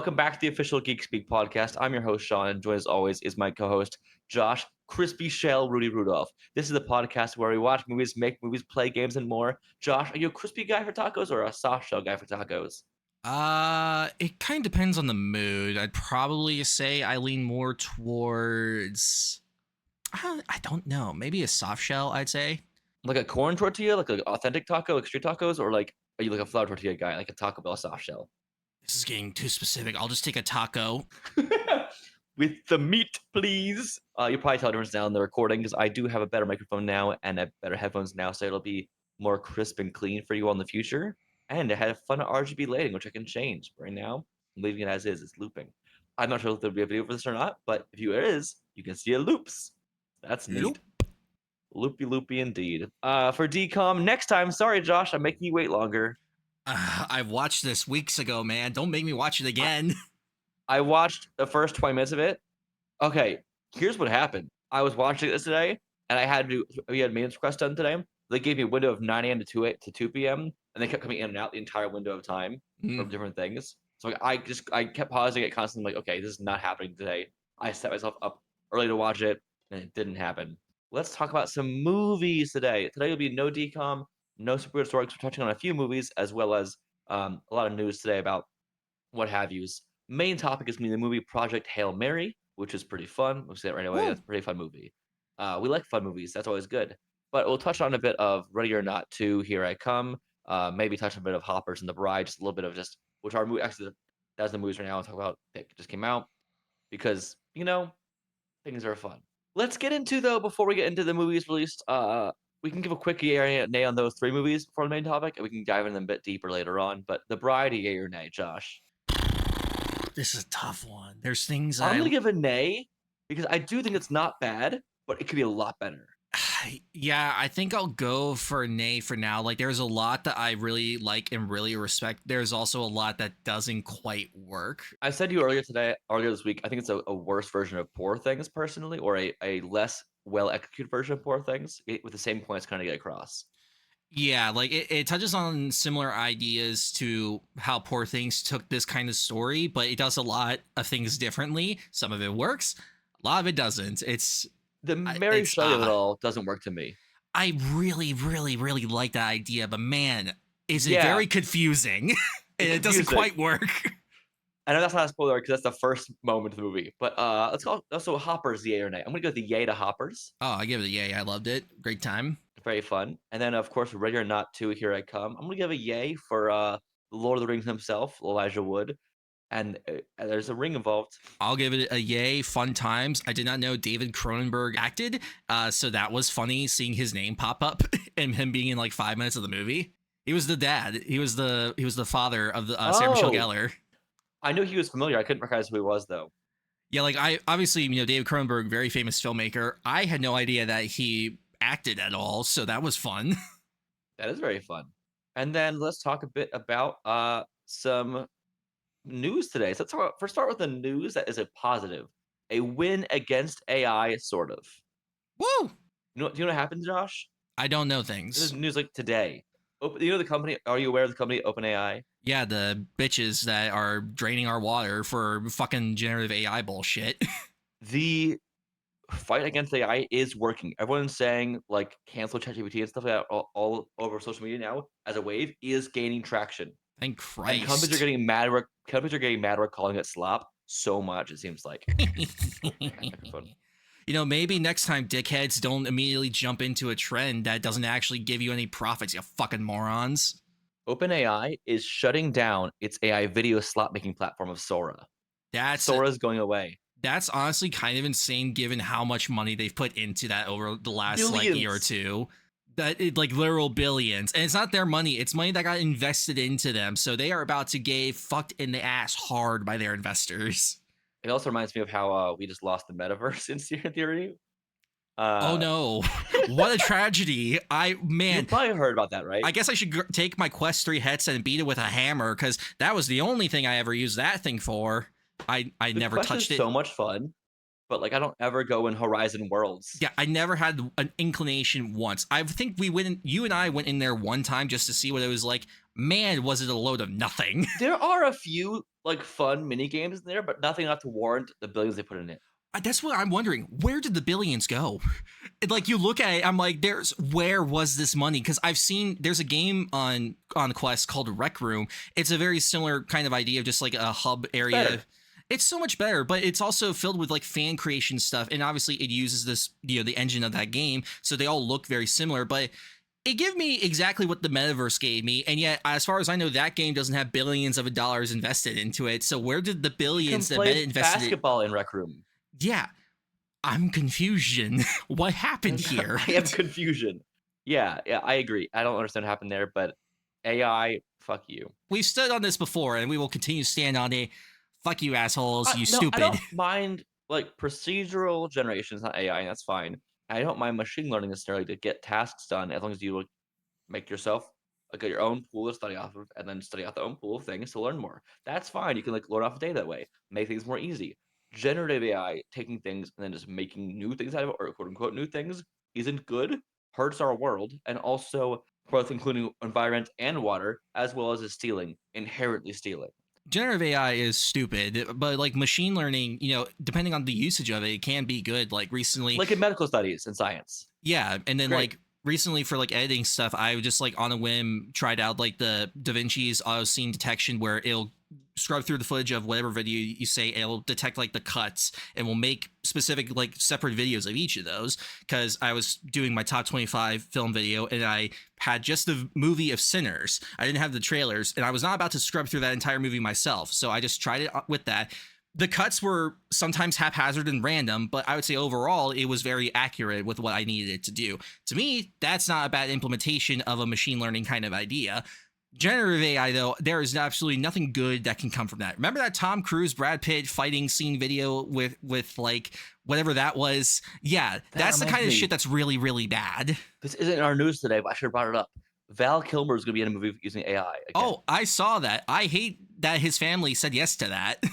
Welcome back to the official GeekSpeak podcast. I'm your host, Sean, and joined as always is my co-host, Josh, Crispy Shell, Rudy Rudolph. This is the podcast where we watch movies, make movies, play games, and more. Josh, are you a crispy guy for tacos or a soft shell guy for tacos? It kind of depends on the mood. I'd probably say I lean more towards, I don't know, maybe a soft shell, I'd say. Like a corn tortilla, like an authentic taco, like street tacos, or like are you like a flour tortilla guy, like a Taco Bell soft shell? This is getting too specific. I'll just take a taco. With the meat, please. You'll probably tell the difference now in the recording because I do have a better microphone now and a better headphones now, so it'll be more crisp and clean for you all in the future. And it had a fun RGB lighting, which I can change. Right now, I'm leaving it as is. It's looping. I'm not sure if there'll be a video for this or not, but if there is, you can see it loops. That's neat. Loop. Loopy loopy indeed. For DCOM, next time, sorry, Josh, I'm making you wait longer. I've watched this weeks ago, man. Don't make me watch it again. I watched the first 20 minutes of it. Okay, here's what happened. I was watching this today, and we had maintenance requests done today. They gave me a window of 9 a.m. to 2 p.m., and they kept coming in and out the entire window of time from different things. So I kept pausing it constantly, like, okay, this is not happening today. I set myself up early to watch it, and it didn't happen. Let's talk about some movies today. Today will be no DCOM, no superhero stories. We're touching on a few movies, as well as a lot of news today about what have yous. Main topic is going to be the movie Project Hail Mary, which is pretty fun. We'll say it right away. That's a pretty fun movie. We like fun movies. That's always good. But we'll touch on a bit of Ready or Not 2, Here I Come. Maybe touch on a bit of Hoppers and the Bride, just a little bit of just, which are actually, that's the movies right now I'll talk about that just came out. Because, things are fun. Let's get into, though, before we get into the movies released, we can give a quick yay or nay on those three movies before the main topic, and we can dive in them a bit deeper later on. But The Bride, yay or nay, Josh? This is a tough one. There's things I'm gonna give a nay because I do think it's not bad, but it could be a lot better. Yeah, I think I'll go for a nay for now. Like, there's a lot that I really like and really respect. There's also a lot that doesn't quite work. I said to you earlier this week, I think it's a worse version of Poor Things personally, or a less well executed version of Poor Things with the same points kind of get across. Yeah, like it touches on similar ideas to how Poor Things took this kind of story, but it does a lot of things differently. Some of it works, a lot of it doesn't. It's the Mary Shelley of it all doesn't work to me. I really, really, really like that idea, but man, is it very confusing. And it doesn't quite work. I know that's not a spoiler because that's the first moment of the movie, but let's call also Hoppers yay or nay. I'm gonna go with the yay to Hoppers. Oh, I give it a yay. I loved it. Great time. Very fun. And then, of course, Ready or Not 2, Here I Come. I'm going to give a yay for the Lord of the Rings himself, Elijah Wood. And there's a ring involved. I'll give it a yay. Fun times. I did not know David Cronenberg acted, so that was funny seeing his name pop up and him being in like 5 minutes of the movie. He was the dad. He was the father of the Sarah Michelle Gellar. I knew he was familiar. I couldn't recognize who he was, though. Yeah, like I obviously, David Cronenberg, very famous filmmaker. I had no idea that he acted at all, so that was fun. That is very fun. And then let's talk a bit about some news today. So let's start with the news that is a positive, a win against AI, sort of. Woo! Do you know what happened, Josh? I don't know things. This is news like today. The company? Are you aware of the company OpenAI? Yeah, the bitches that are draining our water for fucking generative AI bullshit. The fight against AI is working. Everyone's saying like cancel ChatGPT and stuff like that all over social media now as a wave is gaining traction. Thank Christ. And companies are getting mad. We're calling it slop so much. It seems like. Maybe next time dickheads don't immediately jump into a trend that doesn't actually give you any profits, you fucking morons. OpenAI is shutting down its AI video slot making platform of Sora. Sora's going away. That's honestly kind of insane given how much money they've put into that over the last year or two. Like literal billions. And it's not their money. It's money that got invested into them. So they are about to get fucked in the ass hard by their investors. It also reminds me of how we just lost the metaverse in theory. Oh no. What a tragedy. You probably heard about that, right? I guess I should take my Quest 3 headset and beat it with a hammer because that was the only thing I ever used that thing for. I never touched it. So much fun, but like I don't ever go in Horizon Worlds. Yeah, I never had an inclination once. I think you and I went in there one time just to see what it was like. Man, was it a load of nothing. There are a few like fun mini games in there, but nothing enough to warrant the billions they put in it. That's what I'm wondering. Where did the billions go? Like you look at it, I'm like, where was this money? Because I've seen there's a game on Quest called Rec Room. It's a very similar kind of idea of just like a hub area. It's so much better, but it's also filled with like fan creation stuff, and obviously it uses this, the engine of that game, so they all look very similar. But it gave me exactly what the metaverse gave me, and yet, as far as I know, that game doesn't have billions of dollars invested into it. So where did the billions that Meta invested? Basketball in Rec Room. Yeah, I'm confusion. What happened here? I am confusion. Yeah, I agree. I don't understand what happened there, but AI, fuck you. We've stood on this before, and we will continue to stand on it. Fuck you, assholes. You stupid. I don't mind like procedural generations, not AI, and that's fine. I don't mind machine learning necessarily to get tasks done as long as you make yourself get your own pool to study off of, and then study off the own pool of things to learn more. That's fine. You can like learn off of data that way, make things more easy. Generative AI taking things and then just making new things out of it, or quote unquote new things, isn't good. Hurts our world, and also both including environment and water, as well as stealing, inherently stealing. Generative AI is stupid, but like machine learning, depending on the usage of it, it can be good. Like recently, like in medical studies and science. Yeah, and then like recently for like editing stuff, I just like on a whim tried out like the DaVinci's auto scene detection, where it'll scrub through the footage of whatever video you say, and it'll detect like the cuts, and will make specific like separate videos of each of those. Because I was doing my top 25 film video, and I had just the movie of Sinners. I didn't have the trailers, and I was not about to scrub through that entire movie myself, so I just tried it with that. The cuts were sometimes haphazard and random, but I would say overall it was very accurate with what I needed it to do. To me, that's not a bad implementation of a machine learning kind of idea. Generative AI, though, there is absolutely nothing good that can come from that. Remember that Tom Cruise, Brad Pitt fighting scene video with like whatever that was? Yeah, that's the kind of shit that's really, really bad. This isn't in our news today, but I should have brought it up. Val Kilmer is going to be in a movie using AI again. Oh, I saw that. I hate that his family said yes to that.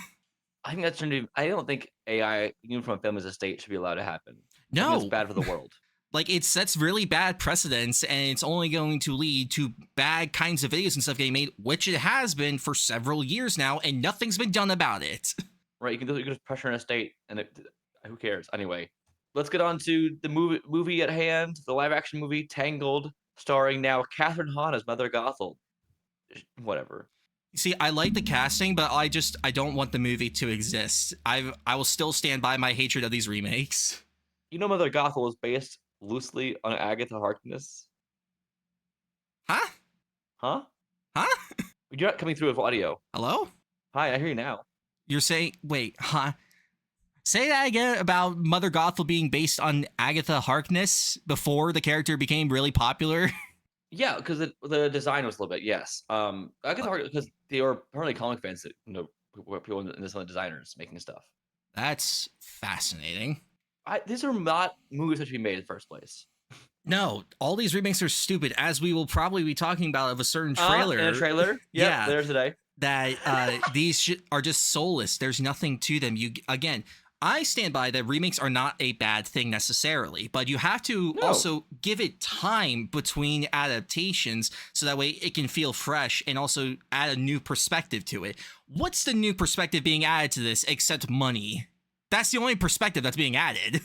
I think that's I don't think AI, even from a family's estate, should be allowed to happen. No, it's bad for the world. Like, it sets really bad precedents, and it's only going to lead to bad kinds of videos and stuff getting made, which it has been for several years now, and nothing's been done about it. Right, you can just pressure an estate, and who cares? Anyway, let's get on to the movie at hand, the live-action movie Tangled, starring now Kathryn Hahn as Mother Gothel. Whatever. See, I like the casting, but I don't want the movie to exist. I will still stand by my hatred of these remakes. Mother Gothel is based loosely on Agatha Harkness. Huh? Huh? Huh? You're not coming through with audio. Hello? Hi, I hear you now. You're saying, wait, huh? Say that again about Mother Gothel being based on Agatha Harkness before the character became really popular? Yeah, because the design was a little bit, yes. Agatha Harkness, because they were apparently comic fans that, people in this designers making stuff. That's fascinating. These are not movies that should be made in the first place. No, all these remakes are stupid, as we will probably be talking about of a certain trailer. In a trailer? Yep, yeah, there's today. That these are just soulless. There's nothing to them. I stand by that remakes are not a bad thing necessarily, but you have to also give it time between adaptations so that way it can feel fresh and also add a new perspective to it. What's the new perspective being added to this except money? That's the only perspective that's being added.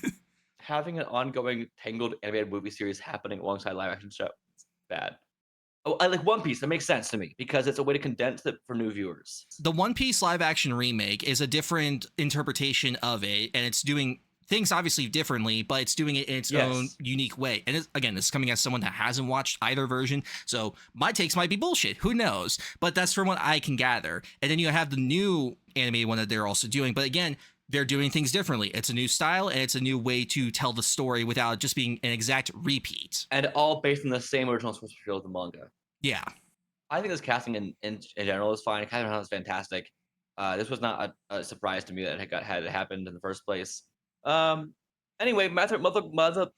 Having an ongoing Tangled animated movie series happening alongside live action show, it's bad. Oh, I like One Piece. That makes sense to me because it's a way to condense it for new viewers. The One Piece live action remake is a different interpretation of it, and it's doing things obviously differently, but it's doing it in its own unique way. And again, this is coming as someone that hasn't watched either version, so my takes might be bullshit. Who knows? But that's from what I can gather. And then you have the new animated one that they're also doing. But again, they're doing things differently. It's a new style, and it's a new way to tell the story without just being an exact repeat. And all based on the same original source material of the manga. Yeah. I think this casting in general is fine. Kathryn Hahn is fantastic. This was not a surprise to me that it had happened in the first place. Anyway, Mother Gothel.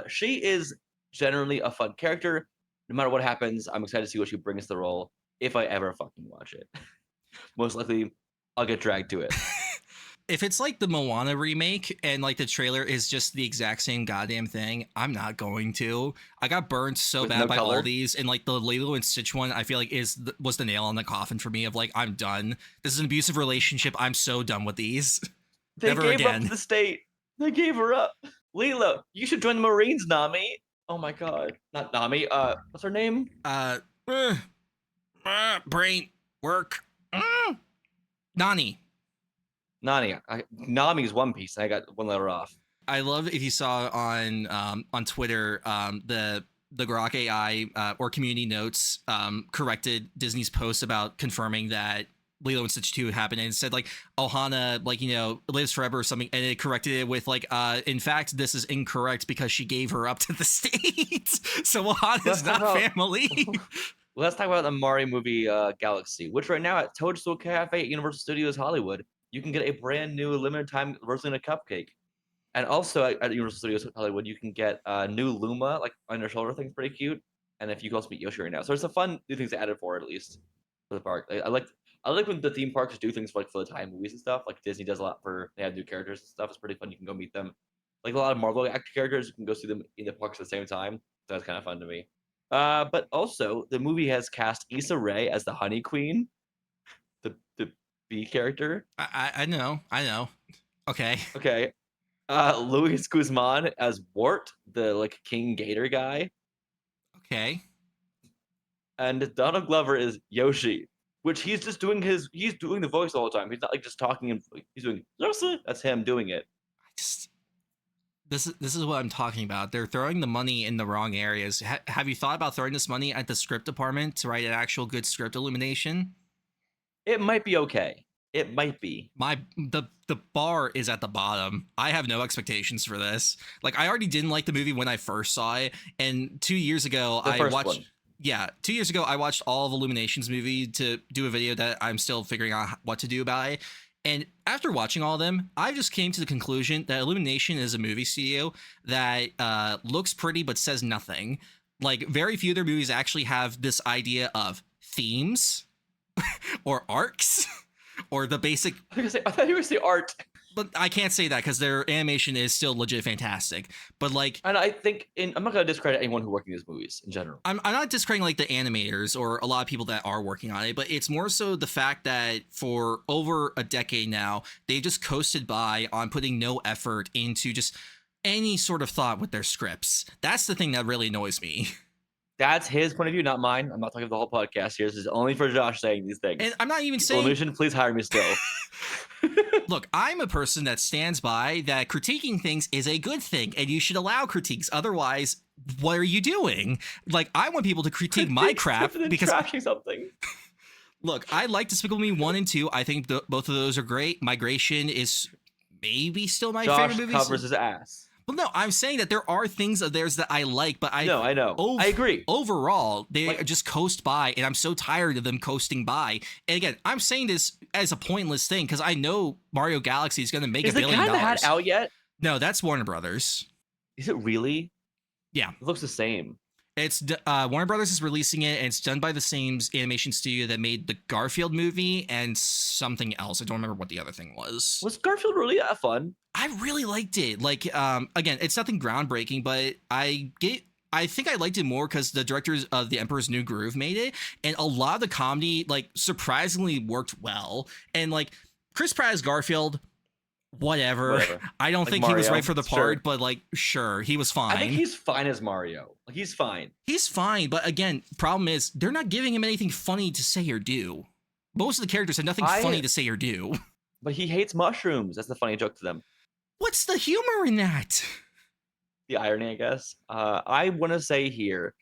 She is generally a fun character. No matter what happens, I'm excited to see what she brings to the role. If I ever fucking watch it, most likely I'll get dragged to it. if it's like the Moana remake and like the trailer is just the exact same goddamn thing, I'm not going to. I got burned so With bad no by color? all these, and like the Lilo and Stitch one, I feel like was the nail on the coffin for me of like, I'm done. This is an abusive relationship. I'm so done with these. They Never gave up again. to the state. They gave her up. Lilo, you should join the Marines, Nami. Oh my god. Not Nami. What's her name? Uh, brain work. Nani. Nani. Nami's One Piece. I got one letter off. I love if you saw on Twitter the Grok AI or community notes corrected Disney's post about confirming that Lilo and Stitch 2 happened and said like Ohana like lives forever or something, and it corrected it with like in fact this is incorrect because she gave her up to the state. So Ohana's not family. Let's talk about the Mario movie Galaxy, which right now at Toadstool Cafe at Universal Studios Hollywood, you can get a brand new limited time Rosalina cupcake. And also at Universal Studios Hollywood, you can get a new Luma, like on your shoulder thing, pretty cute. And if you can also meet Yoshi right now. So there's some fun new things added for it, at least for the park. I like when the theme parks do things for, like for the time movies and stuff. Like Disney does a lot for they have new characters and stuff. It's pretty fun. You can go meet them. Like a lot of Marvel actor characters, you can go see them in the parks at the same time. So that's kind of fun to me. But also the movie has cast Issa Rae as the Honey Queen, the bee character. I know. Okay. Okay. Luis Guzman as Wart, the like King Gator guy. Okay. And Donald Glover is Yoshi, which he's doing the voice all the time. He's not like just talking and he's doing Yoshi. That's him doing it. This is what I'm talking about. They're throwing the money in the wrong areas. Have you thought about throwing this money at the script department to write an actual good script illumination? It might be okay. It might be. The bar is at the bottom. I have no expectations for this. Like I already didn't like the movie when I first saw it, and 2 years ago I watched. One. Yeah, 2 years ago I watched all of Illumination's movie to do a video that I'm still figuring out what to do about it. And after watching all of them, I just came to the conclusion that Illumination is a movie studio that looks pretty but says nothing. Like very few of their movies actually have this idea of themes or arcs. Or the basic. I thought you were saying art, but I can't say that because their animation is still legit fantastic. But like, and I think I'm not gonna discredit anyone who worked in these movies in general. I'm not discrediting like the animators or a lot of people that are working on it, but it's more so the fact that for over a decade now they've just coasted by on putting no effort into just any sort of thought with their scripts. That's the thing that really annoys me. That's his point of view, not mine. I'm not talking the whole podcast here. This is only for Josh saying these things. And I'm not even saying. Illumination, please hire me still. Look, I'm a person that stands by that critiquing things is a good thing, and you should allow critiques. Otherwise, what are you doing? Like, I want people to critique my crap because trashing something. Look, I like Despicable Me 1 and 2. I think both of those are great. Migration is maybe still my favorite movie. Josh covers his ass. Well, no, I'm saying that there are things of theirs that I like, but I know. I agree. Overall, they just coast by, and I'm so tired of them coasting by. And again, I'm saying this as a pointless thing because I know Mario Galaxy is going to make $1 billion. Is the hat out yet? No, that's Warner Brothers. Is it really? Yeah, it looks the same. It's Warner Brothers is releasing it, and it's done by the same animation studio that made the Garfield movie and something else. I don't remember what the other thing was. Was Garfield really that fun? I really liked it. Like, again, it's nothing groundbreaking, but I think I liked it more because the directors of The Emperor's New Groove made it, and a lot of the comedy, like, surprisingly worked well. And like Chris Pratt as Garfield. Whatever. I don't think Mario, he was right for the part, but like, sure, he was fine. I think he's fine as Mario. Like, he's fine. He's fine, but again, problem is they're not giving him anything funny to say or do. Most of the characters have nothing funny to say or do. But he hates mushrooms. That's the funny joke to them. What's the humor in that? The irony, I guess. I want to say here,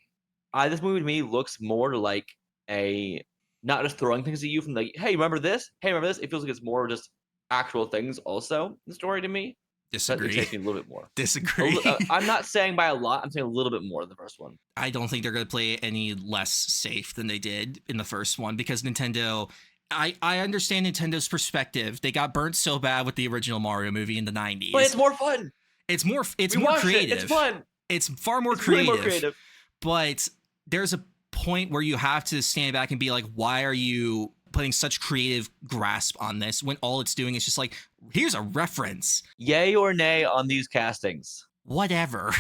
this movie to me looks more like not just throwing things at you from like, hey, remember this? Hey, remember this? It feels like it's more just actual things also the story to me. Disagree. That takes me a little bit more. Disagree. I'm not saying by a lot. I'm saying a little bit more than the first one. I don't think they're going to play any less safe than they did in the first one because Nintendo. I understand Nintendo's perspective. They got burnt so bad with the original Mario movie in the 90s. But it's more fun. It's more creative. It's fun. It's far more creative. Really more creative. But there's a point where you have to stand back and be like, why are you putting such creative grasp on this when all it's doing is just like, here's a reference. Yay or nay on these castings? Whatever.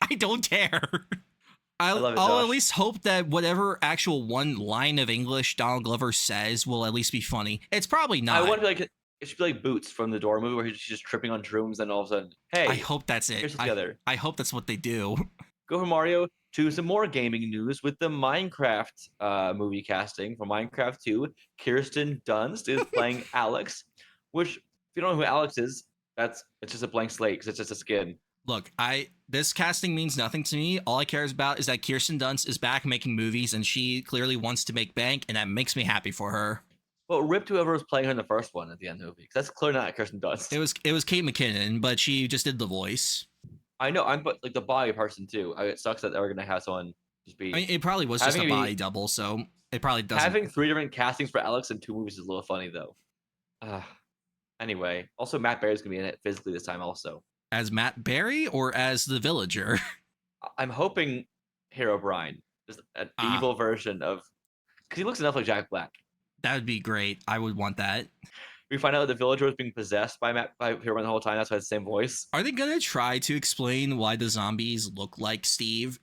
I don't care. love it, I'll Josh. at least hope that whatever actual one line of English Donald Glover says will at least be funny. It's probably not. I want to be like, it should be like Boots from the Door movie where he's just tripping on shrooms and all of a sudden, hey, I hope that's it. here's together. I hope that's what they do. Go from Mario to some more gaming news with the Minecraft movie casting for Minecraft 2. Kirsten Dunst is playing Alex, which, if you don't know who Alex is, it's just a blank slate because it's just a skin. Look, this casting means nothing to me. All I care about is that Kirsten Dunst is back making movies, and she clearly wants to make bank, and that makes me happy for her. Well, ripped whoever was playing her in the first one at the end of the movie, because that's clearly not Kirsten Dunst. It was Kate McKinnon, but she just did the voice. I know, I'm but like the body person too. It sucks that they're gonna have someone just be. I mean, it probably was just a body double, so it probably doesn't. Having 3 different castings for Alex in 2 movies is a little funny though. Anyway, also Matt Berry's gonna be in it physically this time also. As Matt Berry or as the villager? I'm hoping Hero Brian is an evil version of, because he looks enough like Jack Black. That would be great. I would want that. We find out that the villager was being possessed by Hero Brian the whole time. That's why it's the same voice. Are they gonna try to explain why the zombies look like Steve,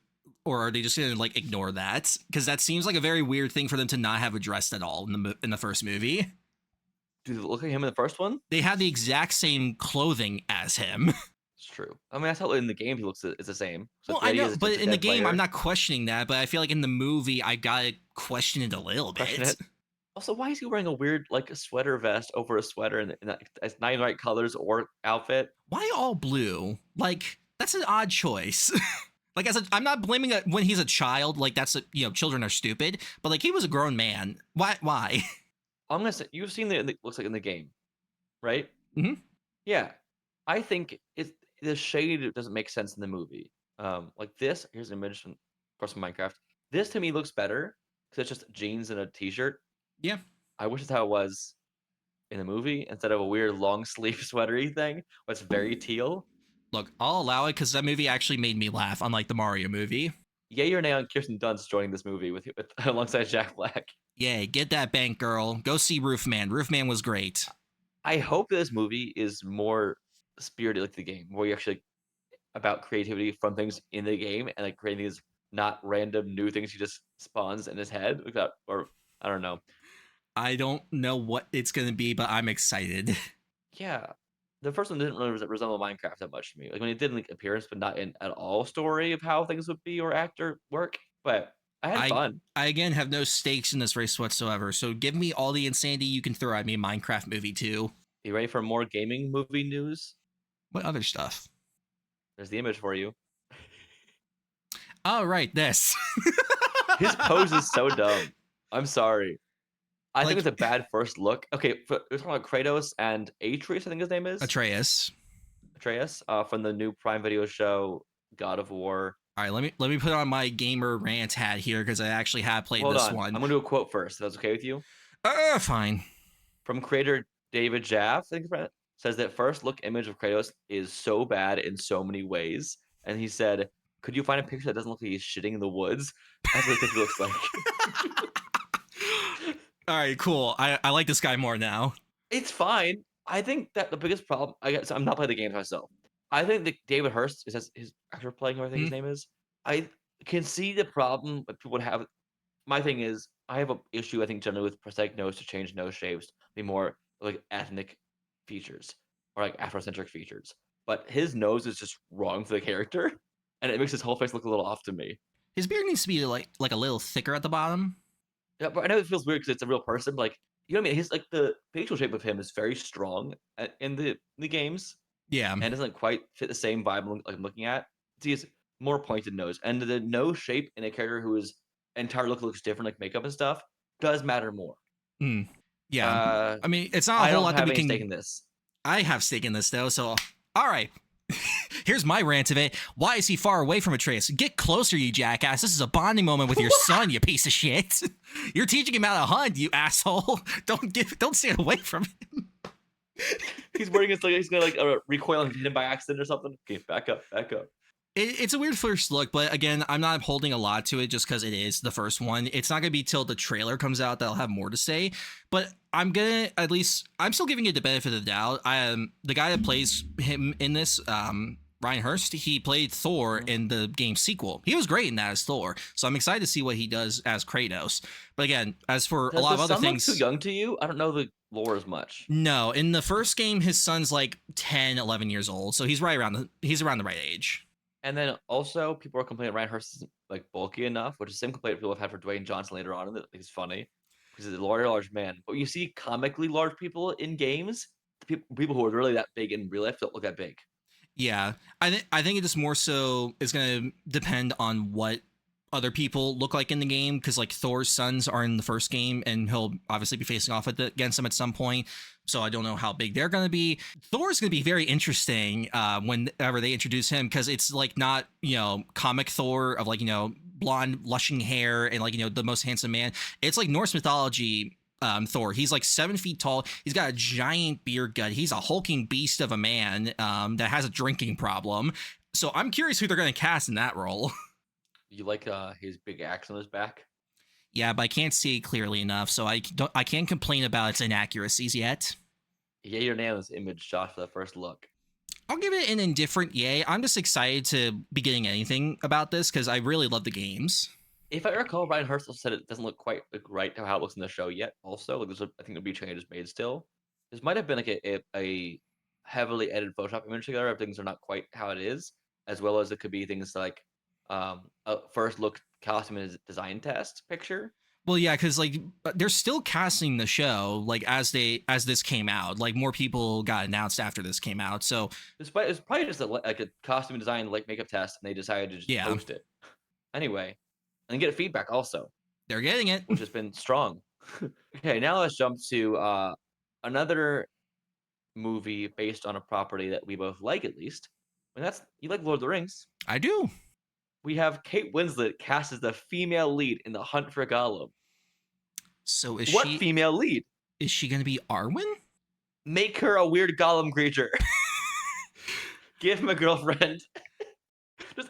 or are they just gonna like ignore that? Because that seems like a very weird thing for them to not have addressed at all in the first movie. Do they look like him in the first one? They have the exact same clothing as him. It's true. I mean, that's how in the game he looks. It's the same. So well, I know, but in the game, I'm not questioning that. But I feel like in the movie, I gotta question it a little bit. Also, why is he wearing a weird like a sweater vest over a sweater and it's not even the right colors or outfit? Why all blue? Like that's an odd choice. Like I'm not blaming it when he's a child. Like that's children are stupid. But like he was a grown man. Why? I'm gonna say you've seen the looks like in the game, right? Mm-hmm. Yeah, I think the shade doesn't make sense in the movie. Like this. Here's an image from Minecraft. This to me looks better because it's just jeans and a t-shirt. Yeah, I wish that's how it was in the movie instead of a weird long sleeve sweatery thing. What's very teal. Look, I'll allow it because that movie actually made me laugh, unlike the Mario movie. Yay or nay on Kirsten Dunst joining this movie with alongside Jack Black. Yay, get that bank, girl. Go see Roofman. Roofman was great. I hope this movie is more spirited like the game, where you actually about creativity from things in the game and like creating these not random new things he just spawns in his head like that, or I don't know. I don't know what it's gonna be, but I'm excited. Yeah, the first one didn't really resemble Minecraft that much to me. Like when it did like appearance, but not in at all story of how things would be or act or work. But I had fun. I again have no stakes in this race whatsoever. So give me all the insanity you can throw at me in Minecraft movie 2. You ready for more gaming movie news? What other stuff? There's the image for you. Oh, right, this. His pose is so dumb. I'm sorry. I think it's a bad first look. Okay, we're talking about Kratos and Atreus, I think his name is. Atreus, from the new Prime Video show, God of War. All right, let me put on my gamer rant hat here because I actually have played this one. I'm going to do a quote first. If that's okay with you? Fine. From creator David Jaff, I think says that first look image of Kratos is so bad in so many ways. And he said, could you find a picture that doesn't look like he's shitting in the woods? That's what I think he looks like. All right, cool. I like this guy more now. It's fine. I think that the biggest problem, I guess I'm not playing the games myself. I think that David Hurst is his actor playing, who I think his name is. I can see the problem that people would have. My thing is, I have an issue, I think, generally with prosthetic nose to change nose shapes, be more like ethnic features or like Afrocentric features. But his nose is just wrong for the character, and it makes his whole face look a little off to me. His beard needs to be like a little thicker at the bottom. Yeah, but I know it feels weird because it's a real person. But like, you know what I mean? His like the facial shape of him is very strong in the games. Yeah, and doesn't quite fit the same vibe I'm looking at. He has more pointed nose, and the nose shape in a character whose entire look looks different, like makeup and stuff, does matter more. Yeah, I mean, it's not a whole lot that we can. Stake in this. I have stake in this though. So, all right. Here's my rant of it. Why is he far away from Atreus? Get closer, you jackass. This is a bonding moment with your son, you piece of shit. You're teaching him how to hunt, you asshole. Don't stay away from him. He's wearing it's like he's gonna like recoil and hit him by accident or something. Okay, back up. It's a weird first look, but again, I'm not holding a lot to it just because it is the first one. It's not going to be till the trailer comes out that I'll have more to say, but I'm still giving it the benefit of the doubt. The guy that plays him in this, Ryan Hurst, he played Thor in the game sequel. He was great in that as Thor, so I'm excited to see what he does as Kratos. But again, as for a lot of other things, look too young to you? I don't know the lore as much. No, in the first game, his son's like 10, 11 years old, so he's around the right age. And then also, people are complaining Ryan Hurst isn't like bulky enough, which is the same complaint people have had for Dwayne Johnson later on. And that he's funny because he's a large man. But you see comically large people in games, the people who are really that big in real life don't look that big. Yeah, I think it just more so is going to depend on what other people look like in the game, because like Thor's sons are in the first game and he'll obviously be facing off against them at some point, so I don't know how big they're going to be. Thor's going to be very interesting whenever they introduce him, because it's like not, comic Thor of like, blonde lushing hair and like, the most handsome man. It's like Norse mythology Thor. He's like 7 feet tall. He's got a giant beer gut. He's a hulking beast of a man that has a drinking problem. So I'm curious who they're going to cast in that role. You like his big axe on his back? Yeah, but I can't see it clearly enough, so I can't complain about its inaccuracies yet. Yay or nay on this image, Josh, for the first look? I'll give it an indifferent yay. I'm just excited to be getting anything about this because I really love the games. If I recall, Ryan Hurst said it doesn't look quite right how it looks in the show yet. Also, I think there'll be changes made still. This might have been like a heavily edited Photoshop image together if things are not quite how it is, as well as it could be things like a first look costume and design test picture. Well, yeah, because like they're still casting the show like as this came out. Like more people got announced after this came out. So it's probably just like a costume design like makeup test, and they decided to just post it anyway, and get feedback also. They're getting it, which has been strong. Okay, now let's jump to another movie based on a property that we both like, at least. And that's, you like Lord of the Rings. I do. We have Kate Winslet cast as the female lead in The Hunt for Gollum. So what female lead? Is she going to be Arwen? Make her a weird Gollum creature. Give him a girlfriend. Just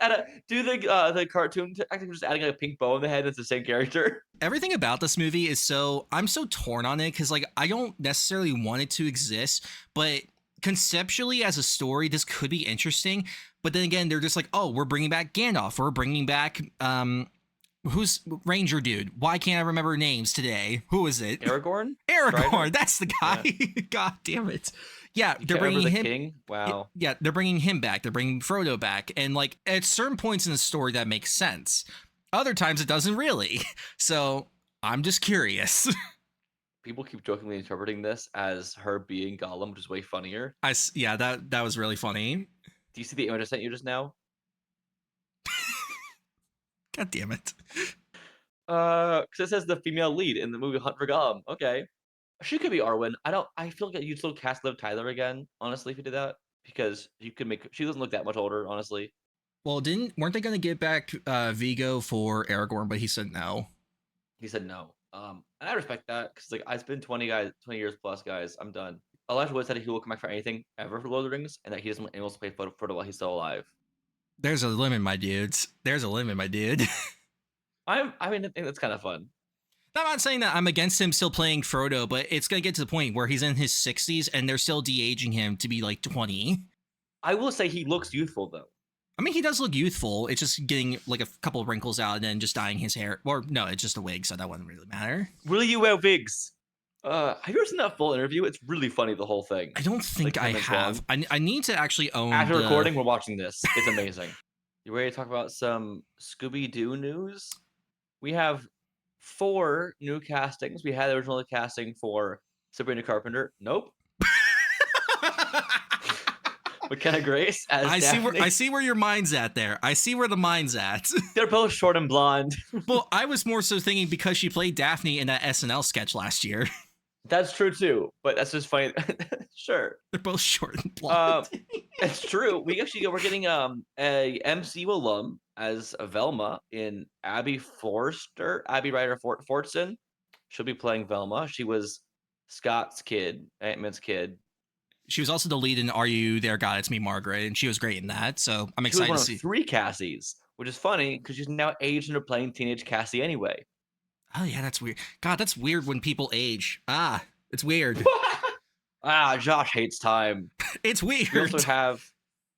do the cartoon acting, just adding a pink bow on the head. That's the same character. Everything about this movie is I'm so torn on it because like I don't necessarily want it to exist, but conceptually as a story, this could be interesting. But then again, they're just like, oh, we're bringing back Gandalf. We're bringing back who's Ranger dude? Why can't I remember names today? Who is it? Aragorn. Aragorn. That's the guy. Yeah. God damn it. Yeah, they're bringing him. King? Wow. Yeah, they're bringing him back. They're bringing Frodo back, and like at certain points in the story that makes sense. Other times it doesn't really. So I'm just curious. People keep jokingly interpreting this as her being Gollum, which is way funnier. Yeah, that was really funny. Do you see the image I sent you just now? God damn it. Because it says the female lead in the movie Hunt for Gollum. Okay. She could be Arwen. I feel like you'd still cast Liv Tyler again, honestly, if you did that. Because she doesn't look that much older, honestly. Well, weren't they gonna get back Viggo for Aragorn, but he said no. He said no. And I respect that, because like it's been 20 years plus, guys. I'm done. Elijah Wood said he will come back for anything ever for Lord of the Rings, and that he doesn't want to play Frodo while he's still alive. There's a limit, my dudes. There's a limit, my dude. I think that's kind of fun. I'm not saying that I'm against him still playing Frodo, but it's going to get to the point where he's in his 60s and they're still de-aging him to be like 20. I will say he looks youthful, though. I mean, he does look youthful. It's just getting like a couple of wrinkles out and then just dyeing his hair. Or no, it's just a wig, so that wouldn't really matter. Will you wear wigs? Have you ever seen that full interview? It's really funny, the whole thing. I don't think I have. I need to actually own After recording, we're watching this. It's amazing. You ready to talk about some Scooby-Doo news? We have 4 new castings. We had the original casting for Sabrina Carpenter. Nope. McKenna Grace as Daphne. I see where your mind's at there. I see where the mind's at. They're both short and blonde. Well, I was more so thinking because she played Daphne in that SNL sketch last year. That's true too, but that's just funny. Sure. They're both short and blonde. It's true. We're getting a MCU alum as Velma in Abby Ryder Fortson. She'll be playing Velma. She was Scott's kid, Ant-Man's kid, She was also the lead in Are You There, God? It's Me, Margaret, and she was great in that. So I'm She was excited one to of see. 3 Cassies, which is funny because she's now aged into playing teenage Cassie anyway. Oh yeah, that's weird. God, that's weird when people age. It's weird. Josh hates time. It's weird. We also have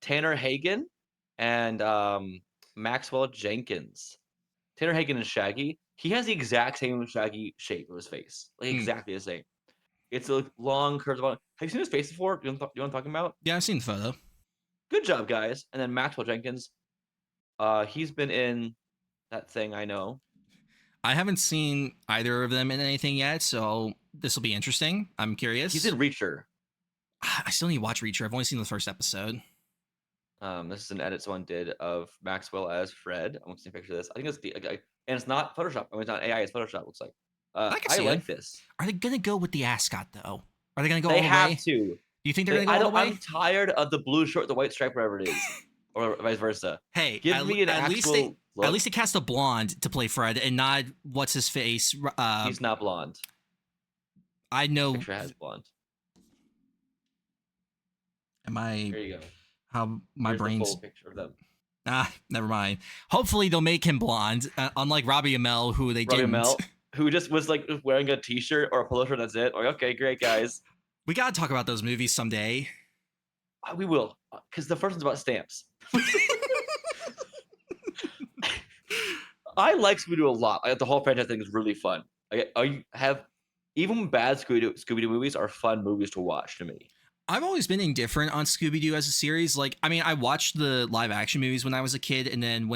Tanner Hagen and Maxwell Jenkins. Tanner Hagen is Shaggy. He has the exact same Shaggy shape of his face, like exactly the same. It's a long curved. Have you seen his face before? Do you know what I'm talking about? Yeah, I've seen the photo. Good job, guys. And then Maxwell Jenkins. He's been in that thing I know. I haven't seen either of them in anything yet, so this will be interesting. I'm curious. He's in Reacher. I still need to watch Reacher. I've only seen the first episode. This is an edit someone did of Maxwell as Fred. I'm looking at a picture of this. I think it's the guy, and it's not Photoshop. I mean, it's not AI. It's Photoshop. Looks like. I like this. Are they gonna go with the ascot though? Are they gonna go? They all the have way? to. Do you think they're gonna go all the way? I'm tired of the blue short, the white stripe, whatever it is, or vice versa. Hey, give me an actual. At least they cast a blonde to play Fred, and not what's his face. He's not blonde. I know. Picture has blonde. There you go. How my Here's brain's. the full picture of them. Never mind. Hopefully they'll make him blonde, unlike Robbie Amell, who they didn't. Robbie Amell, who just was like wearing a t-shirt or a polo shirt. That's it. Like, okay, great, guys. We gotta talk about those movies someday. We will, because the first one's about stamps. I like Scooby-Doo a lot. The whole franchise thing is really fun. Even bad Scooby-Doo movies are fun movies to watch to me. I've always been indifferent on Scooby-Doo as a series. Like, I mean, I watched the live action movies when I was a kid, and then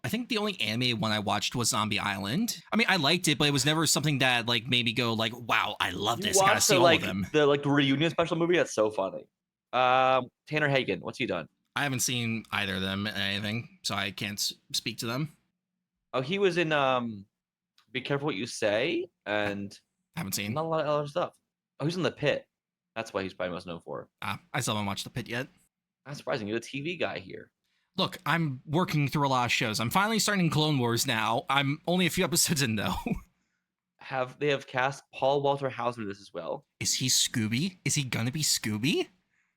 I think the only animated one I watched was Zombie Island. I mean, I liked it, but it was never something that like made me go like, wow, I love this. I gotta see all of them. The reunion special movie, that's so funny. Tanner Hagen, what's he done? I haven't seen either of them in anything, so I can't speak to them. Oh, he was in Be Careful What You Say, and haven't seen. Not a lot of other stuff. Oh, he's in The Pit. That's what he's probably most known for. I still haven't watched The Pit yet. That's surprising. You're the TV guy here. Look, I'm working through a lot of shows. I'm finally starting Clone Wars now. I'm only a few episodes in, though. They have cast Paul Walter Hauser this as well. Is he Scooby? Is he gonna be Scooby?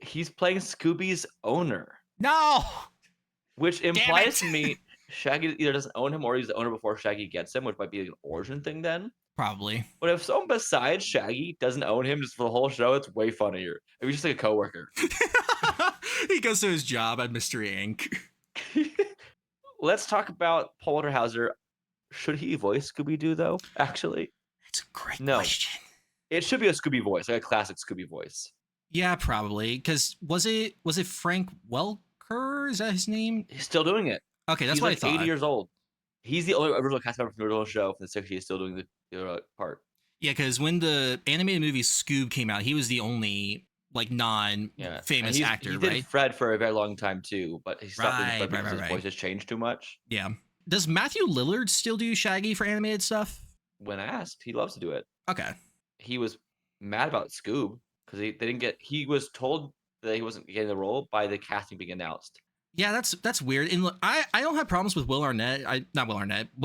He's playing Scooby's owner. No! Which implies to me Shaggy either doesn't own him or he's the owner before Shaggy gets him, which might be an origin thing then. Probably. But if someone besides Shaggy doesn't own him just for the whole show, it's way funnier. If he's just like a coworker. He goes to his job at Mystery Inc. Let's talk about Paul Walter Hauser. Should he voice Scooby-Doo, though, actually? It's a great question. It should be a Scooby voice, like a classic Scooby voice. Yeah, probably. Because was it Frank Welker? Is that his name? He's still doing it. Okay, that's what I thought. 80 years old. He's the only original cast member from the original show from the 60s. He's still doing the part. Yeah, because when the animated movie Scoob came out, he was the only like non-famous actor, right? He did Fred for a very long time too, but he stopped doing Fred because his voice has changed too much. Yeah. Does Matthew Lillard still do Shaggy for animated stuff? When asked, he loves to do it. Okay. He was mad about Scoob because he was told that he wasn't getting the role by the casting being announced. Yeah, that's weird. And look, I don't have problems with Will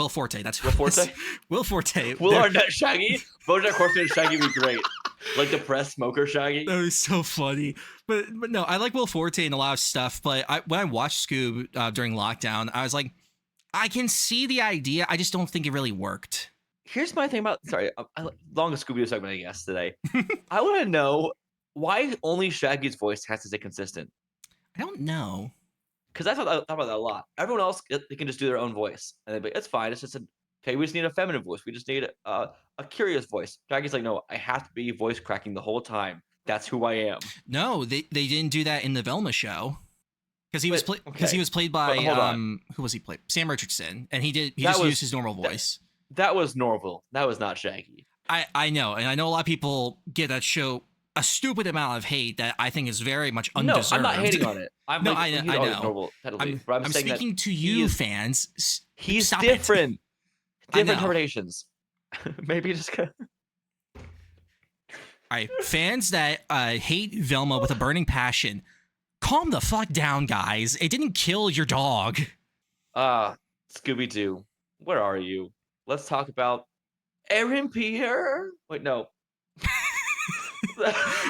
Forte. That's Will Forte. Will Forte. Will Arnett Shaggy. BoJack Horseman and Shaggy would be great. Like the press smoker Shaggy. That was so funny. But no, I like Will Forte in a lot of stuff. But when I watched Scoob during lockdown, I was like, I can see the idea. I just don't think it really worked. Here's my thing about longest Scooby-Doo segment I guess today. I want to know why only Shaggy's voice has to stay consistent. I don't know. Because I thought about that a lot. Everyone else, they can just do their own voice. And they'd be, it's fine. It's just okay, we just need a feminine voice. We just need a curious voice. Shaggy's like, no, I have to be voice cracking the whole time. That's who I am. No, they didn't do that in the Velma show. Because he was played by who was he played? Sam Richardson. And he just used his normal voice. That was normal. That was not Shaggy. I know. And I know a lot of people get that show a stupid amount of hate that I think is very much undeserved. No, I'm not hating on it. I know. Normal, I'm speaking to you, fans. He's different. Different interpretations. Maybe just. All right, fans that hate Velma with a burning passion, calm the fuck down, guys. It didn't kill your dog. Scooby-Doo, where are you? Let's talk about Aaron Pierre. Wait, no.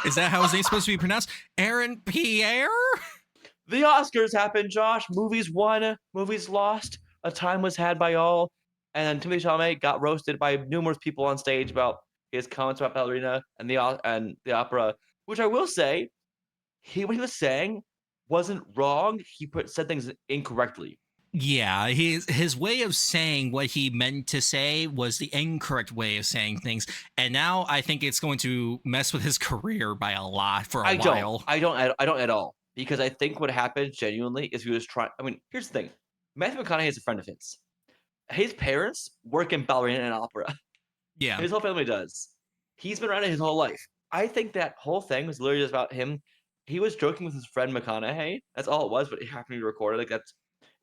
Is that how his name's supposed to be pronounced? Aaron Pierre? The Oscars happened, Josh. Movies won, movies lost. A time was had by all. And then Timothée Chalamet got roasted by numerous people on stage about his comments about ballerina and the opera, which I will say, what he was saying wasn't wrong. He said things incorrectly. Yeah, his way of saying what he meant to say was the incorrect way of saying things, and now I think it's going to mess with his career by a lot for a while. I don't at all, because I think what happened genuinely is he was trying. I mean, here's the thing: Matthew McConaughey is a friend of his. His parents work in ballerina and opera. Yeah, His whole family does. He's been around it his whole life. I think that whole thing was literally just about him. He was joking with his friend McConaughey. That's all it was, but it happened to be recorded. Like, that's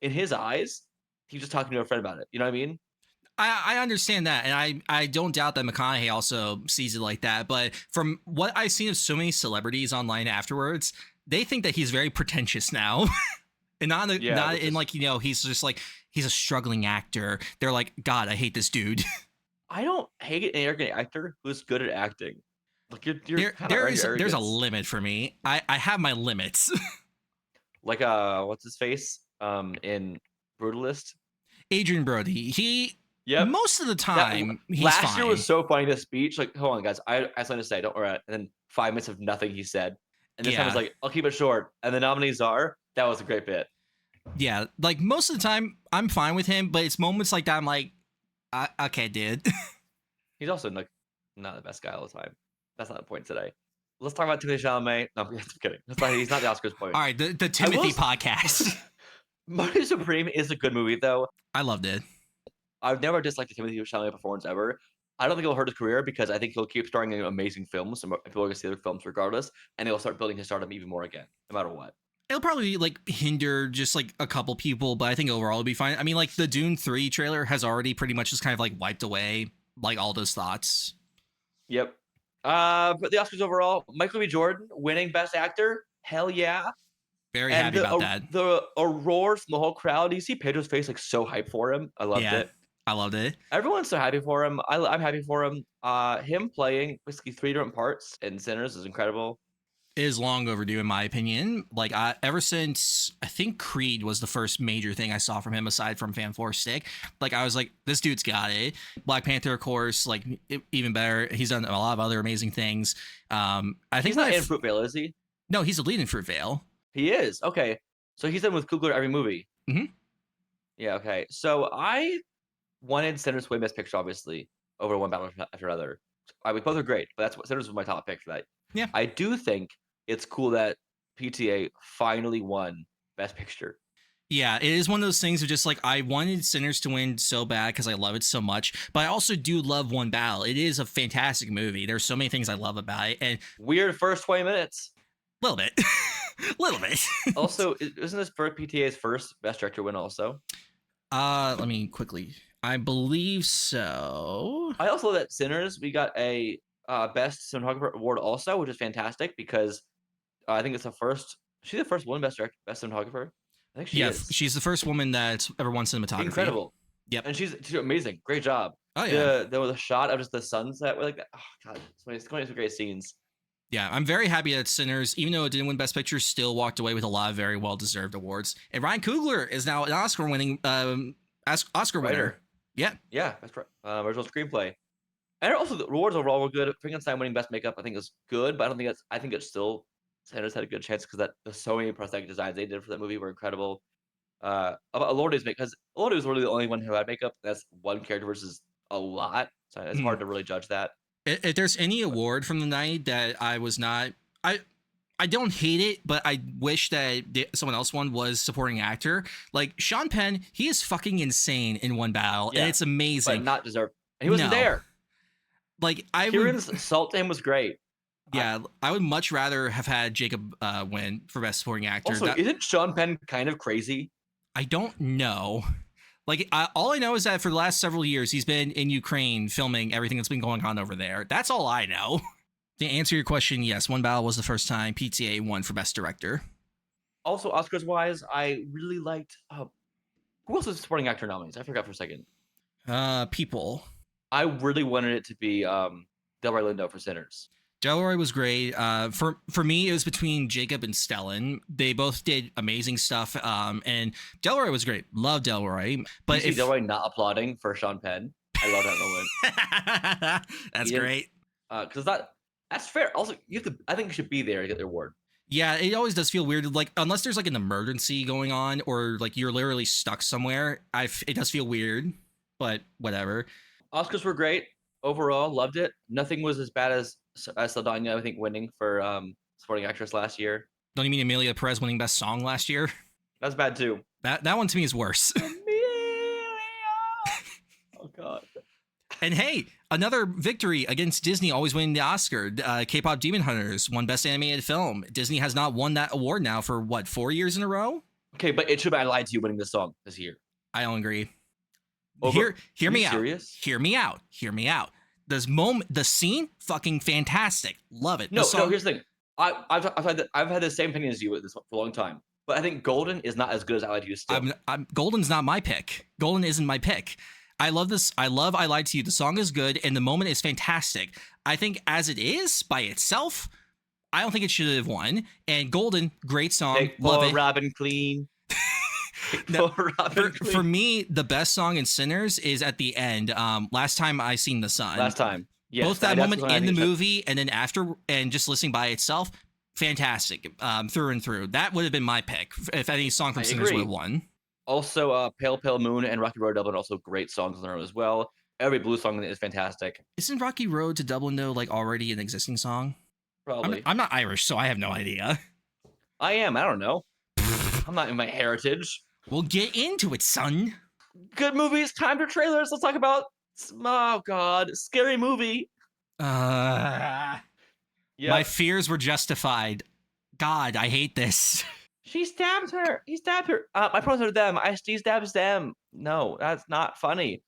in his eyes. He was just talking to a friend about it. You know what I mean? I understand that, and I don't doubt that McConaughey also sees it like that. But from what I've seen of so many celebrities online afterwards, they think that he's very pretentious now, and not in like, you know, he's just like, he's a struggling actor. They're like, God, I hate this dude. I don't hate an arrogant actor who's good at acting. Like, there's a limit for me. I have my limits. Like what's his face? In Brutalist? Adrian Brody. Yep. Most of the time, he's last fine. year was so funny. The speech, like, hold on, guys, I have something to say. Don't worry. And then 5 minutes of nothing he said, and this time was like, I'll keep it short. And the nominees are, that was a great bit. Yeah, like most of the time, I'm fine with him, but it's moments like that I'm like, okay, dude. He's also like not the best guy all the time. That's not the point today. Let's talk about Timothée Chalamet. No, I'm kidding. He's not the Oscars point. All right, the Timothy podcast. Money Supreme is a good movie, though. I loved it. I've never disliked the Timothée Chalamet performance ever. I don't think it'll hurt his career, because I think he'll keep starring in amazing films, and people are going to see other films regardless, and he'll start building his stardom even more again, no matter what. It'll probably like hinder just like a couple people, but I think overall it'll be fine. I mean, like the Dune 3 trailer has already pretty much just kind of like wiped away like all those thoughts. Yep. But the Oscars overall, Michael B. Jordan winning Best Actor. Hell yeah. Very happy about that. The roars from the whole crowd. You see Pedro's face like so hyped for him. I loved it. I loved it. Everyone's so happy for him. I'm happy for him. Him playing basically 3 different parts in Sinners is incredible. It is long overdue in my opinion. Like ever since I think Creed was the first major thing I saw from him aside from Fan Four Stick. Like I was like, this dude's got it. Black Panther, of course, like even better. He's done a lot of other amazing things. I think he's not in Fruitvale, is he? No, he's the lead in Fruitvale. He is. Okay. So he's in with Coogler every movie. Mm-hmm. Yeah, okay. So I wanted Sinners to win Best Picture, obviously, over one battle after another. We both are great, but that's what Sinners was my top pick for that. Yeah. I do think it's cool that PTA finally won Best Picture. Yeah, it is one of those things of just like, I wanted Sinners to win so bad because I love it so much, but I also do love One Battle. It is a fantastic movie. There's so many things I love about it. And weird first 20 minutes. A little bit. Little bit. Also, isn't this for PTA's first Best Director win also? Let me quickly. I believe so. I also love that Sinners, we got a Best Cinematographer award also, which is fantastic because I think it's the first. She's the first woman Best Cinematographer. I think she is. She's the first woman that's ever won cinematography. Incredible. Yep. And she's amazing. Great job. Oh yeah. There was a shot of just the sunset with like that. Oh god, it's going to some great scenes. Yeah, I'm very happy that Sinners, even though it didn't win Best Picture, still walked away with a lot of very well-deserved awards. And Ryan Coogler is now an Oscar-winning Oscar winner. Yeah. Yeah, that's right. Original screenplay. And also the awards overall were good. Frankenstein winning Best Makeup, I think, is good, but I think it's still Sinners had a good chance because there's so many prosthetic designs they did for that movie were incredible. About Elordi's makeup, because Elordi was really the only one who had makeup. That's one character versus a lot, so it's hard to really judge that. If there's any award from the night that I was not, I don't hate it, but I wish that someone else won was supporting actor. Like Sean Penn, he is fucking insane in One Battle, and it's amazing. But not deserved. He wasn't there. Like Kieran's salt to him was great. Yeah, I would much rather have had Jacob win for Best Supporting Actor. Also, isn't Sean Penn kind of crazy? I don't know. Like, all I know is that for the last several years, he's been in Ukraine filming everything that's been going on over there. That's all I know. To answer your question, yes, One Battle was the first time PTA won for Best Director. Also, Oscars-wise, I really liked... who else is supporting actor nominees? I forgot for a second. People. I really wanted it to be Delroy Lindo for Sinners. Delroy was great. For me, it was between Jacob and Stellan. They both did amazing stuff. And Delroy was great. Love Delroy. But you see Delroy not applauding for Sean Penn. I love that moment. That's great. Because that's fair. Also, I think you should be there to get the award. Yeah, it always does feel weird. Like, unless there's like an emergency going on or like you're literally stuck somewhere, it does feel weird. But whatever. Oscars were great overall. Loved it. Nothing was as bad as Saldana, I think, winning for supporting actress last year. Don't you mean Amelia Perez winning best song last year? That's bad too. That one to me is worse. Oh god. And hey, another victory against Disney always winning the Oscar. K-pop Demon Hunters won Best Animated Film. Disney has not won that award now for, what, 4 years in a row? Okay, but it should have been I Lied to You winning this song this year. I don't agree. Hear me out. Serious? Hear me out. The scene, fucking fantastic. Love it. No, here's the thing. I've had the same opinion as you with this one for a long time. But I think Golden is not as good as I Lied to You still. Golden's not my pick. Golden isn't my pick. I love this. I Lied to You. The song is good, and the moment is fantastic. I think as it is by itself, I don't think it should have won. And Golden, great song. Love it. Robin Clean. For me, the best song in Sinners is at the end. Last Time I Seen the Sun. Last time. Yes, both that moment in the movie and then after, and just listening by itself, fantastic. Through and through. That would have been my pick if any song from Sinners would have won. Also, Pale Pale Moon and Rocky Road to Dublin, also great songs on their own as well. Every blues song is fantastic. Isn't Rocky Road to Dublin, though, like already an existing song? Probably. I'm not Irish, so I have no idea. I am. I don't know. I'm not in my heritage. Well, get into it, son. Good movies, time for trailers. Let's talk about, oh god, scary movie. My fears were justified. God, I hate this. She stabbed her. He stabbed her. My pronouns are them. He stabs them. No, that's not funny.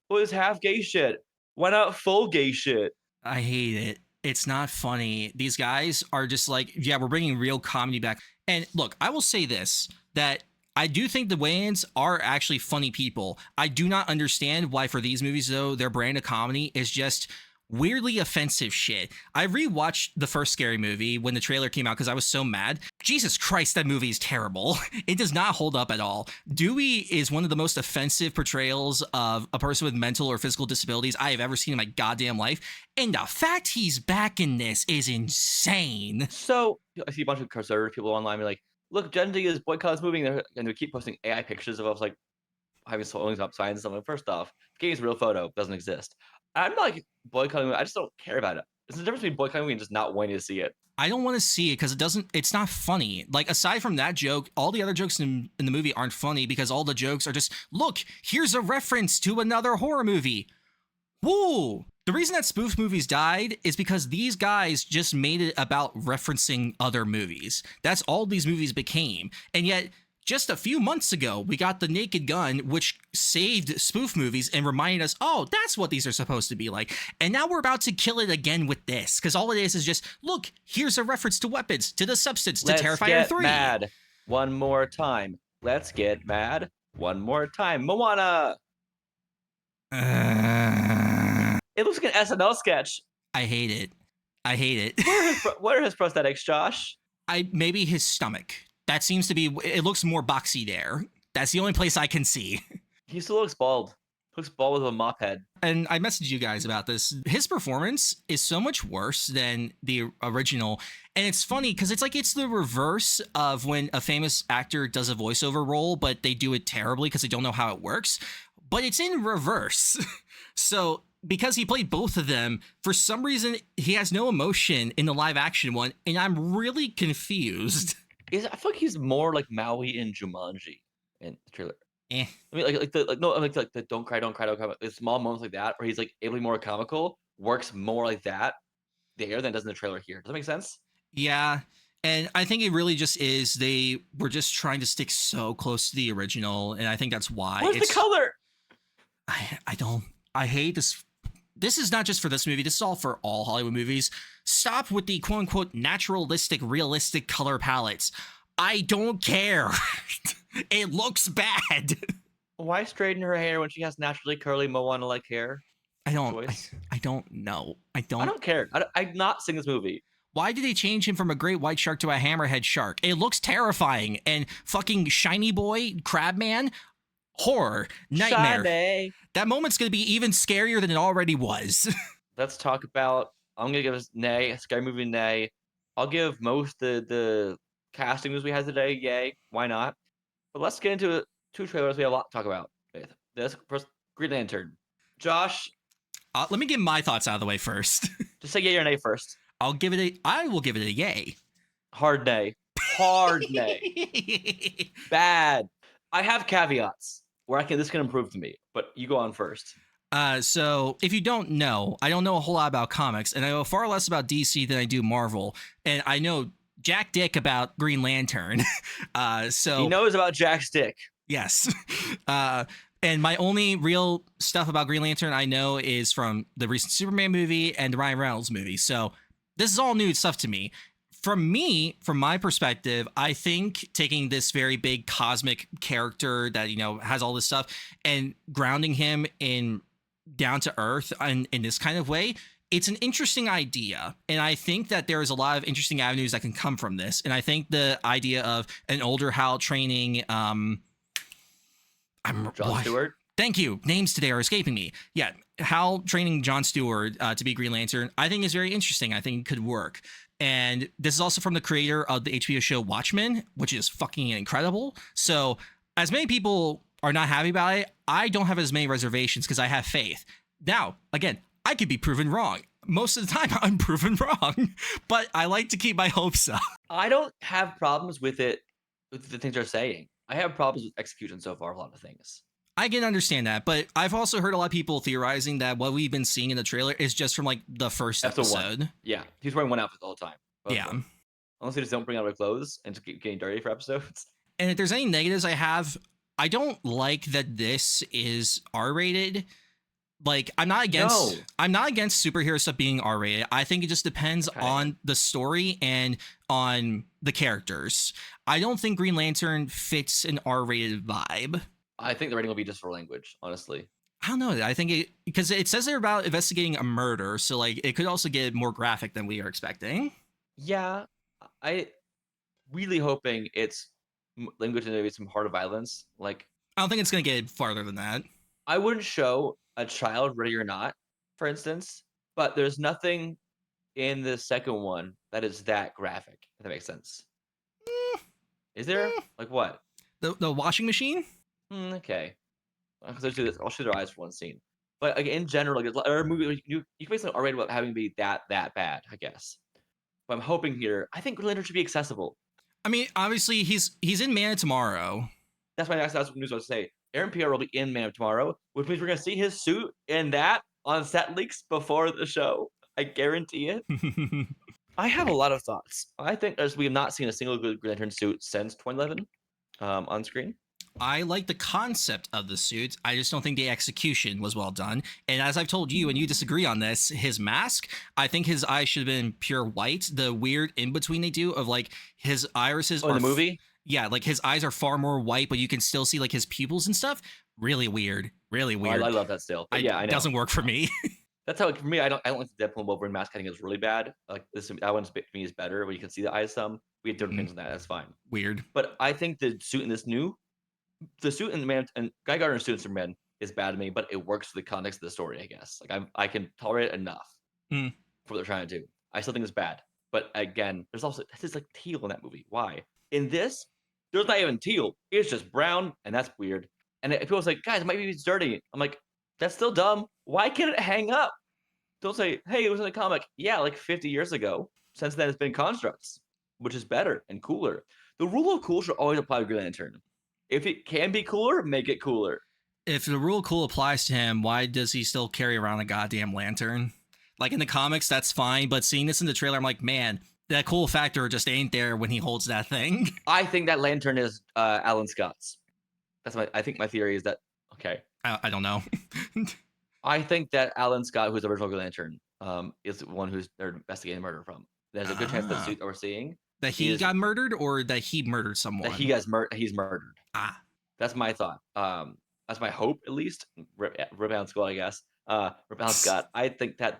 It was half gay shit. Why not full gay shit? I hate it. It's not funny. These guys are just like, yeah, we're bringing real comedy back. And look, I will say this, that I do think the Wayans are actually funny people. I do not understand why for these movies, though, their brand of comedy is just weirdly offensive shit. I rewatched the first Scary Movie when the trailer came out because I was so mad. Jesus Christ, that movie is terrible. It does not hold up at all. Dewey is one of the most offensive portrayals of a person with mental or physical disabilities I have ever seen in my goddamn life. And the fact he's back in this is insane. So I see a bunch of conservative people online be like, look, Gen Z is boycotting this movie, and they keep posting AI pictures of us like having swallowing up signs and stuff. Like, first off, the game's a real photo, doesn't exist. I'm not like boycotting it. I just don't care about it. There's a difference between boycotting and just not wanting to see it. I don't want to see it because it's not funny. Like, aside from that joke, all the other jokes in the movie aren't funny because all the jokes are just, look, here's a reference to another horror movie. Woo! The reason that spoof movies died is because these guys just made it about referencing other movies. That's all these movies became. And yet, just a few months ago, we got The Naked Gun, which saved spoof movies and reminded us, oh, that's what these are supposed to be like. And now we're about to kill it again with this, because all it is just, look, here's a reference to weapons, to The Substance, to Terrifier 3. Let's get mad one more time. Let's get mad one more time. Moana! It looks like an SNL sketch. I hate it. What are his prosthetics, Josh? Maybe his stomach. That seems to be, it looks more boxy there. That's the only place I can see. He still looks bald. Looks bald with a mop head. And I messaged you guys about this. His performance is so much worse than the original. And it's funny because it's the reverse of when a famous actor does a voiceover role, but they do it terribly because they don't know how it works. But it's in reverse. So because he played both of them, for some reason, he has no emotion in the live action one. And I'm really confused. I feel like he's more like Maui in Jumanji in the trailer. I mean, like the don't cry, the small moments like that, where he's like able to be more comical, works more like that there than it does in the trailer here. Does that make sense? Yeah, and I think it really just is they were just trying to stick so close to the original, and I think that's why. Where's the color? I hate this. This is not just for this movie. This is all for all Hollywood movies. Stop with the quote-unquote naturalistic, realistic color palettes. I don't care. It looks bad. Why straighten her hair when she has naturally curly Moana-like hair? choice? I don't know. I don't care. I'm not seeing this movie. Why did they change him from a great white shark to a hammerhead shark? It looks terrifying. And fucking shiny boy, Crabman, horror, nightmare. Shiny. That moment's going to be even scarier than it already was. Let's talk about, I'm going to give us nay, a scary movie nay. I'll give most the casting news we had today, yay. Why not? But let's get into 2 trailers we have a lot to talk about. This first, Green Lantern. Josh. Let me get my thoughts out of the way first. Just say yay or nay first. I will give it a yay. Hard nay. Hard nay. Bad. I have caveats where this can improve to me, but you go on first. So if you don't know, I don't know a whole lot about comics, and I know far less about DC than I do Marvel, and I know Jack Dick about Green Lantern. So he knows about Jack's dick. Yes. And my only real stuff about Green Lantern I know is from the recent Superman movie and the Ryan Reynolds movie. So this is all new stuff to me. From my perspective, I think taking this very big cosmic character that, has all this stuff and grounding him in down to earth in this kind of way, it's an interesting idea. And I think that there is a lot of interesting avenues that can come from this. And I think the idea of an older Hal training, John Stewart. Thank you. Names today are escaping me. Yeah. Hal training John Stewart to be Green Lantern, I think is very interesting. I think it could work. And this is also from the creator of the HBO show Watchmen, which is fucking incredible. So as many people are not happy about it, I don't have as many reservations because I have faith. Now, again, I could be proven wrong. Most of the time I'm proven wrong, but I like to keep my hopes up. I don't have problems with it, with the things they're saying. I have problems with execution so far, a lot of things. I can understand that, but I've also heard a lot of people theorizing that what we've been seeing in the trailer is just from like the first episode. Yeah, he's wearing one outfit the whole time. Yeah. Unless they just don't bring out their clothes and just keep getting dirty for episodes. And if there's any negatives I have, I don't like that this is R-rated. Like, I'm not against superhero stuff being R-rated. I think it just depends on the story and on the characters. I don't think Green Lantern fits an R-rated vibe. I think the rating will be just for language, honestly. I don't know. I think because it says they're about investigating a murder, so like it could also get more graphic than we are expecting. Yeah, I really hoping it's language and maybe some harder violence. Like, I don't think it's gonna get farther than that. I wouldn't show a child Ready or Not, for instance, but there's nothing in the second one that is that graphic. If that makes sense. Is there? Like what? The washing machine? Okay. Because I'll do this. I'll show their eyes for one scene. But like, in general, like a movie, you can basically R-rated without having to be that bad, I guess. But I'm hoping here. I think Green Lantern should be accessible. I mean, obviously he's in Man of Tomorrow. That's what news I was going to say. Aaron Pierre will be in Man of Tomorrow, which means we're going to see his suit in that on set leaks before the show. I guarantee it. I have a lot of thoughts. I think as we have not seen a single good Green Lantern suit since 2011 on screen. I like the concept of the suit. I just don't think the execution was well done. And as I've told you, and you disagree on this, his mask, I think his eyes should have been pure white. The weird in-between they do of like his irises are in the movie? Yeah, like his eyes are far more white, but you can still see like his pupils and stuff. Really weird. Really weird. I love that still. But yeah, I know. It doesn't work for me. That's how, for me, I don't like the Deadpool and Wolverine mask. I think it's really bad. Like that one to me is better, where you can see the eyes some. We have different opinions on that. That's fine. Weird. But I think the suit in the suit in the Man and Guy Gardner's suit in Superman is bad to me, but it works for the context of the story, I guess. Like I can tolerate it enough for what they're trying to do. I still think it's bad, but again, there's also this is like teal in that movie. Why? In this, there's not even teal. It's just brown, and that's weird. And people say, guys, maybe it's dirty. I'm like, that's still dumb. Why can't it hang up? Don't say, hey, it was in a comic. Yeah, like 50 years ago. Since then, it's been constructs, which is better and cooler. The rule of cool should always apply to Green Lantern. If it can be cooler, make it cooler. If the rule cool applies to him, why does he still carry around a goddamn lantern? Like in the comics, that's fine, but seeing this in the trailer, I'm like, man, that cool factor just ain't there when he holds that thing. I think that lantern is Alan Scott's. I think my theory is that, okay. I don't know. I think that Alan Scott, who's the original Green Lantern, is the one who's they're investigating murder from. There's a good chance that suit that we're seeing that he got murdered, or that he murdered someone. That he's murdered. That's my thought. That's my hope, at least. Rip Alan Scott, I guess. Rebel Scott. I think that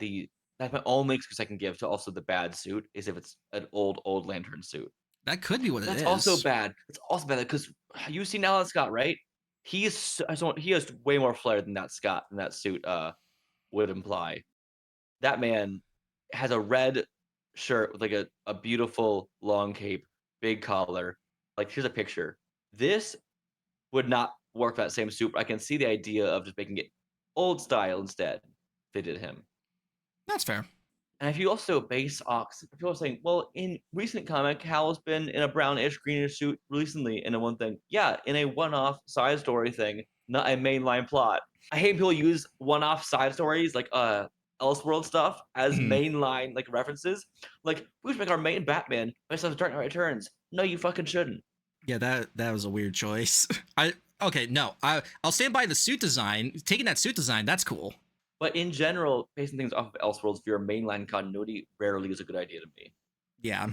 that's my only excuse I can give to also the bad suit is if it's an old Lantern suit. That could be what it That's is. also bad. It's also bad because you see Alan Scott, right? He has way more flair than that suit would imply. That man has a red shirt with like a beautiful long cape, big collar. Like here's a picture. This would not work that same suit. I can see the idea of just making it old style instead. They did him. That's fair. And if you also base Ox, people are saying, well, in recent comic, Hal's been in a brownish, greenish suit recently in a one thing. Yeah, in a one-off side story thing, not a mainline plot. I hate people use one-off side stories like Elseworld stuff as mainline like references. Like, we should make our main Batman based on Dark Knight Returns. No, you fucking shouldn't. Yeah, that was a weird choice. I'll stand by the suit design. Taking that suit design, that's cool. But in general, basing things off of Elseworlds for your mainline continuity rarely is a good idea to me. Yeah.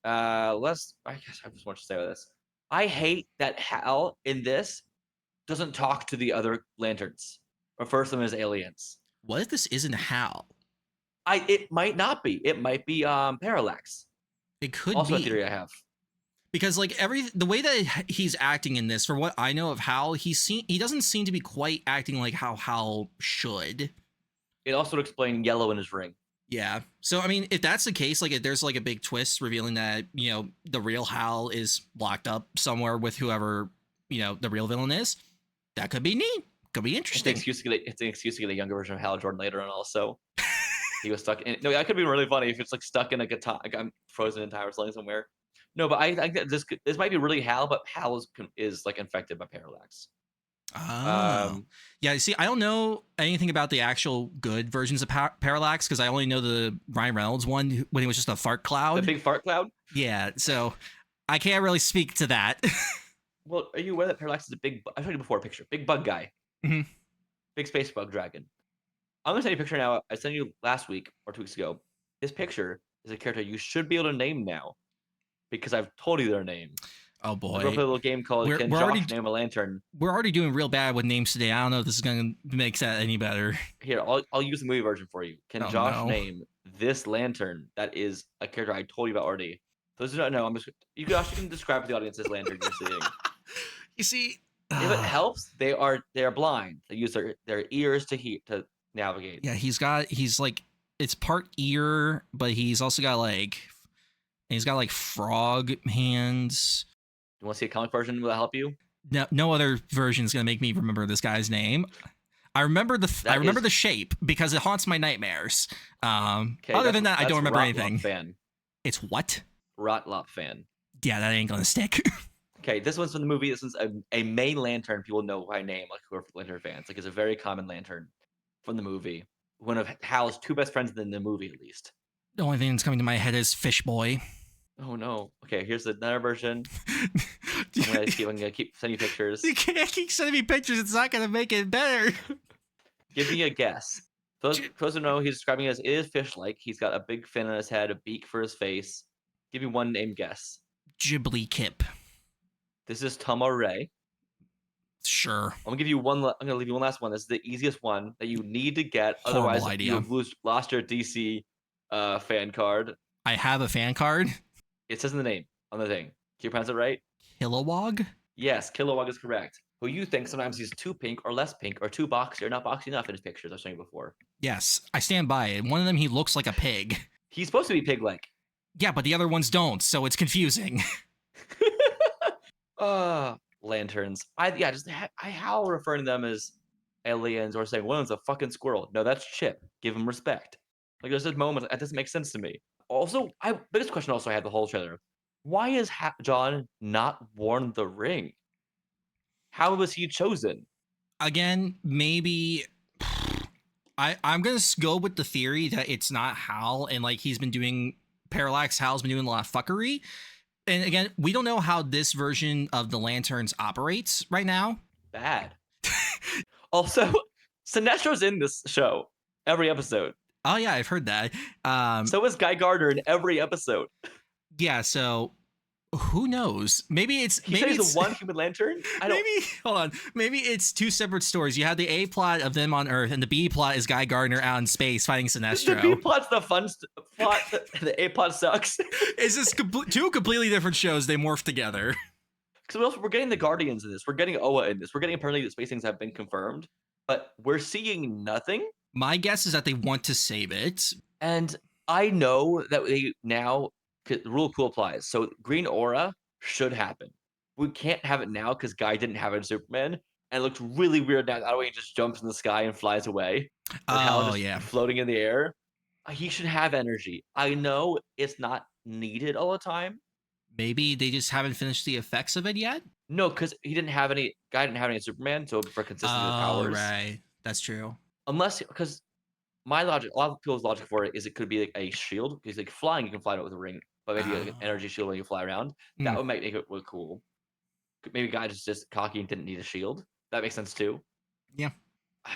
I guess I have just much to say about this. I hate that Hal in this doesn't talk to the other lanterns. Refers to them as aliens. What if this isn't Hal? It might not be. It might be Parallax. It could also be. A theory I have. Because like the way that he's acting in this, for what I know of Hal, he doesn't seem to be quite acting like how Hal should. It also would explain yellow in his ring. Yeah. So I mean, if that's the case, like if there's like a big twist revealing that, the real Hal is locked up somewhere with whoever, the real villain is, that could be neat. Could be interesting. It's an excuse to get a younger version of Hal Jordan later on also. He was stuck in no, that could be really funny if it's like stuck in a guitar, like I'm frozen in time or something somewhere. No, but I think that this might be really Hal, but Hal is like infected by Parallax. Oh. Yeah, see, I don't know anything about the actual good versions of Parallax because I only know the Ryan Reynolds one when he was just a fart cloud. The big fart cloud? Yeah, so I can't really speak to that. Well, are you aware that Parallax is a big, I've showed you before a picture, big bug guy. Mm-hmm. Big space bug dragon. I'm going to send you a picture now. I sent you last week or 2 weeks ago. This picture is a character you should be able to name now because I've told you their name. Oh boy! We're playing a little game called Can Josh Name a Lantern? We're already doing real bad with names today. I don't know if this is going to make that any better. Here, I'll use the movie version for you. Can Josh name this lantern that is a character I told you about already? Those who don't know, you can describe to the audience this lantern you're seeing. You see, if it helps, they are blind. They use their ears to navigate. Yeah, he's like it's part ear, but he's also got he's got like frog hands. You want to see a comic version? Will that help you? No other version is gonna make me remember this guy's name. I remember the shape because it haunts my nightmares. Other than that, I don't remember anything. Fan. It's what? Rotlop fan. Yeah, that ain't gonna stick. Okay, this one's from the movie. This one's a main lantern. People know by name, like who are lantern fans. Like it's a very common lantern from the movie. One of Hal's 2 best friends in the movie, at least. The only thing that's coming to my head is Fish Boy. Oh no. Okay, here's another version. I'm gonna keep sending you pictures. You can't keep sending me pictures. It's not gonna make it better. Give me a guess. Those who know, he's describing it as it is fish-like. He's got a big fin on his head, a beak for his face. Give me one name guess. Ghibli Kip. This is Tama Ray. Sure. I'm gonna leave you one last one. This is the easiest one that you need to get. Otherwise, you've lost your DC fan card. I have a fan card. It says in the name on the thing. Can you pronounce it right? Kilowog? Yes, Kilowog is correct. Who you think sometimes he's too pink or less pink or too boxy or not boxy enough in his pictures. I was saying before. Yes, I stand by it. One of them, he looks like a pig. He's supposed to be pig-like. Yeah, but the other ones don't, so it's confusing. Lanterns. How referring to them as aliens or saying one of them's a fucking squirrel. No, that's Chip. Give him respect. Like there's this moment that doesn't make sense to me. Also, biggest question also I had the whole trailer. Why is John not worn the ring? How was he chosen? Again, maybe I'm gonna go with the theory that it's not Hal and like he's been doing Parallax. Hal's been doing a lot of fuckery. And again, we don't know how this version of the Lanterns operates right now. Bad. Also, Sinestro's in this show every episode. Oh yeah, I've heard that. So is Guy Gardner in every episode. Yeah, so Who knows? Maybe it's the one human lantern. Hold on. Maybe it's two separate stories. You have the A plot of them on Earth, and the B plot is Guy Gardner out in space fighting Sinestro. The B plot's the fun plot. The A plot sucks. It's just two completely different shows. They morph together. Because we're getting the Guardians in this. We're getting Oa in this. We're getting apparently the space things have been confirmed, but we're seeing nothing. My guess is that they want to save it. And I know that they now, the rule of cool applies. So green aura should happen. We can't have it now because Guy didn't have it in Superman. And it looks really weird now. That way he just jumps in the sky and flies away. Floating in the air. He should have energy. I know it's not needed all the time. Maybe they just haven't finished the effects of it yet? No, because Guy didn't have any in Superman, so for consistency of powers. Right. That's true. Unless, because my logic, a lot of people's logic for it is it could be like a shield, because like flying, you can fly out with a ring, but maybe like an energy shield when you fly around. That would make it look cool. Maybe Guy just cocky and didn't need a shield. That makes sense too. Yeah.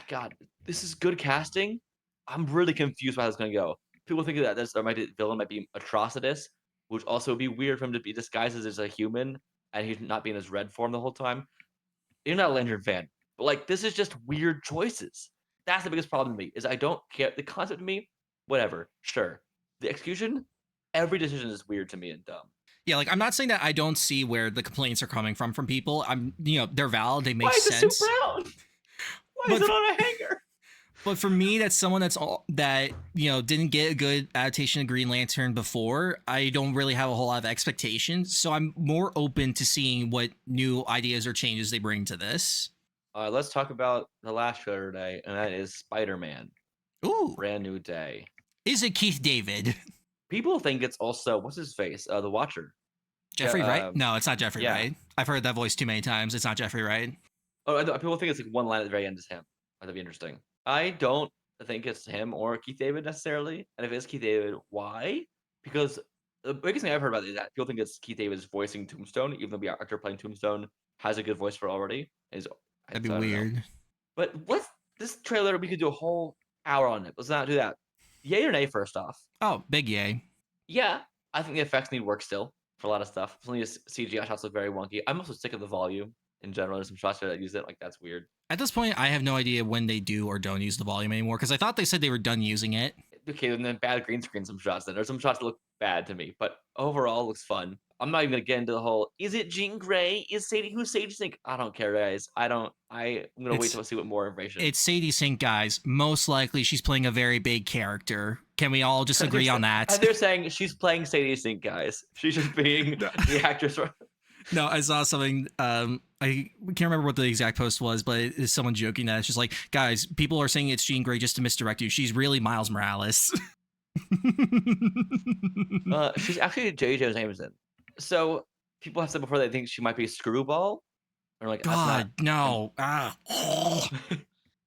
God, this is good casting. I'm really confused how it's going to go. People think that the villain might be Atrocitus, which also would be weird for him to be disguised as a human and he's not being in his red form the whole time. You're not a Lantern fan, but like this is just weird choices. That's the biggest problem to me, is I don't care. The concept to me, whatever, sure. The execution, every decision is weird to me and dumb. Yeah, like I'm not saying that I don't see where the complaints are coming from people. They're valid. They make sense. Why is it so brown? Why is it on a hanger? But for me, that's someone that didn't get a good adaptation of Green Lantern before. I don't really have a whole lot of expectations, so I'm more open to seeing what new ideas or changes they bring to this. Let's talk about the last trailer today, and that is Spider-Man. Ooh, brand new day. Is it Keith David? People think it's also what's his face, the Watcher. Jeffrey Wright? No, it's not Jeffrey Wright. I've heard that voice too many times. It's not Jeffrey Wright. Oh, people think it's like one line at the very end is him. That'd be interesting. I don't think it's him or Keith David necessarily. And if it is Keith David, why? Because the biggest thing I've heard about it is that people think it's Keith David's voicing Tombstone, even though the actor playing Tombstone has a good voice for it already. That'd be weird. But what's this trailer? We could do a whole hour on it. Let's not do that. Yay or nay, first off? Oh, big yay. Yeah, I think the effects need work still for a lot of stuff. Some of these CGI shots look very wonky. I'm also sick of the volume in general. There's some shots that use it. Like, that's weird. At this point, I have no idea when they do or don't use the volume anymore, because I thought they said they were done using it. Okay, and then bad green screen some shots then. There's some shots that look bad to me, but overall it looks fun. I'm not even gonna get into the whole, is it Jean Grey? Who's Sadie Sink? I don't care, guys. I'm gonna wait till I see what more information. It's Sadie Sink, guys. Most likely she's playing a very big character. Can we all just agree on that? And they're saying she's playing Sadie Sink, guys. She's just being the actress. No, I saw something. I can't remember what the exact post was, but it's someone joking that it's just like, guys, people are saying it's Jean Grey just to misdirect you. She's really Miles Morales. She's actually J. Jonah Jameson. So people have said before they think she might be Screwball. Or like, God, no. I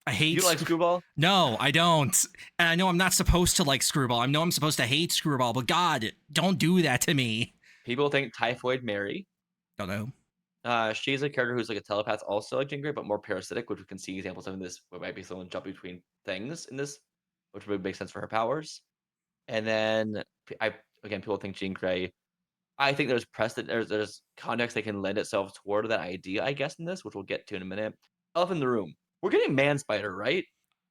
hate. You like Screwball? No, I don't. And I know I'm not supposed to like Screwball. I know I'm supposed to hate Screwball, but God, don't do that to me. People think Typhoid Mary. Don't know. She's a character who's like a telepath, also like Jean Grey, but more parasitic, which we can see examples of in this. Where might be someone jump between things in this, which would make sense for her powers. And then people think Jean Grey. I think there's precedent, there's context that can lend itself toward that idea, I guess, in this, which we'll get to in a minute. Elephant in the room. We're getting Man Spider, right?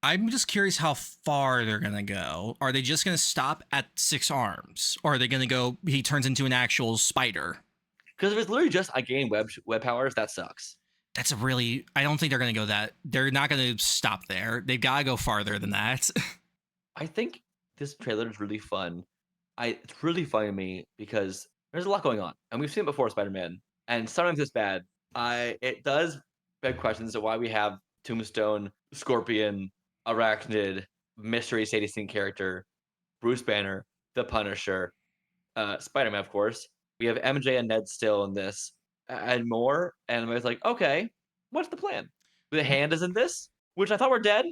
I'm just curious how far they're going to go. Are they just going to stop at 6 arms? Or are they going to go, he turns into an actual spider? Because if it's literally just I gain web powers, that sucks. I don't think they're going to go that. They're not going to stop there. They've got to go farther than that. I think this trailer is really fun. It's really funny to me because there's a lot going on. And we've seen it before, Spider-Man. And sometimes it's bad. It does beg questions of why we have Tombstone, Scorpion, Arachnid, Mystery Sadie Sink character, Bruce Banner, The Punisher, Spider-Man, of course. We have MJ and Ned still in this, and more. And I was like, okay, what's the plan? The Hand is in this, which I thought were dead.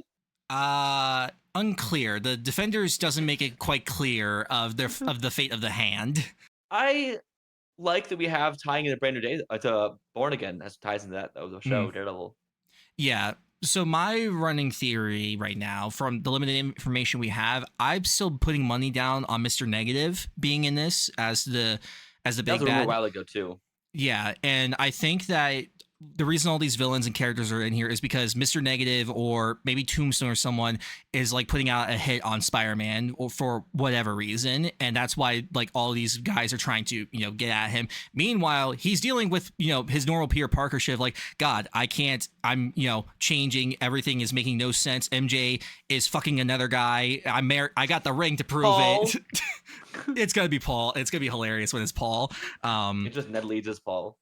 Unclear. The Defenders doesn't make it quite clear of the fate of the Hand. I like that we have tying in a brand new day to Born Again as ties into that was a show, Daredevil. Yeah. So my running theory right now, from the limited information we have, I'm still putting money down on Mr. Negative being in this as the as the That big was a rumor a bad. while ago too. Yeah, and I think that the reason all these villains and characters are in here is because Mr. Negative or maybe Tombstone or someone is like putting out a hit on Spider-Man or for whatever reason, and that's why like all these guys are trying to get at him. Meanwhile, he's dealing with his normal Peter Parker shit. Like, God, I can't. I'm changing. Everything is making no sense. MJ is fucking another guy. I got the ring to prove Paul. it. It's gonna be Paul. It's gonna be hilarious when it's Paul. It's just Ned Leeds as Paul.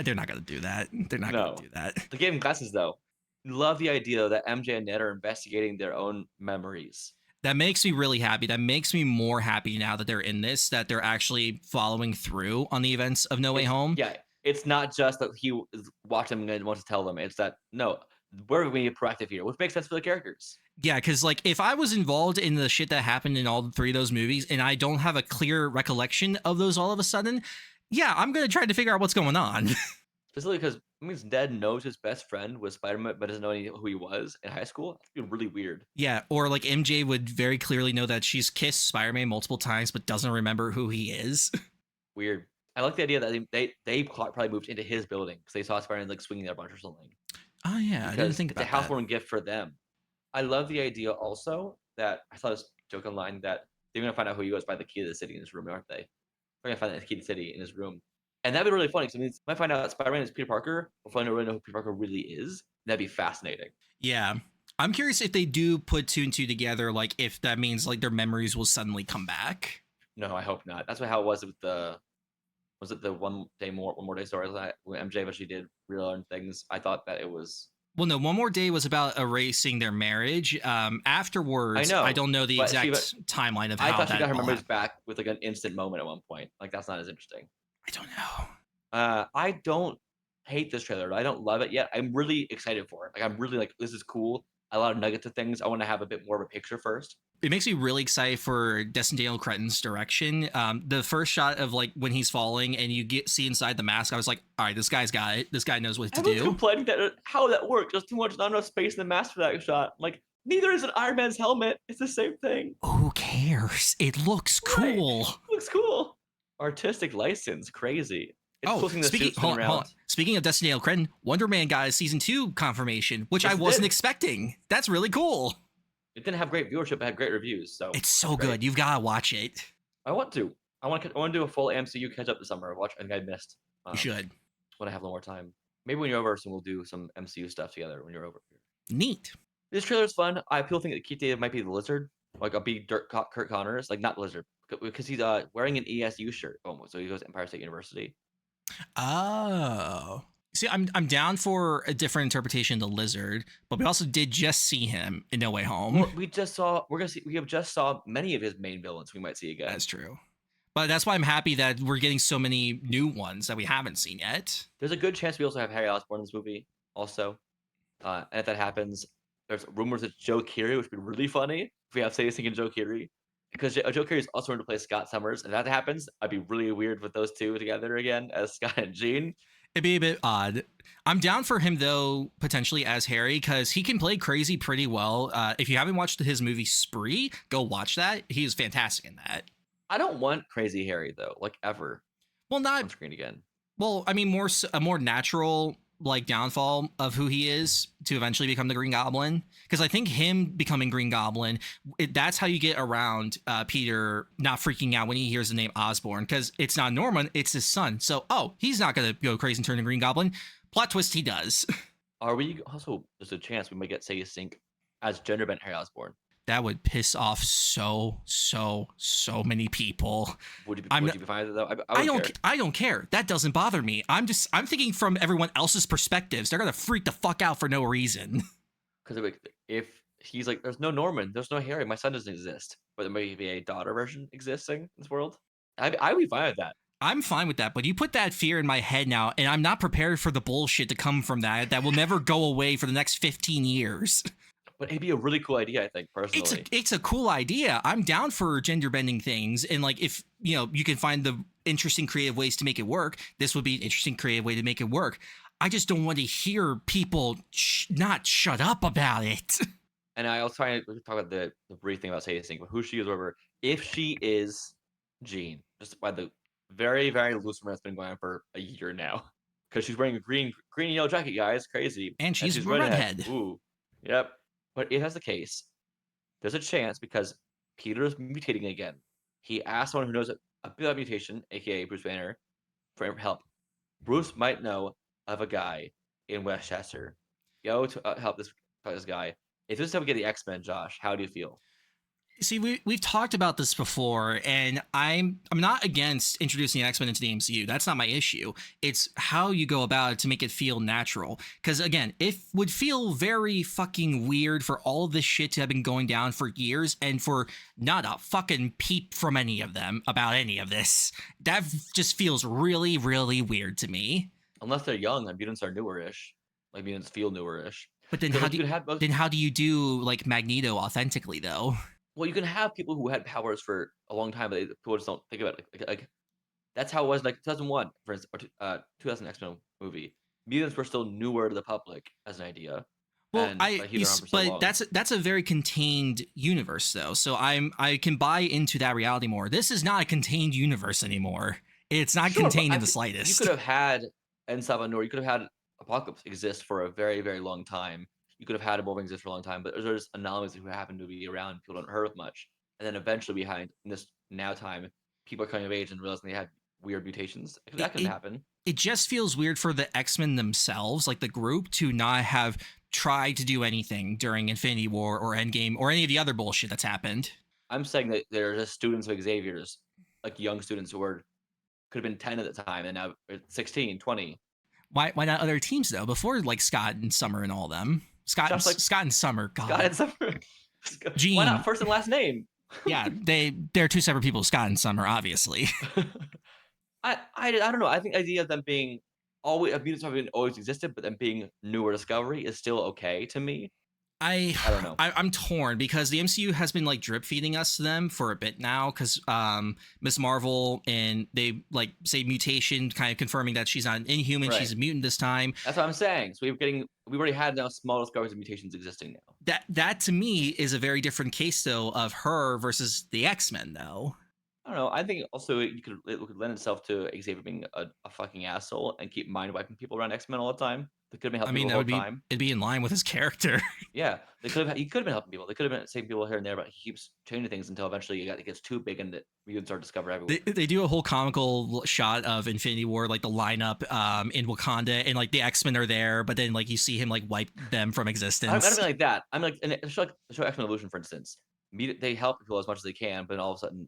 They're not gonna do that. They're not gonna do that. They gave him glasses though. Love the idea that MJ and Ned are investigating their own memories. That makes me really happy. That makes me more happy now that they're in this, that they're actually following through on the events of No Way Home. Yeah, it's not just that he is watching them and wants to tell them. It's that, no, we're going to be proactive here, which makes sense for the characters. Yeah, because like if I was involved in the shit that happened in all three of those movies and I don't have a clear recollection of those all of a sudden, yeah, I'm going to try to figure out what's going on. Especially because it means Ned knows his best friend was Spider-Man, but doesn't know who he was in high school. That'd be really weird. Yeah, or like MJ would very clearly know that she's kissed Spider-Man multiple times, but doesn't remember who he is. Weird. I like the idea that they probably moved into his building because they saw Spider-Man like swinging there a bunch or something. Oh yeah, I didn't think about that. It's a housewarming gift for them. I love the idea also that I saw this joke online that they're gonna find out who he was by the key to the city in his room, aren't they? They're gonna find the key to the city in his room. And that'd be really funny because it means might find out that Spider-Man is Peter Parker, or find out really know who Peter Parker really is. That'd be fascinating. Yeah. I'm curious if they do put two and two together, like if that means like their memories will suddenly come back. No, I hope not. That's how it was with the one more day story when MJ eventually did relearn things. I thought that it was. Well, no, One More Day was about erasing their marriage. Afterwards, I don't know the exact timeline of how that. I thought she got her memories back with like an instant moment at one point. Like that's not as interesting. I don't know. I don't hate this trailer. I don't love it yet. I'm really excited for it. Like I'm really like, this is cool. A lot of nuggets of things. I want to have a bit more of a picture first. It makes me really excited for Destin Daniel Cretton's direction. The first shot of like when he's falling and you see inside the mask, I was like, all right, this guy's got it. This guy knows what to do. I'm complaining that how that worked. There's too much, not enough space in the mask for that shot. Like neither is an Iron Man's helmet. It's the same thing. Who cares? It looks cool. Right. It looks cool. Artistic license, crazy. Speaking of Destin Daniel Cretton, Wonder Man got a season 2 confirmation, which I wasn't expecting. That's really cool. It didn't have great viewership, it had great reviews. So it's so good. You've got to watch it. I want to. I want to do a full MCU catch up this summer. Watch I think I missed. You should. When I have a little more time. Maybe when you're over, so we'll do some MCU stuff together when you're over here. Neat. This trailer's fun. People think that Keith David might be the Lizard. Like I'll be Kurt Connors, like not the Lizard, because he's wearing an ESU shirt almost. So he goes to Empire State University. Oh. See, I'm down for a different interpretation of the Lizard, but we also did just see him in No Way Home. Well, we have just saw many of his main villains we might see again. That's true. But that's why I'm happy that we're getting so many new ones that we haven't seen yet. There's a good chance we also have Harry Osborn in this movie also. And if that happens, there's rumors that Joe Keery, which would be really funny if we have Sadie Sink and Joe Keery. Because Joe Keery is also going to play Scott Summers. And if that happens, I'd be really weird with those two together again as Scott and Jean. It'd be a bit odd. I'm down for him, though, potentially as Harry, because he can play crazy pretty well. If you haven't watched his movie Spree, go watch that. He's fantastic in that. I don't want crazy Harry, though, like ever. Well, not on screen again. Well, I mean, a more natural like downfall of who he is to eventually become the Green Goblin, because I think him becoming Green Goblin, that's how you get around Peter not freaking out when he hears the name Osborn, because it's not Norman, it's his son. So he's not gonna go crazy and turn to Green Goblin. Plot twist, he does. Are we also, there's a chance we might get Sadie Sink as gender bent Harry Osborn? That would piss off so many people. Would you be fine with it, though? I don't care. That doesn't bother me. I'm thinking from everyone else's perspectives. They're gonna freak the fuck out for no reason. Because if he's like, there's no Norman, there's no Harry, my son doesn't exist, but there may be a daughter version existing in this world. I'd be fine with that. I'm fine with that, but you put that fear in my head now, and I'm not prepared for the bullshit to come from that will never go away for the next 15 years. But it'd be a really cool idea, I think, personally. It's a cool idea. I'm down for gender bending things, and like if you can find the interesting creative ways to make it work, this would be an interesting creative way to make it work. I just don't want to hear people not shut up about it. And I was trying to talk about the brief thing about Sadie Sink, but who she is, whatever. If she is Jean, just by the very, very loose rumor that's been going on for a year now. Because she's wearing a green and yellow jacket, guys. Crazy. And she's a redhead. Ooh. Yep. But if that's the case, there's a chance because Peter's mutating again. He asked someone who knows a bit about mutation, aka Bruce Banner, for help. Bruce might know of a guy in Westchester. Go to help this guy. If this time we get the X-Men, Josh, how do you feel? See, we've talked about this before, and I'm not against introducing X-Men into the MCU. That's not my issue. It's how you go about it to make it feel natural. Because again, it would feel very fucking weird for all of this shit to have been going down for years, and for not a fucking peep from any of them about any of this. That just feels really, really weird to me. Unless they're young, and mutants are newer-ish. Like mutants feel newer-ish. But then how do you do like Magneto authentically though? Well, you can have people who had powers for a long time, but people just don't think about it. Like that's how it was like 2001, for instance, or 2000 X-Men movie. Mutants were still newer to the public as an idea. Well, that's a very contained universe though, so I can buy into that reality more. This is not a contained universe anymore. It's not contained in the slightest. You could have had Ensavanor, you could have had Apocalypse exist for a very, very long time. You could have had a Wolverine exist for a long time, but there's anomalies who happen to be around. People don't heard of much, and then eventually, behind in this now time, people are coming of age and realizing they have weird mutations. That can happen. It just feels weird for the X-Men themselves, like the group, to not have tried to do anything during Infinity War or Endgame or any of the other bullshit that's happened. I'm saying that they're just students of Xavier's, like young students who could have been 10 at the time, and now 16, 20. Why not other teams though? Before like Scott and Summer and all them. Scott and Summer. God. Scott and Summer. Jean. Why not first and last name? Yeah, they're two separate people. Scott and Summer, obviously. I don't know. I think the idea of them being mutants have always existed, but them being newer discovery is still okay to me. I don't know. I'm torn because the MCU has been like drip feeding us to them for a bit now because Ms. Marvel, and they like say mutation, kind of confirming that she's not an Inhuman, right. She's a mutant this time. That's what I'm saying. So we've already had now small discoveries of mutations existing now. That to me is a very different case though of her versus the X-Men though. I don't know. I think also it could lend itself to Xavier being a fucking asshole and keep mind wiping people around X-Men all the time. They could have been helping people the whole time. It'd be in line with his character. Yeah, he could have been helping people. They could have been saving people here and there, but he keeps changing things until eventually it gets too big and the mutants are discovered everywhere. They do a whole comical shot of Infinity War, like the lineup in Wakanda, and like the X-Men are there, but then like you see him like wipe them from existence. I don't mean like that. I'm like in the show X-Men Evolution, for instance. They help people as much as they can, but then all of a sudden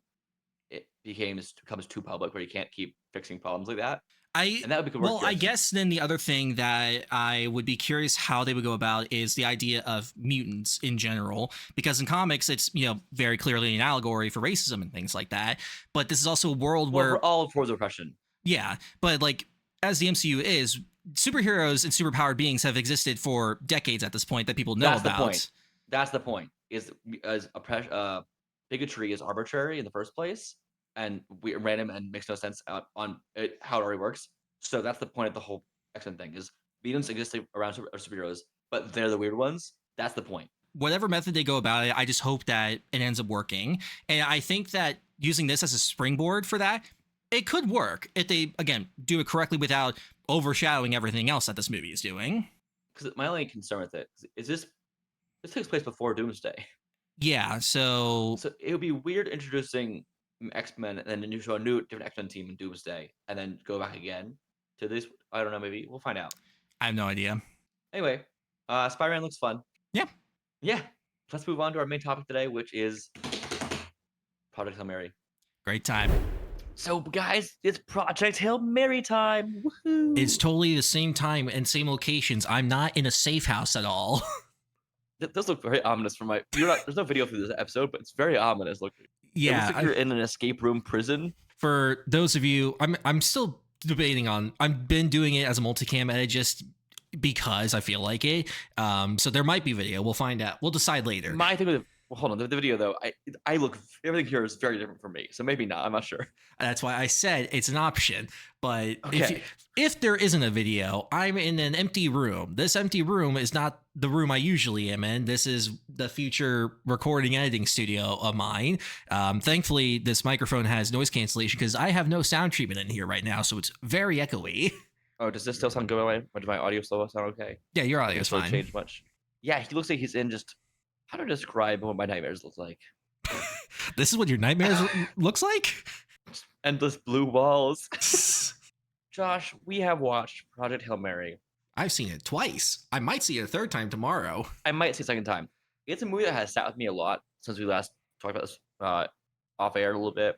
it becomes too public where you can't keep fixing problems like that. And that would be well, I guess then the other thing that I would be curious how they would go about is the idea of mutants in general, because in comics it's very clearly an allegory for racism and things like that. But this is also a world where for all forms of oppression. Yeah, but like as the MCU is, superheroes and superpowered beings have existed for decades at this point that people know about. That's the point. Is as bigotry is arbitrary in the first place. And random and makes no sense on how it already works. So that's the point of the whole X-Men thing is mutants exist around superheroes, but they're the weird ones. That's the point. Whatever method they go about it, I just hope that it ends up working. And I think that using this as a springboard for that, it could work if they, again, do it correctly without overshadowing everything else that this movie is doing. Because my only concern with it is this takes place before Doomsday. Yeah, so it would be weird introducing X-Men and then you show a new different X-Men team in Doomsday and then go back again to this. I don't know, maybe we'll find out. I have no idea. Anyway, Spider-Man looks fun. Yeah, let's move on to our main topic today, which is Project Hail Mary. Great time. So guys, it's Project Hail Mary time. Woohoo! It's totally the same time and same locations. I'm not in a safe house at all. This looks very ominous for there's no video for this episode, but it's very ominous looking. Yeah, it looks like you're in an escape room prison. For those of you, I'm still debating on. I've been doing it as a multicam edit just because I feel like it. So there might be video. We'll find out. We'll decide later. My thing with Well, hold on. The video though, I look everything here is very different from me, so maybe not. I'm not sure. That's why I said it's an option. But Okay. if there isn't a video, I'm in an empty room. This empty room is not the room I usually am in. This is the future recording editing studio of mine. Thankfully, this microphone has noise cancellation because I have no sound treatment in here right now, so it's very echoey. Oh, does this still sound good? Or does my audio still sound okay? Yeah, your audio's Really fine. change much? Yeah, he looks like he's in just. How to describe what my nightmares look like? This is what your nightmares looks like? Endless blue walls. Josh, we have watched Project Hail Mary. I've seen it twice. I might see it a third time tomorrow. I might see a second time. It's a movie that has sat with me a lot since we last talked about this off air a little bit.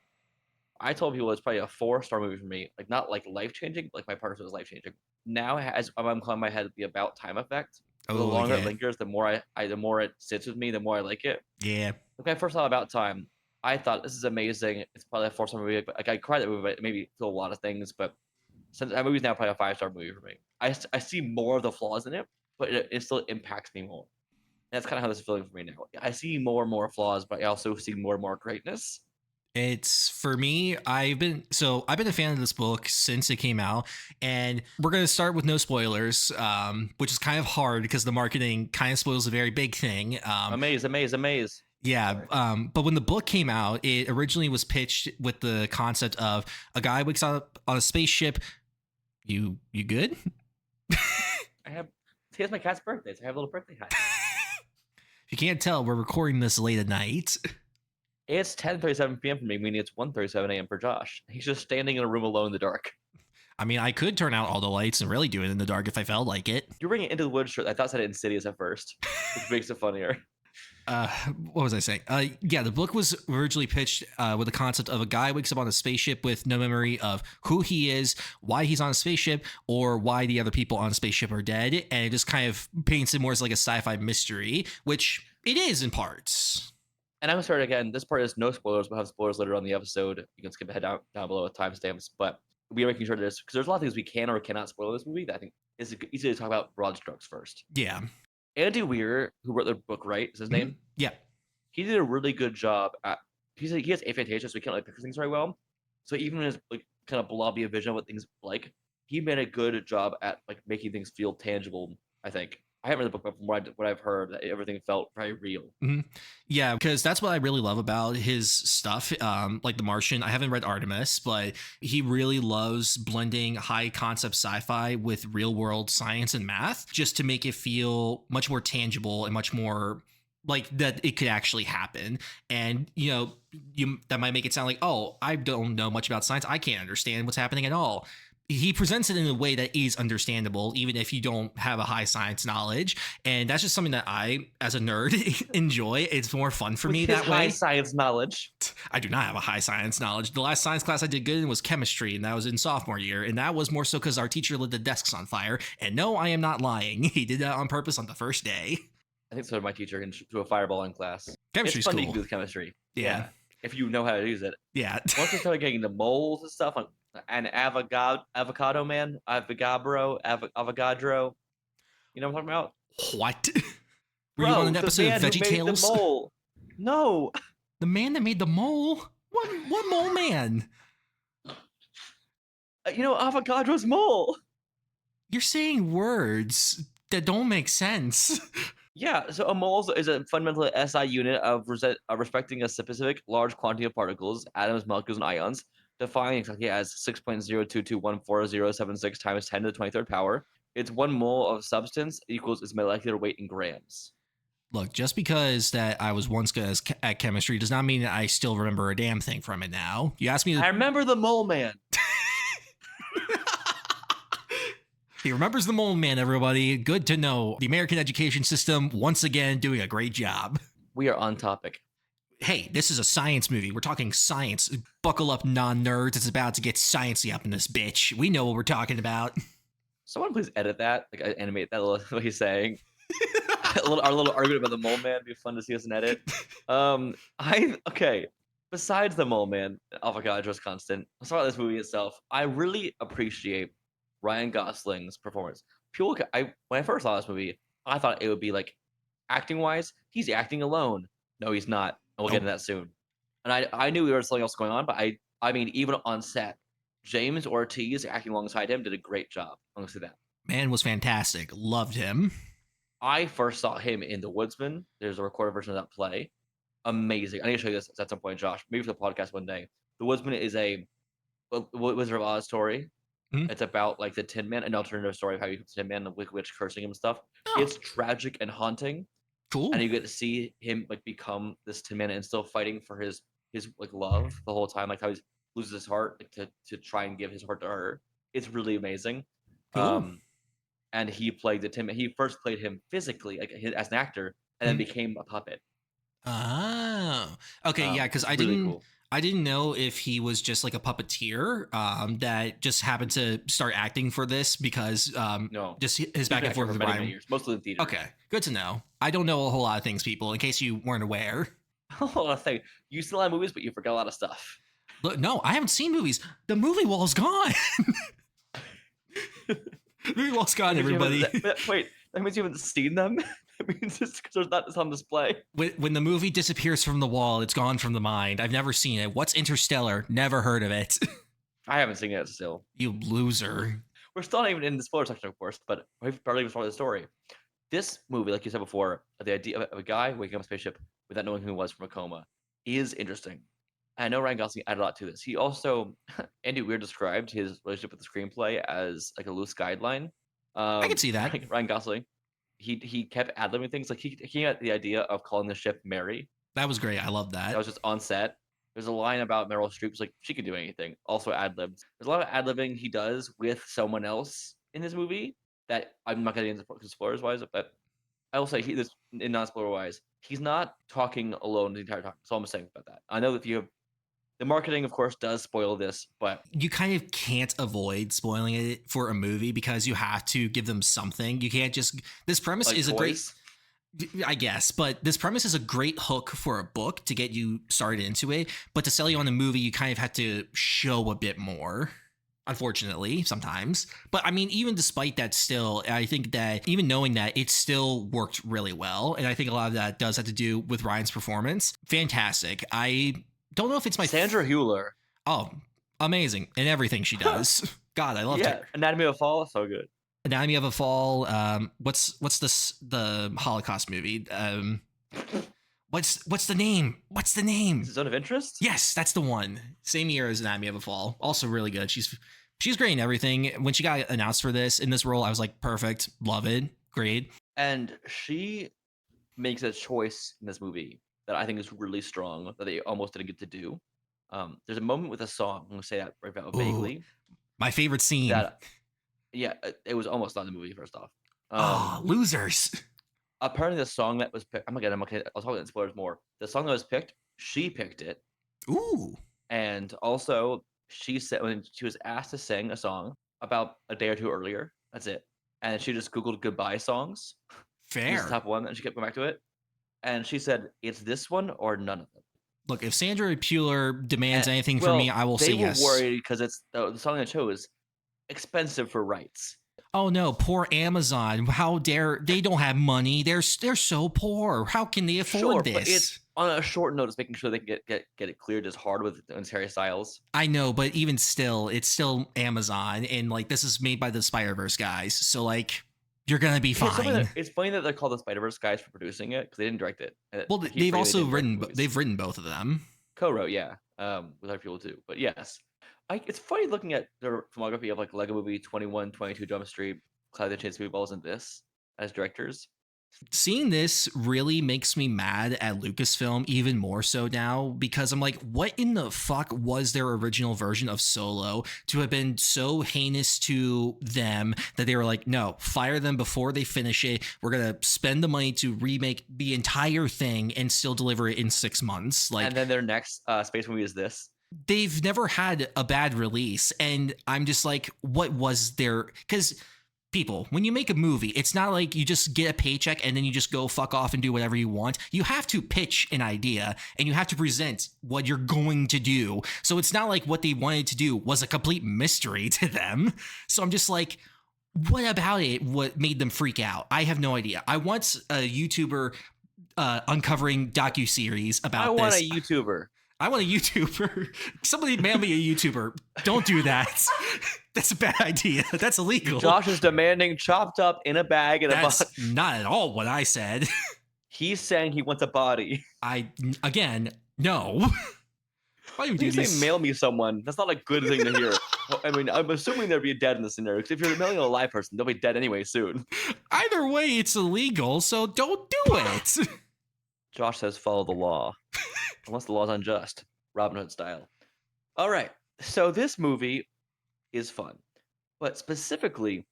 I told people it's probably a 4-star movie for me. Like, not like life changing, like my partner was life changing. Now, as I'm calling my head the about time effect, the longer it lingers, the more the more it sits with me, the more I like it. Yeah. When I first saw About Time, I thought this is amazing. It's probably a 4-star movie. But like I cried that movie, but it made me feel a lot of things. But since that movie's now probably a 5-star movie for me, I see more of the flaws in it, but it still impacts me more. And that's kind of how this is feeling for me now. I see more and more flaws, but I also see more and more greatness. It's for me, I've been a fan of this book since it came out, and we're going to start with no spoilers, which is kind of hard because the marketing kind of spoils a very big thing. Amaze. Yeah, but when the book came out, it originally was pitched with the concept of a guy wakes up on a spaceship. You good? Today's my cat's birthday, so I have a little birthday hat. If you can't tell, we're recording this late at night. It's 10:37 p.m. for me, meaning it's 1:37 a.m. for Josh. He's just standing in a room alone in the dark. I mean, I could turn out all the lights and really do it in the dark if I felt like it. You're bringing Into the Woods shirt. I thought it said Insidious at first, which makes it funnier. What was I saying? Yeah, the book was originally pitched with the concept of a guy wakes up on a spaceship with no memory of who he is, why he's on a spaceship, or why the other people on a spaceship are dead. And it just kind of paints it more as like a sci-fi mystery, which it is in parts. And I'm going to start again. This part is no spoilers. We'll have spoilers later on the episode. You can skip ahead down below with timestamps. But we are making sure that this, because there's a lot of things we can or cannot spoil this movie that I think is easy to talk about broad strokes first. Yeah. Andy Weir, who wrote the book, right, is his name? Yeah. He did a really good job at, he has aphantasia, so he can't like picture things very well. So even in his like kind of blobby vision of what things like, he made a good job at like making things feel tangible, I think. I haven't read the book, but from what I've heard, that everything felt very real. Mm-hmm. Yeah, because that's what I really love about his stuff. Like The Martian, I haven't read Artemis, but he really loves blending high concept sci-fi with real world science and math, just to make it feel much more tangible and much more like that it could actually happen. And that might make it sound like, oh, I don't know much about science, I can't understand what's happening at all. He presents it in a way that is understandable, even if you don't have a high science knowledge. And that's just something that I, as a nerd, enjoy. It's more fun for me that way. High science knowledge. I do not have a high science knowledge. The last science class I did good in was chemistry, and that was in sophomore year. And that was more so because our teacher lit the desks on fire. And no, I am not lying. He did that on purpose on the first day. I think so did my teacher, and threw a fireball in class. Chemistry's it's fun cool. to do chemistry. Yeah. If you know how to use it. Yeah. Once we started getting the moles and stuff, and avocado man, avogadro. You know what I'm talking about? What? Were you on an episode of VeggieTales? The mole. No. The man that made the mole? What mole man? Avogadro's mole. You're saying words that don't make sense. Yeah, so a mole is a fundamental SI unit of respecting a specific large quantity of particles, atoms, molecules, and ions, defined exactly as 6.02214076 times 10 to the 23rd power. It's 1 mole of substance equals its molecular weight in grams. Look, just because that I was once good at chemistry does not mean that I still remember a damn thing from it now. You asked me I remember the mole man. He remembers the mole man, everybody. Good to know. The American education system, once again, doing a great job. We are on topic. Hey, this is a science movie. We're talking science. Buckle up, non-nerds. It's about to get sciencey up in this bitch. We know what we're talking about. Someone please edit that. Like, animate that little what he's saying. Our little argument about the mole man. It'd be fun to see us in edit. Okay. Besides the mole man, Avogadro's constant. Let's talk about this movie itself. I really appreciate Ryan Gosling's performance. When I first saw this movie, I thought it would be like acting wise, he's acting alone. No, he's not. And we'll Oh. get into that soon. And I knew there was something else going on, but I mean, even on set, James Ortiz acting alongside him did a great job. I'm gonna say that. Man was fantastic. Loved him. I first saw him in The Woodsman. There's a recorded version of that play. Amazing. I need to show you this at some point, Josh. Maybe for the podcast one day. The Woodsman is a Wizard of Oz story. Mhm. It's about like the Tin Man, an alternative story of how you Tin Man, the Wicked Witch cursing him and stuff. Oh. It's tragic and haunting. Cool. And you get to see him like become this Tin Man and still fighting for his like love the whole time, like how he loses his heart like, to try and give his heart to her. It's really amazing. Cool. And he played the Tin Man. He first played him physically, like as an actor, and then became a puppet. Oh, okay, yeah, because Really I didn't know if he was just like a puppeteer that just happened to start acting for this because no, just his back and forth with Ryan. Many years, mostly in theater. Okay, good to know. I don't know a whole lot of things, people, in case you weren't aware. A lot of things. You still have movies, but you forgot a lot of stuff. Look, no, I haven't seen movies. The movie wall's gone. Movie wall's gone, everybody. Wait, that means you haven't seen them? That means it's because there's not on display. When the movie disappears from the wall, it's gone from the mind. I've never seen it. What's Interstellar? Never heard of it. I haven't seen it still. You loser. We're still not even in the spoiler section, of course, but we've barely even started the story. This movie, like you said before, the idea of a guy waking up in a spaceship without knowing who he was from a coma is interesting. I know Ryan Gosling added a lot to this. He also, Andy Weir described his relationship with the screenplay as like a loose guideline. I can see that. Ryan Gosling, he kept ad-libbing things. Like he had the idea of calling the ship Mary. That was great. I love that. That was just on set. There's a line about Meryl Streep's like she can do anything. Also ad-libbed. There's a lot of ad-libbing he does with someone else in this movie that I'm not getting into spoilers wise, but I will say this in non-spoiler wise, he's not talking alone the entire time. That's all I'm saying about that. I know that you have the marketing, of course, does spoil this, but you kind of can't avoid spoiling it for a movie because you have to give them something. You can't just. This premise like is toys. a great. I guess, but this premise is a great hook for a book to get you started into it. But to sell you on a movie, you kind of have to show a bit more. Unfortunately, sometimes. But I mean, even despite that, still, I think that even knowing that, it still worked really well. And I think a lot of that does have to do with Ryan's performance. Fantastic. I don't know if it's my Sandra Hüller. Oh, amazing in everything she does. God, I loved her. Anatomy of a Fall, so good. Anatomy of a Fall. What's the Holocaust movie? What's the name? What's the name? Zone of Interest? Yes, that's the one. Same year as Anatomy of a Fall. Also really good. She's great in everything. When she got announced for this in this role, I was like, perfect, love it, great. And she makes a choice in this movie that I think is really strong that they almost didn't get to do. There's a moment with a song. I'm gonna say that right now vaguely. My favorite scene. It was almost not in the movie. First off, losers. Apparently, the song that was picked. I'm okay. I'll talk about spoilers more. The song that was picked, she picked it. Ooh. And also, she said when she was asked to sing a song about a day or two earlier. That's it. And she just Googled goodbye songs. Fair. The top one, and she kept going back to it. And she said, "It's this one or none of them." Look, if Sandra Hüller demands anything from me, I will say yes. They were worried because it's the song I chose expensive for rights. Oh no, poor Amazon! How dare they don't have money? They're so poor. How can they afford this? But it's on a short notice, making sure they can get it cleared is hard with Harry Styles. I know, but even still, it's still Amazon, and like this is made by the Spider-Verse guys, so like you're gonna be fine. It's funny that they're called the Spider-Verse guys for producing it because they didn't direct it. Well, they've also written both of them. Co-wrote, yeah, with other people too. But yes. It's funny looking at their filmography of like Lego Movie, 21, 22 Jump Street, Cloud the Chance Meatballs, and this as directors. Seeing this really makes me mad at Lucasfilm even more so now because I'm like, what in the fuck was their original version of Solo to have been so heinous to them that they were like, no, fire them before they finish it. We're going to spend the money to remake the entire thing and still deliver it in 6 months. Like, and then their next space movie is this. They've never had a bad release. And I'm just like, what was their... Because... People, when you make a movie, it's not like you just get a paycheck and then you just go fuck off and do whatever you want. You have to pitch an idea and you have to present what you're going to do. So it's not like what they wanted to do was a complete mystery to them. So I'm just like, what about it? What made them freak out? I have no idea. I want a YouTuber uncovering docuseries about this. I want a YouTuber. I want a YouTuber. Somebody mail me a YouTuber. Don't do that. That's a bad idea. That's illegal. Josh is demanding chopped up in a bag in a box. That's not at all what I said. He's saying he wants a body. No. Why would you say mail me someone? That's not a good thing to hear. I mean, I'm assuming there'd be dead in the scenario, because if you're mailing a live person, they'll be dead anyway soon. Either way, it's illegal, so don't do it. Josh says follow the law. Unless the law's unjust. Robin Hood style. All right. So this movie is fun. But specifically,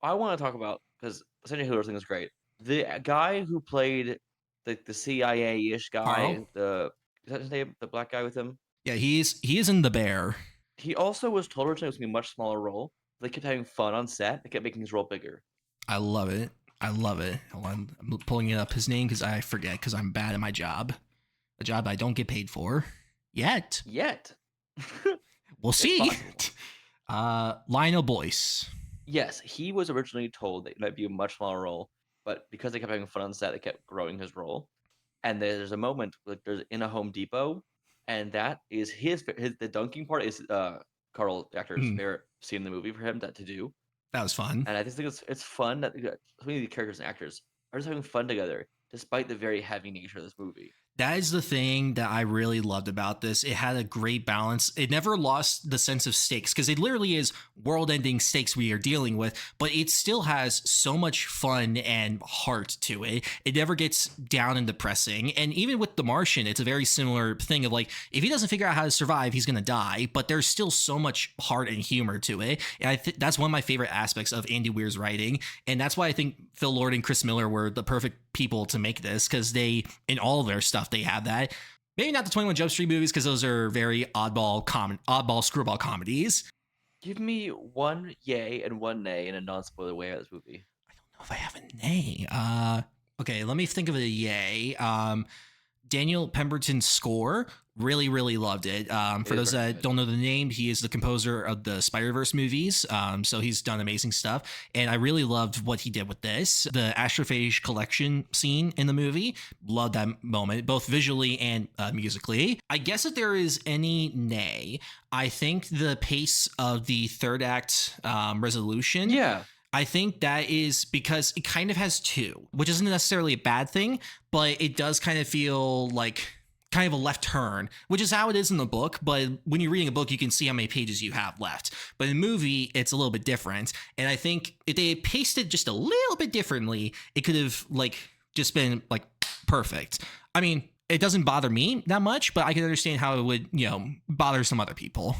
I want to talk about, because Sanjay Hoover thing is great. The guy who played the CIA-ish guy, is that his name? The black guy with him? Yeah, he is in The Bear. He also was told originally it was going to be a much smaller role. They kept having fun on set. They kept making his role bigger. I love it. Hold on. I'm pulling it up, his name, because I forget, because I'm bad at my job. A job I don't get paid for. Yet. We'll see. Lionel Boyce. Yes, he was originally told that it might be a much smaller role, but because they kept having fun on set, they kept growing his role. And there's a moment, like there's in a Home Depot, and that is the dunking part is Carl, the actor's favorite scene in the movie for him to do. That was fun. And I just think it's fun that so many of the characters and actors are just having fun together, despite the very heavy nature of this movie. That is the thing that I really loved about this. It had a great balance. It never lost the sense of stakes, because it literally is world-ending stakes we are dealing with, but it still has so much fun and heart to it. It never gets down and depressing. And even with The Martian, it's a very similar thing of like, if he doesn't figure out how to survive, he's going to die, but there's still so much heart and humor to it. And I think that's one of my favorite aspects of Andy Weir's writing. And that's why I think Phil Lord and Chris Miller were the perfect people to make this, because they, in all of their stuff, they have that. Maybe not the 21 Jump Street movies, because those are very oddball screwball comedies. Give me one yay and one nay in a non-spoiler way of this movie. I don't know if I have a nay. Okay, let me think of a yay. Daniel Pemberton's score, really, really loved it. For those that don't know the name, he is the composer of the Spider-Verse movies. So he's done amazing stuff. And I really loved what he did with this. The Astrophage collection scene in the movie, loved that moment, both visually and musically. I guess if there is any nay, I think the pace of the third act resolution. Yeah. I think that is because it kind of has two, which isn't necessarily a bad thing, but it does kind of feel like kind of a left turn, which is how it is in the book. But when you're reading a book, you can see how many pages you have left. But in the movie, it's a little bit different. And I think if they had paced it just a little bit differently, it could have like just been like perfect. I mean, it doesn't bother me that much, but I can understand how it would, bother some other people.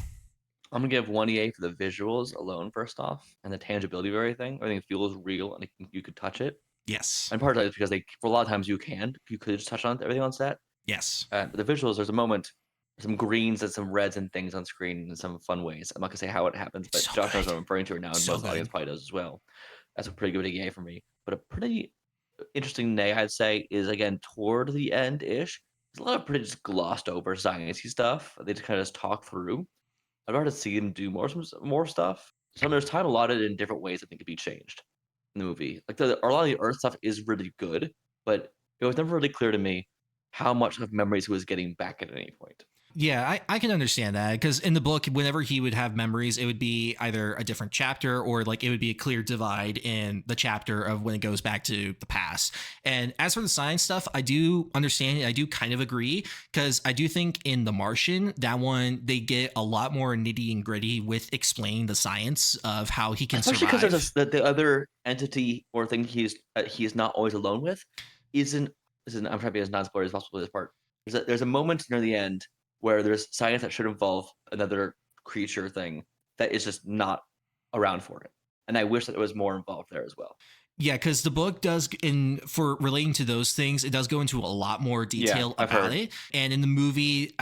I'm gonna give one EA for the visuals alone, first off, and the tangibility of everything. Everything feels real, and you could touch it. Yes. And part of that is because for a lot of times you could just touch on everything on set. Yes. But the visuals, there's a moment, some greens and some reds and things on screen in some fun ways. I'm not gonna say how it happens, but So Josh knows good. what I'm referring to it now, and So most good. audience probably does as well. That's a pretty good EA for me. But a pretty interesting nay, I'd say, is again toward the end-ish. There's a lot of pretty just glossed over sciencey stuff. They just kind of just talk through. I'd rather see him do more stuff. So there's time allotted in different ways I think could be changed in the movie. Like a lot of the Earth stuff is really good, but it was never really clear to me how much of memories he was getting back at any point. Yeah, I can understand that, because in the book, whenever he would have memories, it would be either a different chapter or like it would be a clear divide in the chapter of when it goes back to the past. And as for the science stuff, I do understand it. I do kind of agree, because I do think in The Martian, that one, they get a lot more nitty and gritty with explaining the science of how he can Especially survive. because the other entity or thing he is not always alone with I'm trying to be as non-spoiler as possible with this part. There's a moment near the end where there's science that should involve another creature thing that is just not around for it. And I wish that it was more involved there as well. Yeah, because the book does, for relating to those things, it does go into a lot more detail about it. And in the movie,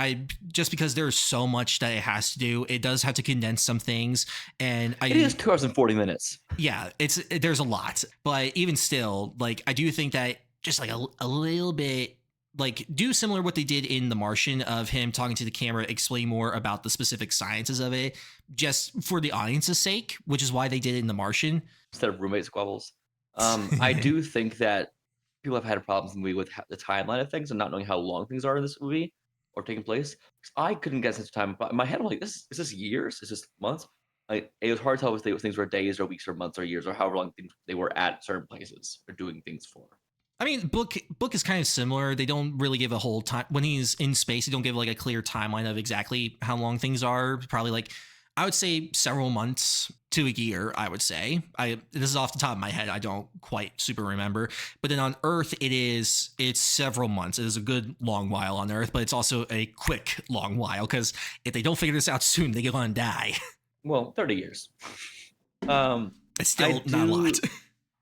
just because there's so much that it has to do, it does have to condense some things. And it is 2 hours and 40 minutes. Yeah, there's a lot. But even still, like, I do think that just like a little bit, like, do similar what they did in The Martian of him talking to the camera, explain more about the specific sciences of it, just for the audience's sake, which is why they did it in The Martian. Instead of roommate squabbles. I do think that people have had problems in the movie with the timeline of things and not knowing how long things are in this movie or taking place. 'Cause I couldn't get a sense of time. But in my head, I'm like, is this years? Is this months? Like, it was hard to tell if things were days or weeks or months or years or however long they were at certain places or doing things for. I mean, book is kind of similar. They don't really give a whole time when he's in space. They don't give like a clear timeline of exactly how long things are. Probably like, I would say several months to a year. I would say. This is off the top of my head. I don't quite super remember. But then on Earth, it's several months. It is a good long while on Earth, but it's also a quick long while because if they don't figure this out soon, they're gonna die. Well, 30 years. It's still not a lot.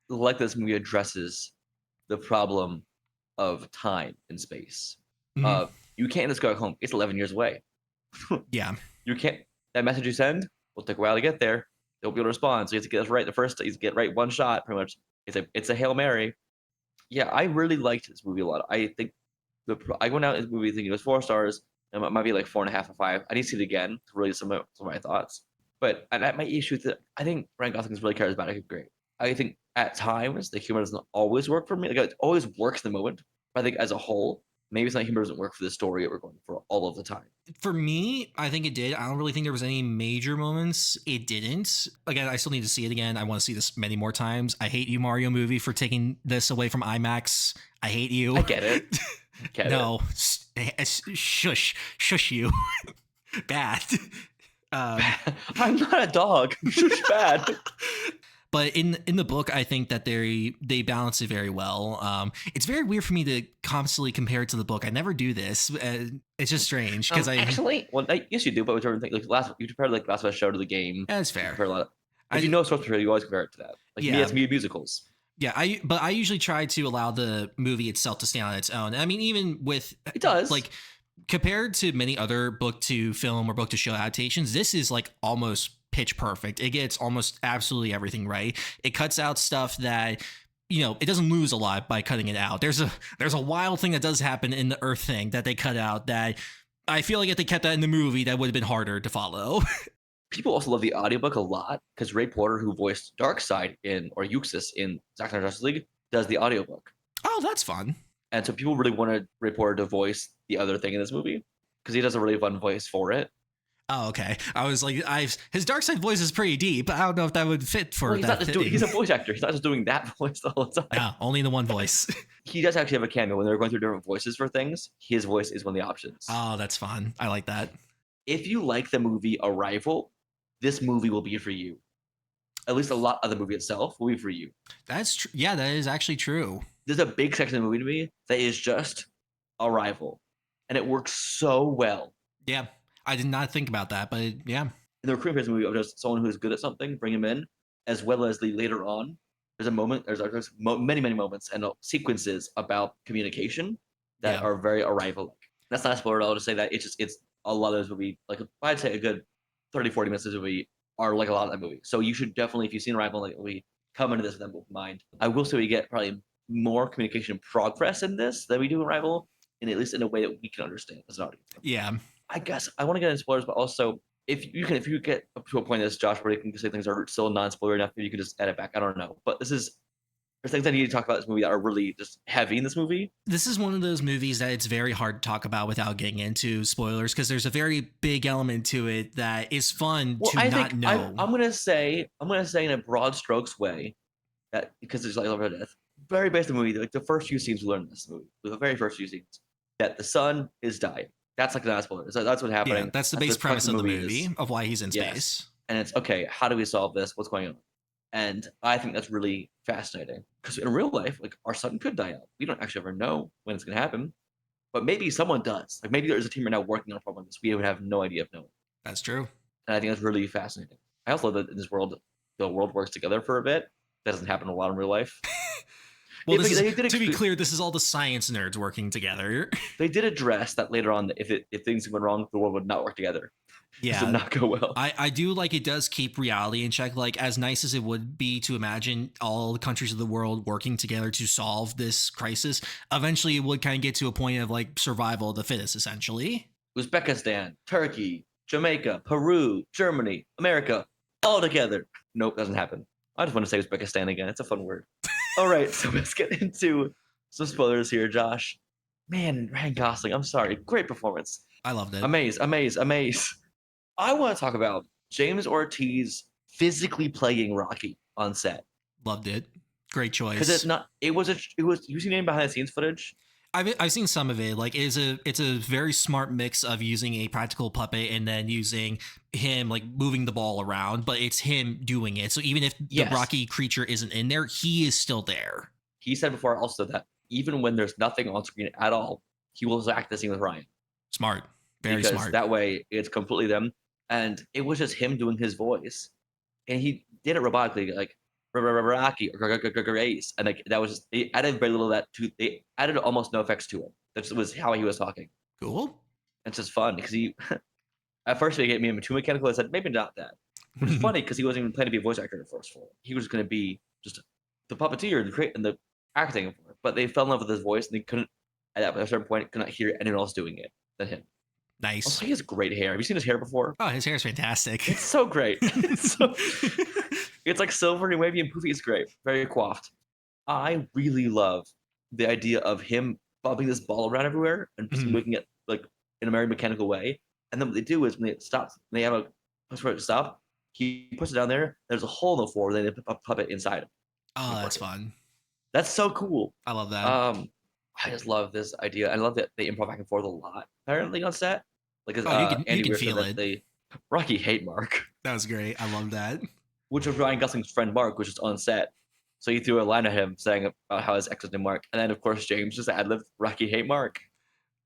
Like this movie addresses the problem of time and space. Mhm. You can't just go back home. It's 11 years away. Yeah. You can't. That message you send will take a while to get there. They'll be able to respond. So you have to get this right the first. You get right one shot. Pretty much. It's a Hail Mary. Yeah, I really liked this movie a lot. I think I went out in this movie thinking it was 4 stars. And it might be like 4.5 or 5. I need to see it again to really some of my thoughts. But my issue with it, I think Ryan Gosling is really charismatic and great. I think at times the humor doesn't always work for me. Like, it always works in the moment. But I think as a whole, maybe it's not humor doesn't work for the story that we're going for all of the time. For me, I think it did. I don't really think there was any major moments. It didn't. Again, I still need to see it again. I want to see this many more times. I hate you, Mario movie, for taking this away from IMAX. I hate you. I get it. No, shush you. Bad. I'm not a dog. Shush, bad. But in the book, I think that they balance it very well. It's very weird for me to constantly compare it to the book. I never do this. It's just strange because yes, you do. But whichever thing, you compare like Last of Us show to the game. That's fair. If you know source material, you always compare it to that. Like me, it's musicals. Yeah, I usually try to allow the movie itself to stand on its own. I mean, even with it does like compared to many other book to film or book to show adaptations, this is like almost pitch perfect. It gets almost absolutely everything right. It cuts out stuff that, you know, it doesn't lose a lot by cutting it out. There's a wild thing that does happen in the Earth thing that they cut out that I feel like if they kept that in the movie, that would have been harder to follow. People also love the audiobook a lot because Ray Porter, who voiced Darkseid in Euxis in Zack Snyder's Justice League, does the audiobook. Oh, that's fun. And so people really wanted Ray Porter to voice the other thing in this movie because he does a really fun voice for it. Oh, okay. I was like, his Darkseid voice is pretty deep. I don't know if that would fit for that. He's a voice actor. He's not just doing that voice the whole time. Yeah, only the one voice. He does actually have a cameo when they're going through different voices for things. His voice is one of the options. Oh, that's fun. I like that. If you like the movie Arrival, this movie will be for you. At least a lot of the movie itself will be for you. That's true. Yeah, that is actually true. There's a big section of the movie to me that is just Arrival, and it works so well. Yeah, I did not think about that, but yeah. In the recruiting phase of the movie of just someone who's good at something, bring him in, as well as the later on. There's many moments and sequences about communication that are very Arrival-like. That's not a spoiler at all to say that. It's a lot of those movie, like I'd say a good 30, 40 minutes of the movie are like a lot of that movie. So you should definitely, if you've seen Arrival, like we come into this with that in mind. I will say we get probably more communication progress in this than we do in Arrival, and at least in a way that we can understand as an audience. Yeah. I guess I want to get into spoilers, but also if you get up to a point as Josh where you can say things are still non-spoiler enough, maybe you can just edit back. I don't know. But there's things I need to talk about this movie that are really just heavy in this movie. This is one of those movies that it's very hard to talk about without getting into spoilers because there's a very big element to it that is fun to know. I'm gonna say in a broad strokes way that because there's like love or death, very based on the movie, like the first few scenes we learn in this movie, the very first few scenes, that the son is dying. That's like not a spoiler. So that's what's happening. Yeah, that's the base premise of the movie of why he's in space. Yes. And it's okay. How do we solve this? What's going on? And I think that's really fascinating because in real life, like our son could die out. We don't actually ever know when it's going to happen, but maybe someone does. Like maybe there's a team right now working on a problem like this. We would have no idea of knowing. That's true. And I think that's really fascinating. I also love that in this world, the world works together for a bit. That doesn't happen a lot in real life. Well, to be clear, this is all the science nerds working together. They did address that later on. That if things went wrong, the world would not work together. Yeah, this would not go well. I do like it does keep reality in check. Like as nice as it would be to imagine all the countries of the world working together to solve this crisis, eventually it would kind of get to a point of like survival of the fittest, essentially. Uzbekistan, Turkey, Jamaica, Peru, Germany, America, all together. Nope, doesn't happen. I just want to say Uzbekistan again. It's a fun word. All right, so let's get into some spoilers here, Josh. Man, Ryan Gosling, I'm sorry. Great performance. I loved it. Amaze. I want to talk about James Ortiz physically playing Rocky on set. Loved it. Great choice. Because you seen any behind the scenes footage? I've seen some of it. Like it's a very smart mix of using a practical puppet and then using him like moving the ball around, but it's him doing it. So even if the Rocky creature isn't in there, he is still there. He said before also that even when there's nothing on screen at all, he will act the scene with Ryan. Smart. Very because smart. That way it's completely them. And it was just him doing his voice. And he did it robotically, like Rocky or Grace. And like that was just they added very little of that to they added almost no effects to it. That was how he was talking. Cool. It's just fun because he at first they gave me too mechanical. I said maybe not that. Which is funny because he wasn't even planning to be a voice actor in the first one. He was going to be just the puppeteer and the acting for it. But they fell in love with his voice and they couldn't at a certain point could not hear anyone else doing it than him. Nice. Also, he has great hair. Have you seen his hair before? Oh, his hair is fantastic. It's so great. It's like silvery, wavy, and poofy. It's great. Very coiffed. I really love the idea of him bobbing this ball around everywhere and just making it like in a very mechanical way. And then what they do is when it stops, they have a place for it to stop. He puts it down there. There's a hole in the floor. Then they put a puppet inside him. Oh, that's fun. That's so cool. I love that. I just love this idea. I love that they improv back and forth a lot, apparently, on set. Like, you can feel it. Rocky hate Mark. That was great. I love that. Which was Ryan Gosling's friend Mark, was just on set. So he threw a line at him saying about how his ex was named Mark. And then, of course, James just ad-libbed Rocky hate Mark.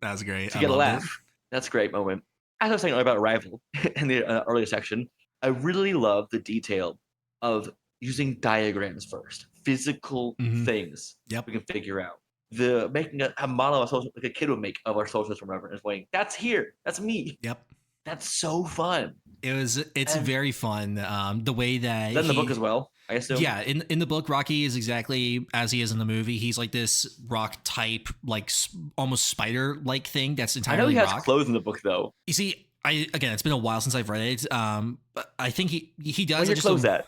That was great. To get a laugh. That's a great moment. As I was saying about Arrival in the earlier section, I really love the detail of using diagrams first. Physical things we can figure out. The making a model of a social, like a kid would make of our social system, and going, that's here, that's me. Yep, that's so fun. It's very fun. The way that in the book as well, I assume. Yeah, in the book, Rocky is exactly as he is in the movie. He's like this rock type, like almost spider like thing. That's entirely. I know he has rock. Clothes in the book though. You see, again, it's been a while since I've read it. But I think he does. Where's your clothes at?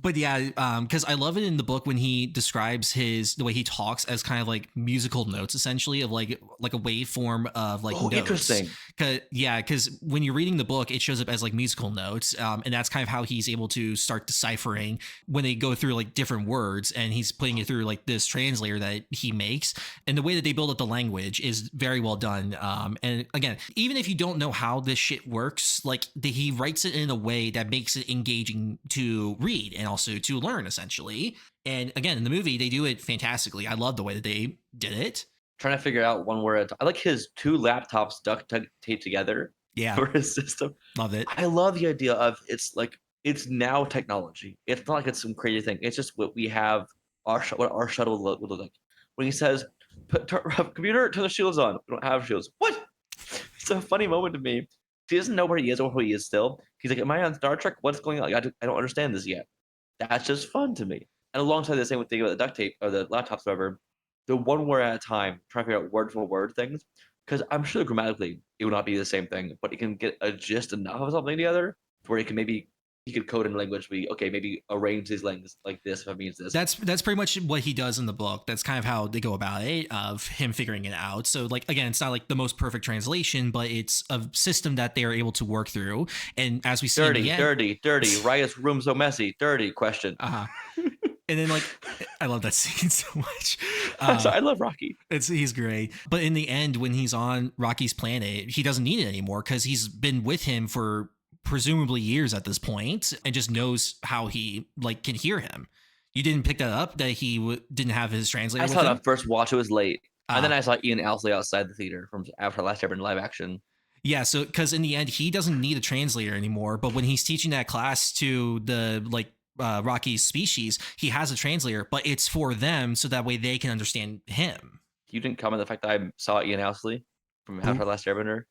But yeah, because I love it in the book when he describes the way he talks as kind of like musical notes, essentially, of like a waveform of like notes. Interesting. Because when you're reading the book, it shows up as like musical notes, and that's kind of how he's able to start deciphering when they go through like different words, and he's putting it through like this translator that he makes, and the way that they build up the language is very well done. And again, even if you don't know how this shit works, like he writes it in a way that makes it engaging to read and also to learn, essentially. And again, in the movie, they do it fantastically. I love the way that they did it. Trying to figure out one word. I like his 2 laptops duct taped together. Yeah, for his system. Love it. I love the idea of it's now technology. It's not like it's some crazy thing. It's just what we have. What our shuttle will look like. When he says, "Computer, turn the shields on." We don't have shields. What? It's a funny moment to me. He doesn't know where he is or who he is still. He's like, am I on Star Trek? What's going on? Like, I don't understand this yet. That's just fun to me. And alongside the same thing about the duct tape or the laptops, whatever, the one word at a time, trying to figure out word for word things. Because I'm sure grammatically it would not be the same thing, but it can get a gist enough of something together where it can maybe he could code in language be okay, maybe arrange these lines like this if it means this. That's pretty much what he does in the book. That's kind of how they go about it, of him figuring it out. So like again, it's not like the most perfect translation, but it's a system that they are able to work through. And as we see, dirty. Riot's room so messy. Dirty question. And then like I love that scene so much. I love Rocky. He's great. But in the end, when he's on Rocky's planet, he doesn't need it anymore because he's been with him for presumably years at this point and just knows how he like can hear him. You didn't pick that up, that he didn't have his translator. I saw that first watch. It was late, and then I saw Ian Owsley outside the theater from after last year in live action. Yeah, so because in the end he doesn't need a translator anymore, but when he's teaching that class to the like Rocky's species, he has a translator, but it's for them so that way they can understand him. You didn't comment on the fact that I saw Ian Owsley from After Last Airbender.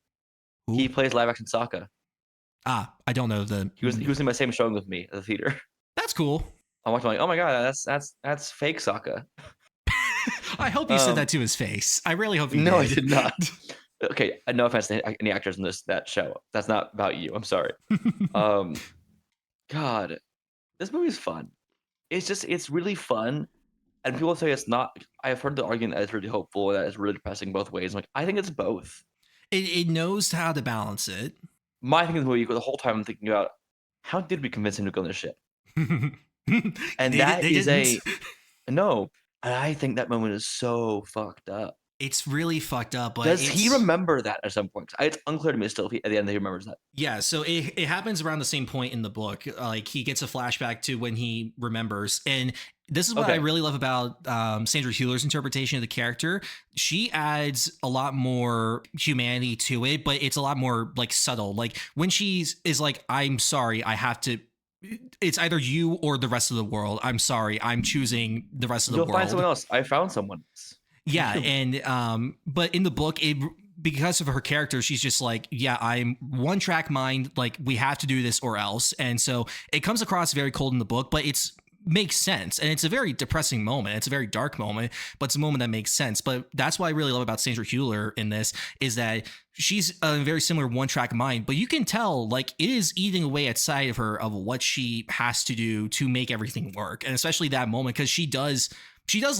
He plays live action Sokka. I don't know the. He was in my same showing with me at the theater. That's cool. I'm watching like, oh my god, that's fake Sokka. I hope you said that to his face. I really hope you did. No, I did not. Okay, no offense to any actors in that show. That's not about you. I'm sorry. God, this movie's fun. It's really fun And people say it's not. I've heard the argument that it's really hopeful, that it's really depressing both ways. I'm like, I think it's both. It knows how to balance it. My thing is, the whole time I'm thinking about, how did we convince him to go on this ship? And that they is didn't. no. And I think that moment is so fucked up. It's really fucked up. But Does he remember that at some point? It's unclear to me still if at the end he remembers that. Yeah, so it happens around the same point in the book. Like he gets a flashback to when he remembers. And this is what I really love about Sandra Hüller's interpretation of the character. She adds a lot more humanity to it, but it's a lot more like subtle. Like when she is like, I'm sorry, I have to. It's either you or the rest of the world. I'm sorry, I'm choosing the rest of the world. You'll find someone else. I found someone else. Yeah, and but in the book, because of her character, she's just like, yeah, I'm one track mind. Like we have to do this or else. And so it comes across very cold in the book, but it's makes sense. And it's a very depressing moment. It's a very dark moment, but it's a moment that makes sense. But that's what I really love about Sandra Hüller in this is that she's a very similar one track mind, but you can tell like it is eating away at sight of her of what she has to do to make everything work. And especially that moment, because she does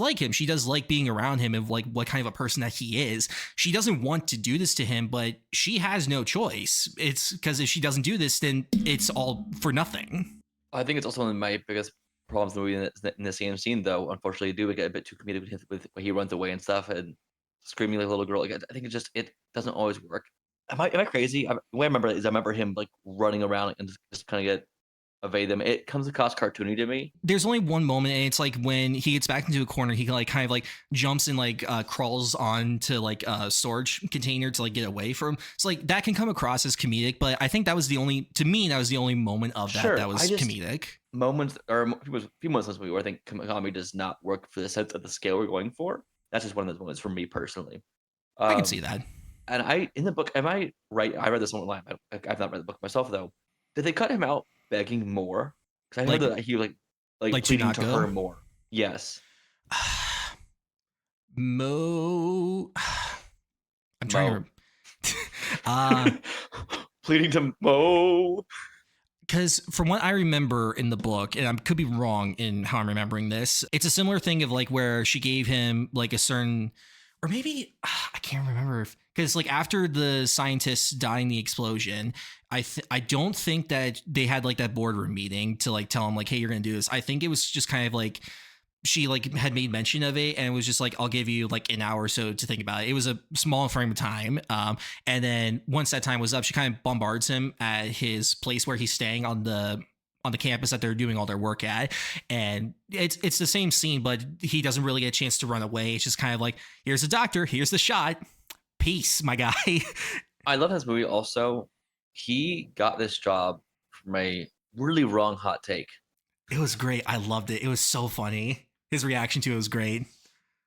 like him. She does like being around him and like what kind of a person that he is. She doesn't want to do this to him, but she has no choice. It's because if she doesn't do this, then it's all for nothing. I think it's also one of my biggest problems in the movie in the same scene, though. Unfortunately, do get a bit too comedic with when he runs away and stuff and screaming like a little girl. Like I think it doesn't always work. Am I crazy? What I remember is I remember him like running around and just kind of evade them. It comes across cartoony to me. There's only one moment, and it's like when he gets back into a corner, he like kind of like jumps and like crawls onto like a storage container to like get away from. So like that can come across as comedic, but I think that was the only moment of that that was comedic. Moments or a few moments in this movie where I think comedy does not work for the sense of the scale we're going for. That's just one of those moments for me personally. I can see that. And in the book, am I right? I read this one online. I've not read the book myself though. Did they cut him out begging more? Because I know that he was like pleading to her more. Yes. I'm trying to pleading to Mo. Because from what I remember in the book, and I could be wrong in how I'm remembering this, it's a similar thing of like where she gave him like a certain, or maybe I can't remember because like after the scientists die in the explosion, I don't think that they had like that boardroom meeting to like tell him like, hey, you're gonna do this. I think it was just kind of like she like had made mention of it and it was just like, I'll give you like an hour or so to think about it. It was a small frame of time. And then once that time was up, she kind of bombards him at his place where he's staying on the campus that they're doing all their work at. And it's the same scene, but he doesn't really get a chance to run away. It's just kind of like, here's the doctor, here's the shot. Peace, my guy. I love this movie also. He got this job from a really wrong hot take. It was great. I loved it. It was so funny. His reaction to it was great.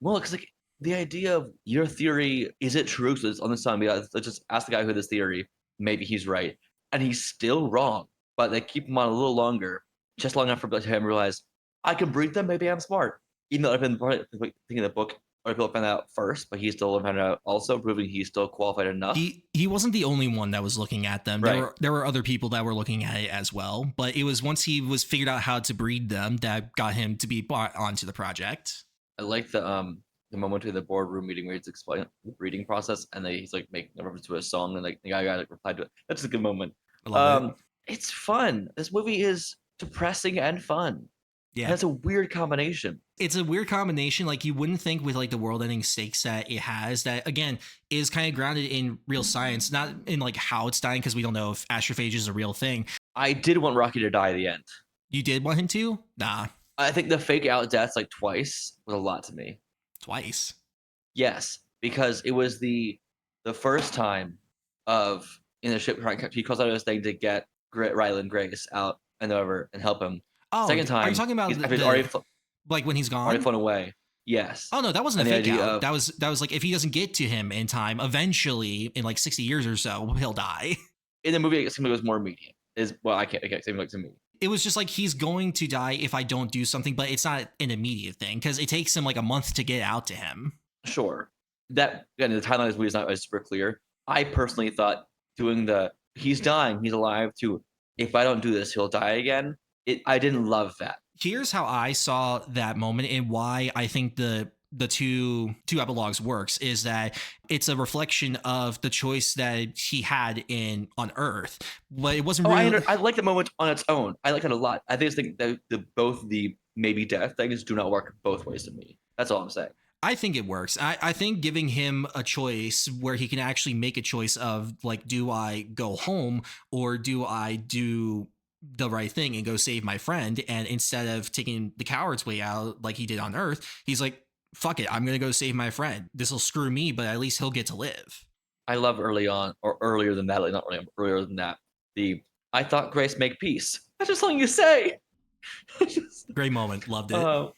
Well, because like the idea of your theory, is it true? So it's on this time, let's just ask the guy who had this theory. Maybe he's right. And he's still wrong. But they keep him on a little longer, just long enough for him to realize, I can breed them, maybe I'm smart. Even though I've been thinking the book, other people found out first, but he still found out also, proving he's still qualified enough. He wasn't the only one that was looking at them. Right. There were other people that were looking at it as well, but it was once he was figured out how to breed them that got him to be brought onto the project. I like the moment of the boardroom meeting where he's explaining the breeding process, and then he's like making a reference to a song, and like the guy like replied to it. That's a good moment. I love it. It's fun. This movie is depressing and fun. Yeah, that's a weird combination. It's a weird combination. Like you wouldn't think with like the world-ending stakes that it has. That again is kind of grounded in real science, not in like how it's dying, because we don't know if astrophagy is a real thing. I did want Rocky to die at the end. You did want him to? Nah. I think the fake out deaths like twice was a lot to me. Twice? Yes, because it was the first time of in the ship he calls out his thing to get Ryland Grace out and over and help him. Oh, second time. Are you talking about like when he's gone? Already flown away. Yes. Oh no, that wasn't a fake out. That was like if he doesn't get to him in time, eventually in like 60 years or so, he'll die. In the movie, it seemed like it was more immediate. I can't say like to me. It was just like he's going to die if I don't do something, but it's not an immediate thing because it takes him like a month to get out to him. Sure. That again, the timeline of this movie is not super clear. I personally thought doing he's dying, he's alive to if I don't do this, he'll die again I didn't love that. Here's how I saw that moment and why I think the two epilogues works is that it's a reflection of the choice that he had on Earth, but it wasn't really. I like the moment on its own. I like it a lot. I just think that both the maybe death things do not work both ways to me. That's all I'm saying. I think it works. I think giving him a choice where he can actually make a choice of like, do I go home or do I do the right thing and go save my friend? And instead of taking the coward's way out like he did on Earth, he's like, fuck it, I'm going to go save my friend. This will screw me, but at least he'll get to live. I love early on, or earlier than that, like not really, earlier than that, I thought grace make peace. That's just something you say. Great moment. Loved it.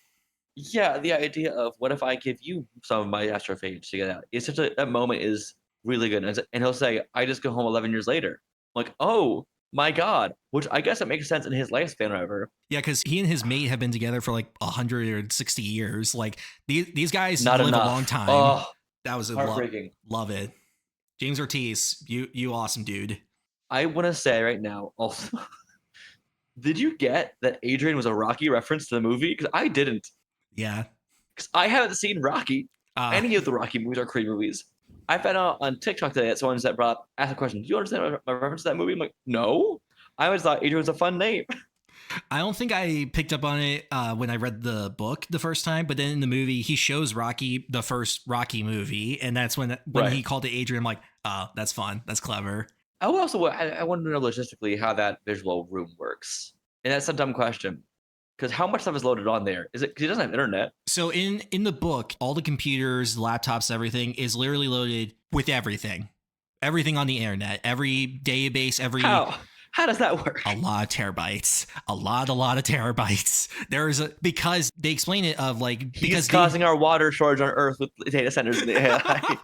Yeah, the idea of what if I give you some of my astrophage to get out? It's such that moment is really good. And he'll say, I just go home 11 years later. I'm like, oh my God, which I guess it makes sense in his lifespan or whatever. Yeah, because he and his mate have been together for like 160 years. Like these guys Not live enough. A long time. Oh, that was heartbreaking. Love it. James Ortiz, you awesome dude. I want to say right now also, did you get that Adrian was a Rocky reference to the movie? Because I didn't. Yeah. Because I haven't seen Rocky, any of the Rocky movies or Creed movies. I found out on TikTok today that someone asked a question, do you understand my reference to that movie? I'm like, no. I always thought Adrian was a fun name. I don't think I picked up on it when I read the book the first time, but then in the movie, he shows Rocky, the first Rocky movie, and that's when right. He called it Adrian. I'm like, oh, that's fun. That's clever. I want to know logistically how that visual room works. And that's a dumb question. Because how much stuff is loaded on there? Is it because he doesn't have internet? So in the book, all the computers, laptops, everything is literally loaded with everything. Everything on the internet, every database, every... How does that work? A lot of terabytes. A lot of terabytes. Because they explain it of like... He's causing our water shortage on Earth with data centers in the AI.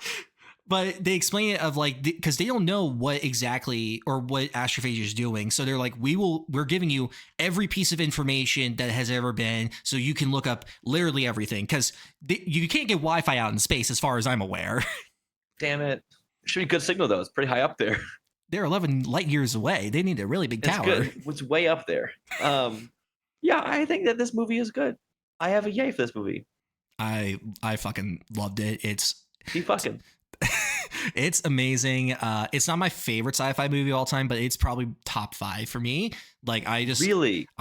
But they explain it of like, because they don't know what exactly or what astrophage is doing. So they're like, we're giving you every piece of information that has ever been, so you can look up literally everything. Because you can't get Wi-Fi out in space, as far as I'm aware. Damn it. Should be good signal though. It's pretty high up there. They're 11 light years away. They need a really big tower. It's way up there. Yeah, I think that this movie is good. I have a yay for this movie. I fucking loved it. It's amazing. It's not my favorite sci-fi movie of all time, but it's probably top 5 for me. Like I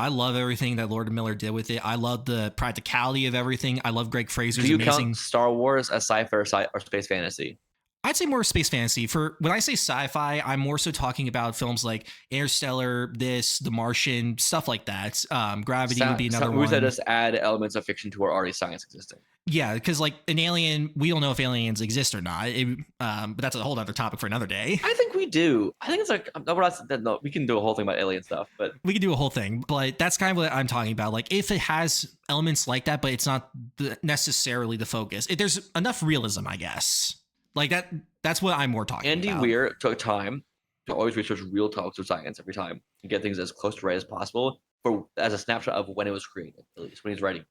love everything that Lord and Miller did with it. I love the practicality of everything. I love Greg Fraser's amazing. Do you count Star Wars as sci-fi or space fantasy? I'd say more space fantasy. For when I say sci-fi, I'm more so talking about films like Interstellar, The Martian, stuff like that. Gravity would be another one. Movies that just add elements of fiction to our already science existing. Yeah, because like an alien, we don't know if aliens exist or not. But that's a whole other topic for another day. I think we do. I think it's like no, we can do a whole thing about alien stuff, but we can do a whole thing. But that's kind of what I'm talking about. Like if it has elements like that, but it's not necessarily the focus. There's enough realism, I guess. Like that's what I'm more talking about. Andy Weir took time to always research real topics of science every time and get things as close to right as possible as a snapshot of when it was created, at least when he's writing.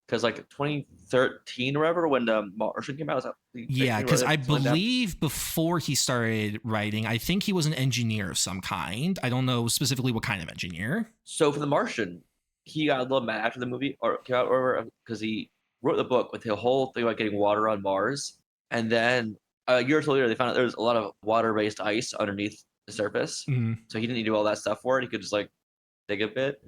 Because like 2013 or whatever, when the Martian came out, because I believe before he started writing, I think he was an engineer of some kind. I don't know specifically what kind of engineer. So for the Martian, he got a little mad after the movie or came out, or because he wrote the book with the whole thing about getting water on Mars, and then a year or so later, they found out there was a lot of water-based ice underneath the surface. Mm-hmm. So he didn't need to do all that stuff for it. He could just like dig a bit,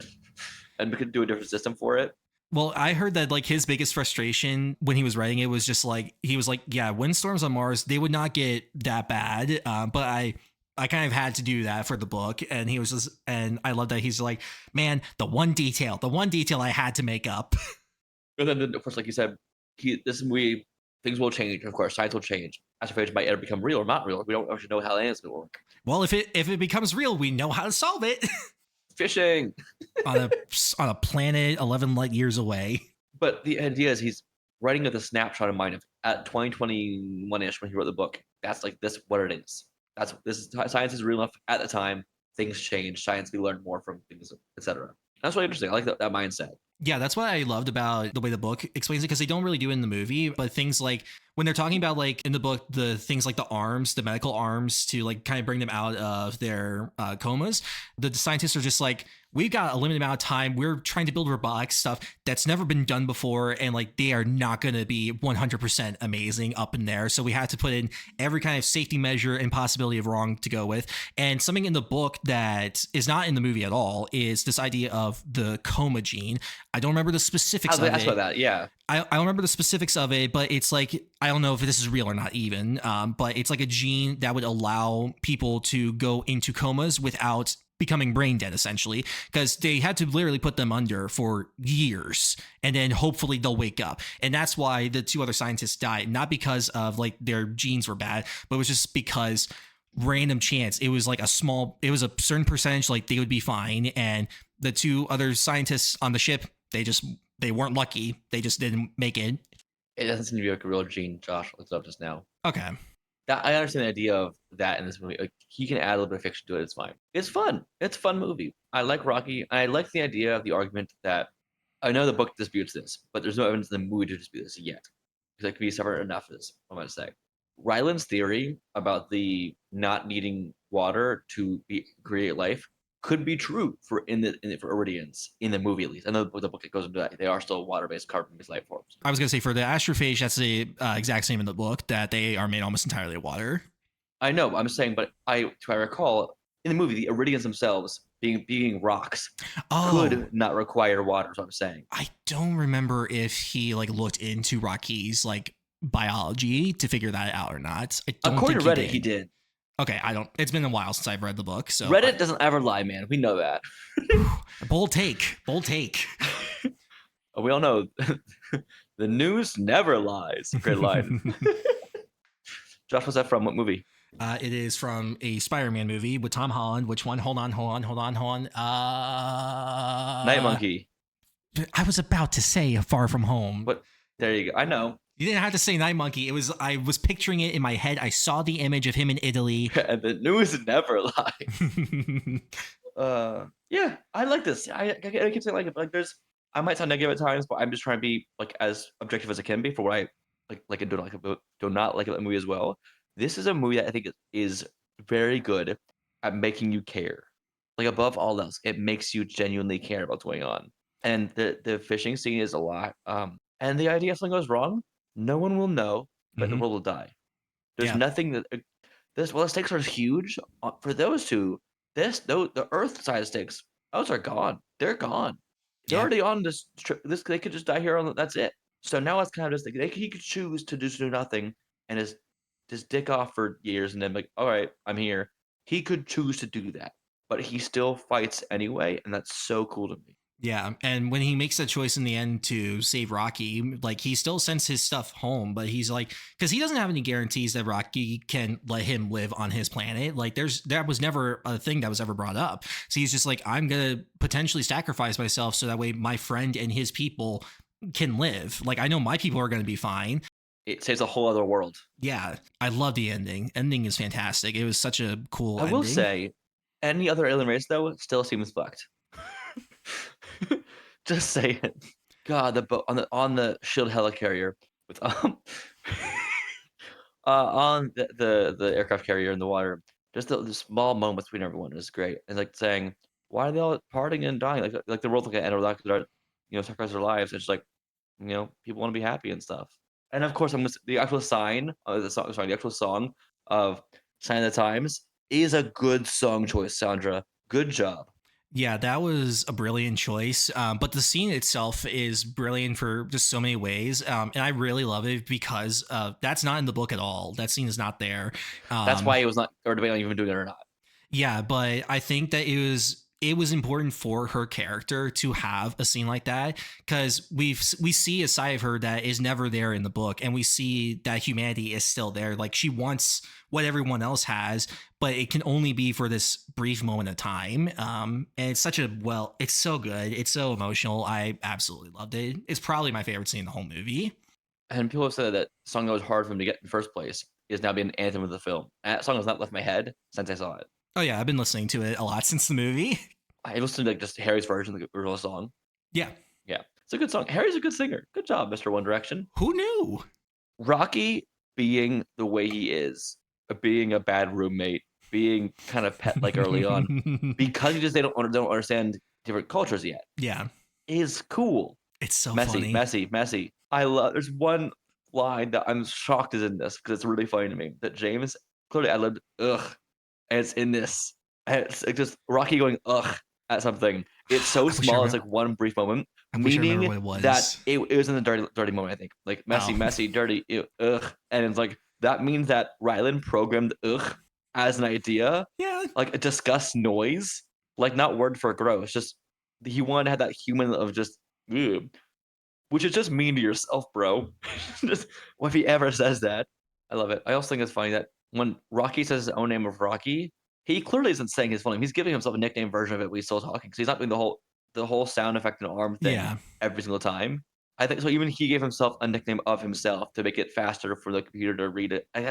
and we could do a different system for it. Well, I heard that like his biggest frustration when he was writing it was just like, he was like, yeah, windstorms on Mars, they would not get that bad. But I kind of had to do that for the book. And he was just, and I love that he's like, man, the one detail I had to make up. And then of course, like you said, things will change. Of course, science will change. Astrophage might either become real or not real. We don't actually know how aliens will work. Well, if it becomes real, we know how to solve it. Fishing on a planet 11 light years away. But the idea is he's writing with a snapshot in mind of at 2021-ish when he wrote the book. That's like this what it is. Science is real enough at the time. Things change. Science, we learn more from things, etc. That's really interesting. I like that mindset. Yeah, that's what I loved about the way the book explains it, because they don't really do it in the movie, but things like when they're talking about like in the book, the things like the arms, the medical arms to like kind of bring them out of their comas, the scientists are just like, we've got a limited amount of time. We're trying to build robotic stuff that's never been done before. And like, they are not going to be 100% amazing up in there. So we have to put in every kind of safety measure and possibility of wrong to go with. And something in the book that is not in the movie at all is this idea of the coma gene. I don't remember the specifics of it. That's about that. Yeah. I don't remember the specifics of it, but it's like, I don't know if this is real or not even, but it's like a gene that would allow people to go into comas without becoming brain dead, essentially, because they had to literally put them under for years and then hopefully they'll wake up. And that's why the 2 other scientists died, not because of like their genes were bad, but it was just because random chance. It was like it was a certain percentage, like they would be fine. And the 2 other scientists on the ship, they weren't lucky. They just didn't make it. It doesn't seem to be like a real gene. Josh looked it up just now. Okay. I understand the idea of that in this movie. Like, he can add a little bit of fiction to it. It's fine. It's fun. It's a fun movie. I like Rocky. I like the idea of the argument that I know the book disputes this, but there's no evidence in the movie to dispute this yet. Because it could be separate enough, is what I'm going to say. Ryland's theory about the not needing water to create life could be true for Iridians in the movie, at least. I know the book that goes into that. They are still water-based, carbon-based life forms. I was going to say for the astrophage, that's the exact same in the book, that they are made almost entirely of water. I know. I'm saying, but I recall in the movie, the Iridians themselves being rocks could not require water. Is what I'm saying. I don't remember if he like looked into Rocky's like biology to figure that out or not. I don't According think to Reddit, he did. Okay, it's been a while since I've read the book, so Reddit doesn't ever lie, man. We know that. Bold take. We all know the news never lies. Great line. Josh, what's that from? What movie? It is from a Spider-Man movie with Tom Holland. Which one? Hold on. Night Monkey. I was about to say Far From Home. What? There you go. I know. You didn't have to say Night Monkey. I was picturing it in my head. I saw the image of him in Italy. And the news never lies. Yeah, I like this. I keep saying like I might sound negative at times, but I'm just trying to be like as objective as I can be for what I like and do not like about the movie as well. This is a movie that I think is very good at making you care. Like above all else, it makes you genuinely care about what's going on. And the fishing scene is a lot. And the idea if something goes wrong, no one will know, but the world will die. There's nothing that the stakes are huge for those 2. The Earth side stakes, those are gone. They're gone. They're already on this trip. They could just die here. That's it. So now it's kind of just he could choose to just do nothing and just dick off for years and then like, all right, I'm here. He could choose to do that, but he still fights anyway, and that's so cool to me. Yeah, and when he makes that choice in the end to save Rocky, like he still sends his stuff home, but he's like, because he doesn't have any guarantees that Rocky can let him live on his planet. Like that was never a thing that was ever brought up. So he's just like, I'm gonna potentially sacrifice myself so that way my friend and his people can live. Like I know my people are gonna be fine. It saves a whole other world. Yeah, I love the ending. Ending is fantastic. It was such a cool ending. I will say, any other alien race though still seems fucked. Just saying. God, the boat on the shield helicarrier with on the aircraft carrier in the water. Just the small moments between everyone is great. And like saying, why are they all parting and dying? Like the world's like an end, or like they're sacrifice their lives. It's like people want to be happy and stuff. And of course, the actual sign of the song. Sorry, the actual song of "Sign of the Times" is a good song choice, Sandra. Good job. Yeah, that was a brilliant choice. But the scene itself is brilliant for just so many ways. And I really love it because that's not in the book at all. That scene is not there. That's why it was not, or debating on even doing it or not. Yeah, but I think that it was important for her character to have a scene like that because we see a side of her that is never there in the book, and we see that humanity is still there. Like she wants what everyone else has, but it can only be for this brief moment of time. And it's it's so good. It's so emotional. I absolutely loved it. It's probably my favorite scene in the whole movie. And people have said that song that was hard for him to get in the first place is now being an anthem of the film. And that song has not left my head since I saw it. Oh yeah, I've been listening to it a lot since the movie. I listened to just Harry's version of the original song. Yeah. Yeah. It's a good song. Harry's a good singer. Good job, Mr. One Direction. Who knew? Rocky being the way he is, being a bad roommate, being kind of pet like early on, because they don't understand different cultures yet. Yeah, Is cool. it's so Messy, funny. messy. I love. There's one line that I'm shocked is in this because it's really funny to me. That James clearly I lived ugh, and it's in this. And it's just Rocky going ugh at something. It's so I wish I small. It's remember. like one brief moment, I wish I remember meaning what it that was. it was in the dirty moment. I think like Oh, messy, dirty, ew, ugh, and it's like that means that Ryland programmed ugh as an idea, yeah. like a disgust noise, like not word for gross. Just he wanted to have that human of just. Ew, which is just mean to yourself, bro. Just if he ever says that, I love it. I also think it's funny that when Rocky says his own name of Rocky, he clearly isn't saying his full name. He's giving himself a nickname version of it, but he's still talking. So he's not doing the whole sound effect and arm thing Yeah. every single time. I think so. Even he gave himself a nickname of himself to make it faster for the computer to read it. And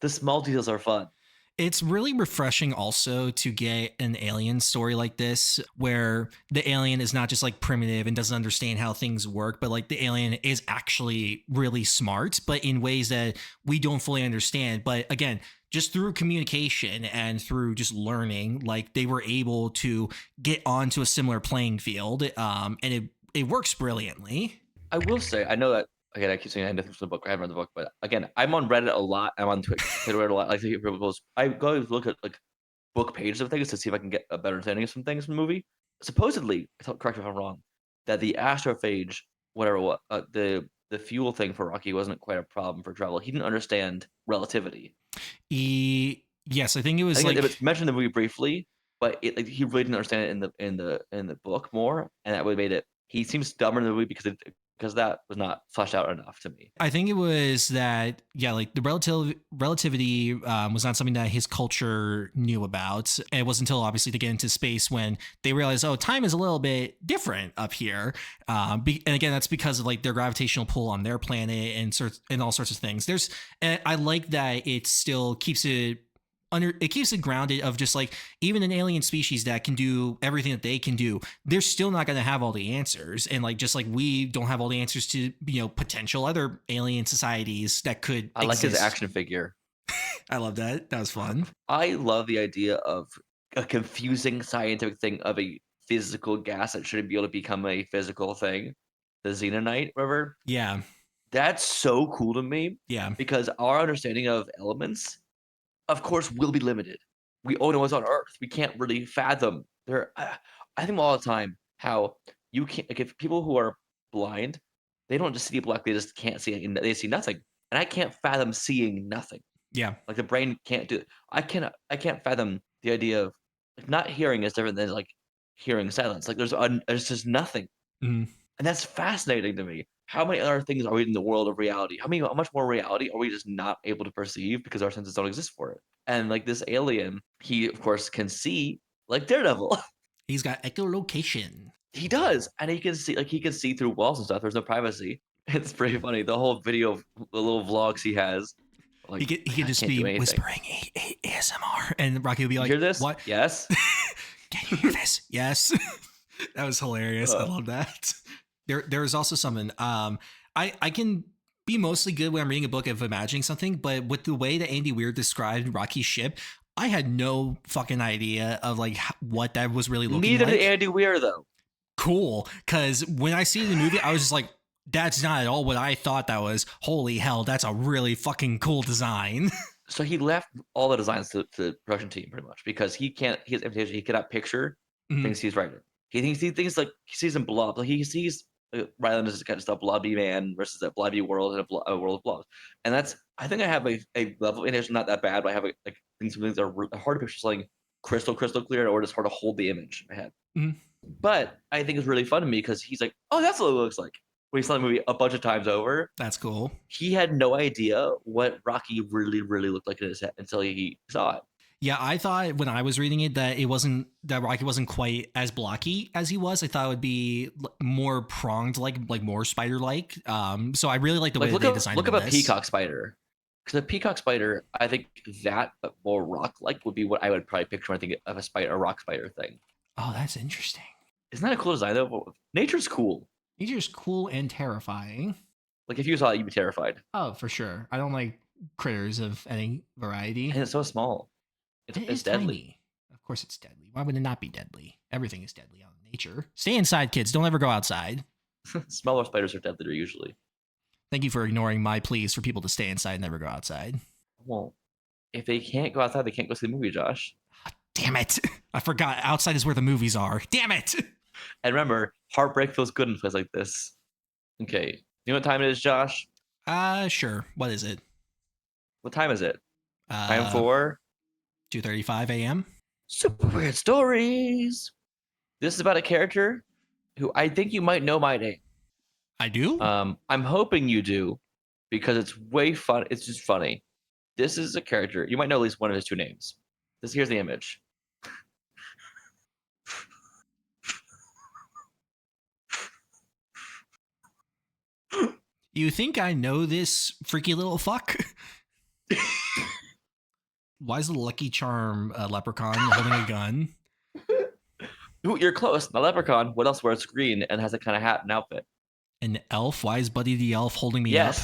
the small details are fun. It's really refreshing also to get an alien story like this where the alien is not just like primitive and doesn't understand how things work, but like the alien is actually really smart, but in ways that we don't fully understand. But again, just through communication and through just learning, like they were able to get onto a similar playing field. And it works brilliantly. I will say, I know that again. I keep saying I had nothing from the book. I haven't read the book, but again, I'm on Reddit a lot. I'm on Twitter a lot. Like people post. I go look at like book pages of things to see if I can get a better understanding of some things from the movie. Supposedly, correct me if I'm wrong, that the astrophage, whatever, what the fuel thing for Rocky wasn't quite a problem for travel. He didn't understand relativity. Yes, I think it I was think like it's mentioned in the movie briefly, but like, he really didn't understand it in the book more, and that would have made it. He seems dumber in the movie because that was not fleshed out enough to me. I think it was that, yeah, like the relativity was not something that his culture knew about. And it wasn't until obviously to get into space when they realized, oh, time is a little bit different up here. And again, that's because of like their gravitational pull on their planet and all sorts of things. And I like that it still keeps it it keeps it grounded of just like even an alien species that can do everything that they can do, they're still not going to have all the answers. And like just like we don't have all the answers to potential other alien societies that could I like his exist. action figure. I love that. That was fun. I love the idea of a confusing scientific thing of a physical gas that shouldn't be able to become a physical thing. The xenonite, whatever. Yeah. That's so cool to me Yeah. because our understanding of elements, of course, will be limited. We only know what's on Earth. We can't really fathom. I think all the time how you can't. Like if people who are blind, they don't just see black; they just can't see. They see nothing, and I can't fathom seeing nothing. Yeah. Like the brain can't do it. I can't fathom the idea of like not hearing is different than like hearing silence. Like there's just nothing. Mhm. And that's fascinating to me. How many other things are we in the world of reality? How much more reality are we just not able to perceive because our senses don't exist for it? And like this alien, he of course can see like Daredevil. He's got echolocation. He does. And he can see through walls and stuff. There's no privacy. It's pretty funny. The whole video of the little vlogs he has. He Like could I just can't be do anything. whispering ASMR, and Rocky would be You like, hear this? "What? Yes. Can you hear this? Yes." That was hilarious. I love that. There is also something. I can be mostly good when I'm reading a book of imagining something, but with the way that Andy Weir described Rocky's ship, I had no fucking idea of like what that was really looking Neither like. did Andy Weir though. Cool, because when I see the movie, I was just like, that's not at all what I thought that was. Holy hell, that's a really fucking cool design. So he left all the designs to the production team pretty much because he can't. His invitation. He cannot picture Mhm. things he's writing. He thinks like he sees in blob. Like he sees Ryland as kind of stuff blobby man versus a blobby world and a world of blobs. And that's I think I have a level and it's not that bad, but I have like things that are hard to picture something crystal clear or just hard to hold the image in my head. Mhm. But I think it's really fun to me because he's like, oh, that's what it looks like. When he saw the movie a bunch of times over, That's cool. he had no idea what Rocky really looked like in his head until he saw it. Yeah, I thought when I was reading it that Rocky wasn't quite as blocky as he was. I thought it would be more pronged, like more spider like. So I really like the way Like that they designed look him up in a this. peacock spider. Because a peacock spider, I think that but more rock like would be what I would probably picture when I think of a rock spider thing. Oh, that's interesting. Isn't that a cool design though? Nature's cool. Nature's cool and terrifying. Like if you saw it, you'd be terrified. Oh, for sure. I don't like critters of any variety. And it's so small. It's deadly. Tiny. Of course it's deadly. Why would it not be deadly? Everything is deadly out in nature. Stay inside, kids. Don't ever go outside. Smaller spiders are deadlier usually. Thank you for ignoring my pleas for people to stay inside and never go outside. Well, if they can't go outside, they can't go see the movie, Josh. Damn it. I forgot. Outside is where the movies are. Damn it. And remember, heartbreak feels good in a place like this. Okay. You know what time it is, Josh? Sure. What is it? What time is it? Time for 2:35 a.m. Super Weird Stories. This is about a character who I think you might know my name. I do? I'm hoping you do because it's way fun. It's just funny. This is a character. You might know at least one of his two names. Here's the image. You think I know this freaky little fuck? Why is the Lucky Charm leprechaun holding a gun? Ooh, you're close. The leprechaun. What else wears green and has a kind of hat and outfit? An elf? Why is Buddy the elf holding me up?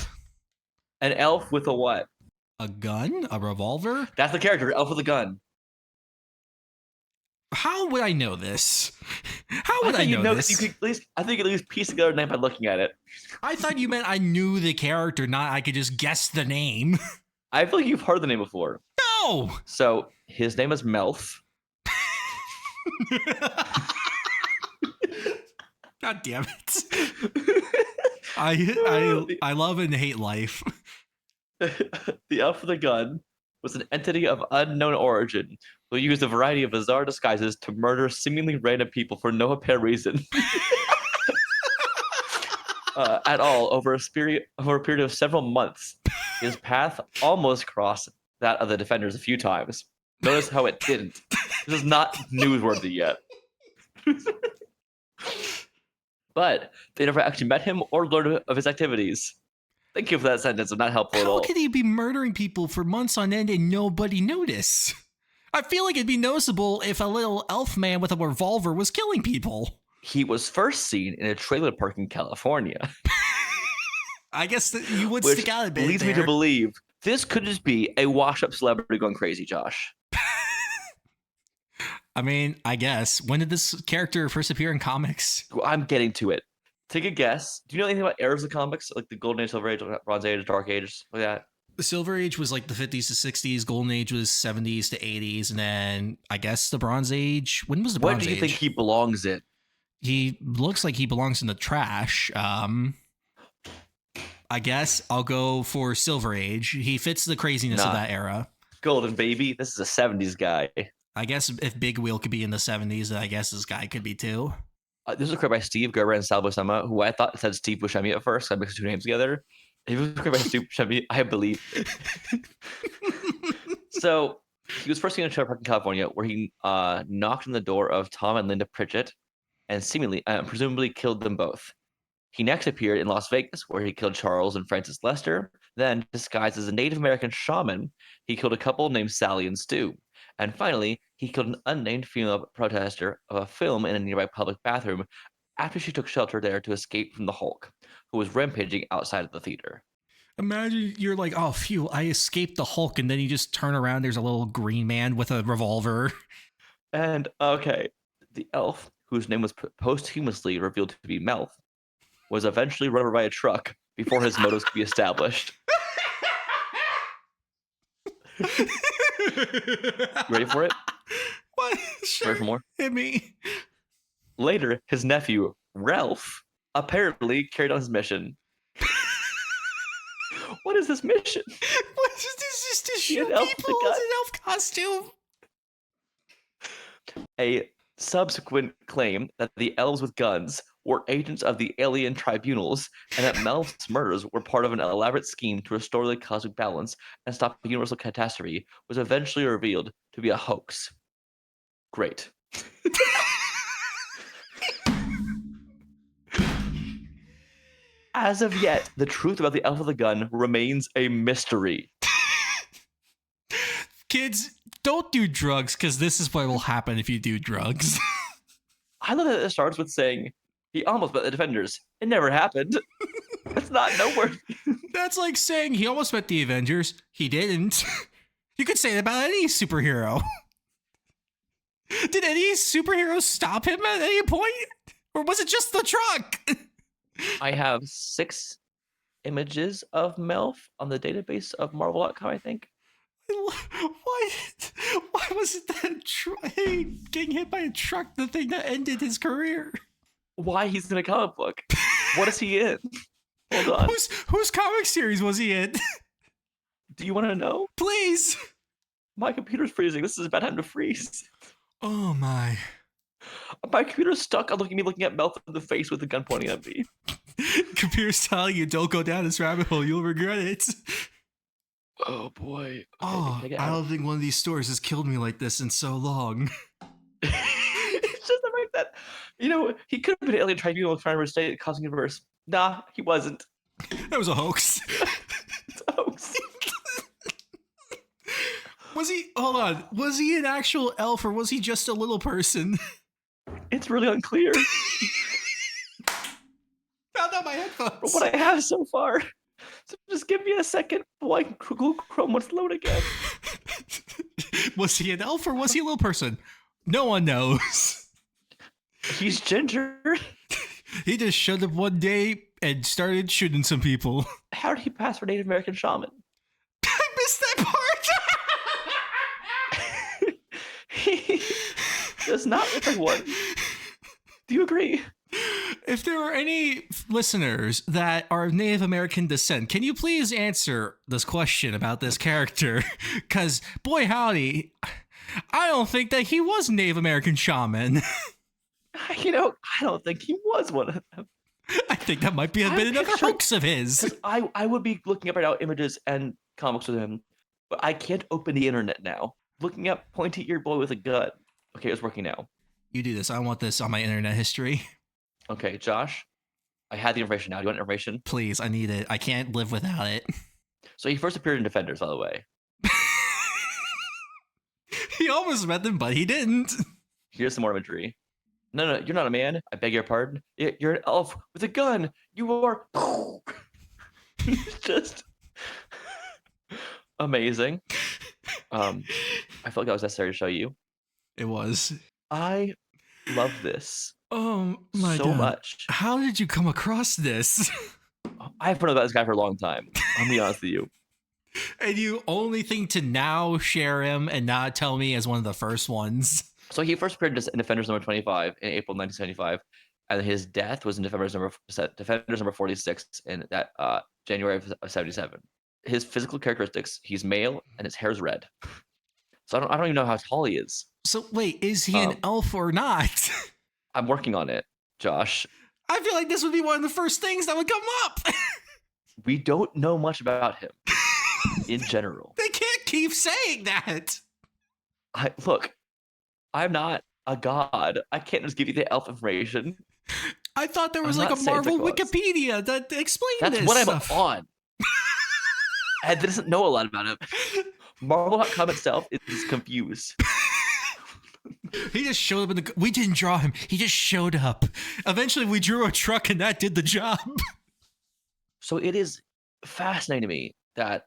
An elf with a what? A gun? A revolver? That's the character. Elf with a gun. How would I know this? How would I know this? You could I think at least piece together a name by looking at it. I thought you meant I knew the character, not I could just guess the name. I feel like you've heard the name before. No! So his name is Melf. God damn it. I love and hate life. The elf with a gun was an entity of unknown origin who used a variety of bizarre disguises to murder seemingly random people for no apparent reason. At all over a period of several months. His path almost crossed that of the defenders a few times. Notice how it didn't. This is not newsworthy yet. But they never actually met him or learned of his activities. Thank you for that sentence. It's not helpful at all. How could he be murdering people for months on end and nobody notice? I feel like it'd be noticeable if a little elf man with a revolver was killing people. He was first seen in a trailer park in California. I guess that you would stick out a bit. Leads me to believe this could just be a washed-up celebrity going crazy, Josh. I mean, I guess. When did this character first appear in comics? Well, I'm getting to it. Take a guess. Do you know anything about eras of comics? Like the Golden Age, Silver Age, Bronze Age, Dark Age, like that? The Silver Age was like the 50s to 60s. Golden Age was 70s to 80s. And then I guess the Bronze Age. When was the Bronze Age? What do you think he belongs in? He looks like he belongs in the trash. I guess I'll go for Silver Age. He fits the craziness of that era. Golden, baby. This is a 70s guy. I guess if Big Wheel could be in the 70s, then I guess this guy could be too. This was created by Steve Gerber and Sal Buscema, who I thought said Steve Buscemi at first. I mixed the two names together. If it was created by Steve Buscemi, I believe. So he was first seen in a trailer park in California, where he knocked on the door of Tom and Linda Pritchett, and seemingly, presumably, killed them both. He next appeared in Las Vegas, where he killed Charles and Francis Lester. Then, disguised as a Native American shaman, he killed a couple named Sally and Stu. And finally, he killed an unnamed female protester of a film in a nearby public bathroom after she took shelter there to escape from the Hulk, who was rampaging outside of the theater. Imagine you're like, oh, phew, I escaped the Hulk, and then you just turn around, there's a little green man with a revolver. And, okay, the elf, whose name was posthumously revealed to be Melf, was eventually run over by a truck before his motives could be established. Ready for it? What? Sure. Ready for more? Hit me. Later, his nephew, Ralph, apparently carried on his mission. What is this mission? What is this? Just to shoot people as an elf costume? A subsequent claim that the elves with guns were agents of the alien tribunals, and that Melf's murders were part of an elaborate scheme to restore the cosmic balance and stop a universal catastrophe, was eventually revealed to be a hoax. Great. As of yet, the truth about the elf with the gun remains a mystery. Kids, don't do drugs, because this is what will happen if you do drugs. I love that it starts with saying, he almost met the defenders. It never happened. That's not noteworthy. That's like saying he almost met the Avengers. He didn't. You could say that about any superhero. Did any superhero stop him at any point? Or was it just the truck? I have 6 images of Melf on the database of Marvel.com, I think. Why was it that getting hit by a truck the thing that ended his career? Why he's in a comic book? What is he in? Hold on. Whose comic series was he in? Do you want to know? Please. My computer's freezing. This is a bad time to freeze. Oh my. My computer's stuck on me looking at Melf in the face with a gun pointing at me. Computer's telling you don't go down this rabbit hole. You'll regret it. Oh boy. Okay, I don't think one of these stories has killed me like this in so long. It's just like that. He could have been an alien tribunal trying to stay causing universe. Nah, he wasn't. That was a hoax. It's a hoax. Hold on, was he an actual elf or was he just a little person? It's really unclear. Found out my headphones. From what I have so far. So just give me a second while Google Chrome wants to load again. Was he an elf or was he a little person? No one knows. He's ginger. He just showed up one day and started shooting some people. How did he pass for Native American shaman? I missed that part. He does not look like one. Do you agree? If there are any listeners that are of Native American descent, can you please answer this question about this character? Because, boy howdy, I don't think that he was Native American shaman. I don't think he was one of them. I think that might be another hoax of his. I would be looking up right now images and comics with him, but I can't open the internet now. Looking up pointy-eared boy with a gun. Okay, it's working now. You do this. I want this on my internet history. Okay, Josh, I had the information now. Do you want information? Please, I need it. I can't live without it. So he first appeared in Defenders, by the way. He almost met them, but he didn't. Here's some more imagery. No, you're not a man. I beg your pardon. You're an elf with a gun. You are just amazing. I felt like that was necessary to show you. It was. I love this. Oh my God. So much. How did you come across this? I've known about this guy for a long time. I'll be honest with you. And you only think to now share him and not tell me as one of the first ones. So he first appeared in Defenders number 25 in April 1975, and his death was in Defenders number 46 in that January of 77. His physical characteristics: he's male and his hair's red. So I don't even know how tall he is. So wait, is he an elf or not? I'm working on it, Josh. I feel like this would be one of the first things that would come up. We don't know much about him in general. They can't keep saying that. Look, I'm not a god. I can't just give you the elf information. I thought there was like a Marvel Wikipedia that explained this. That's what I'm on. I didn't know a lot about him. Marvel.com itself is confused. He just showed up we didn't draw him. He just showed up. Eventually we drew a truck and that did the job. So it is fascinating to me that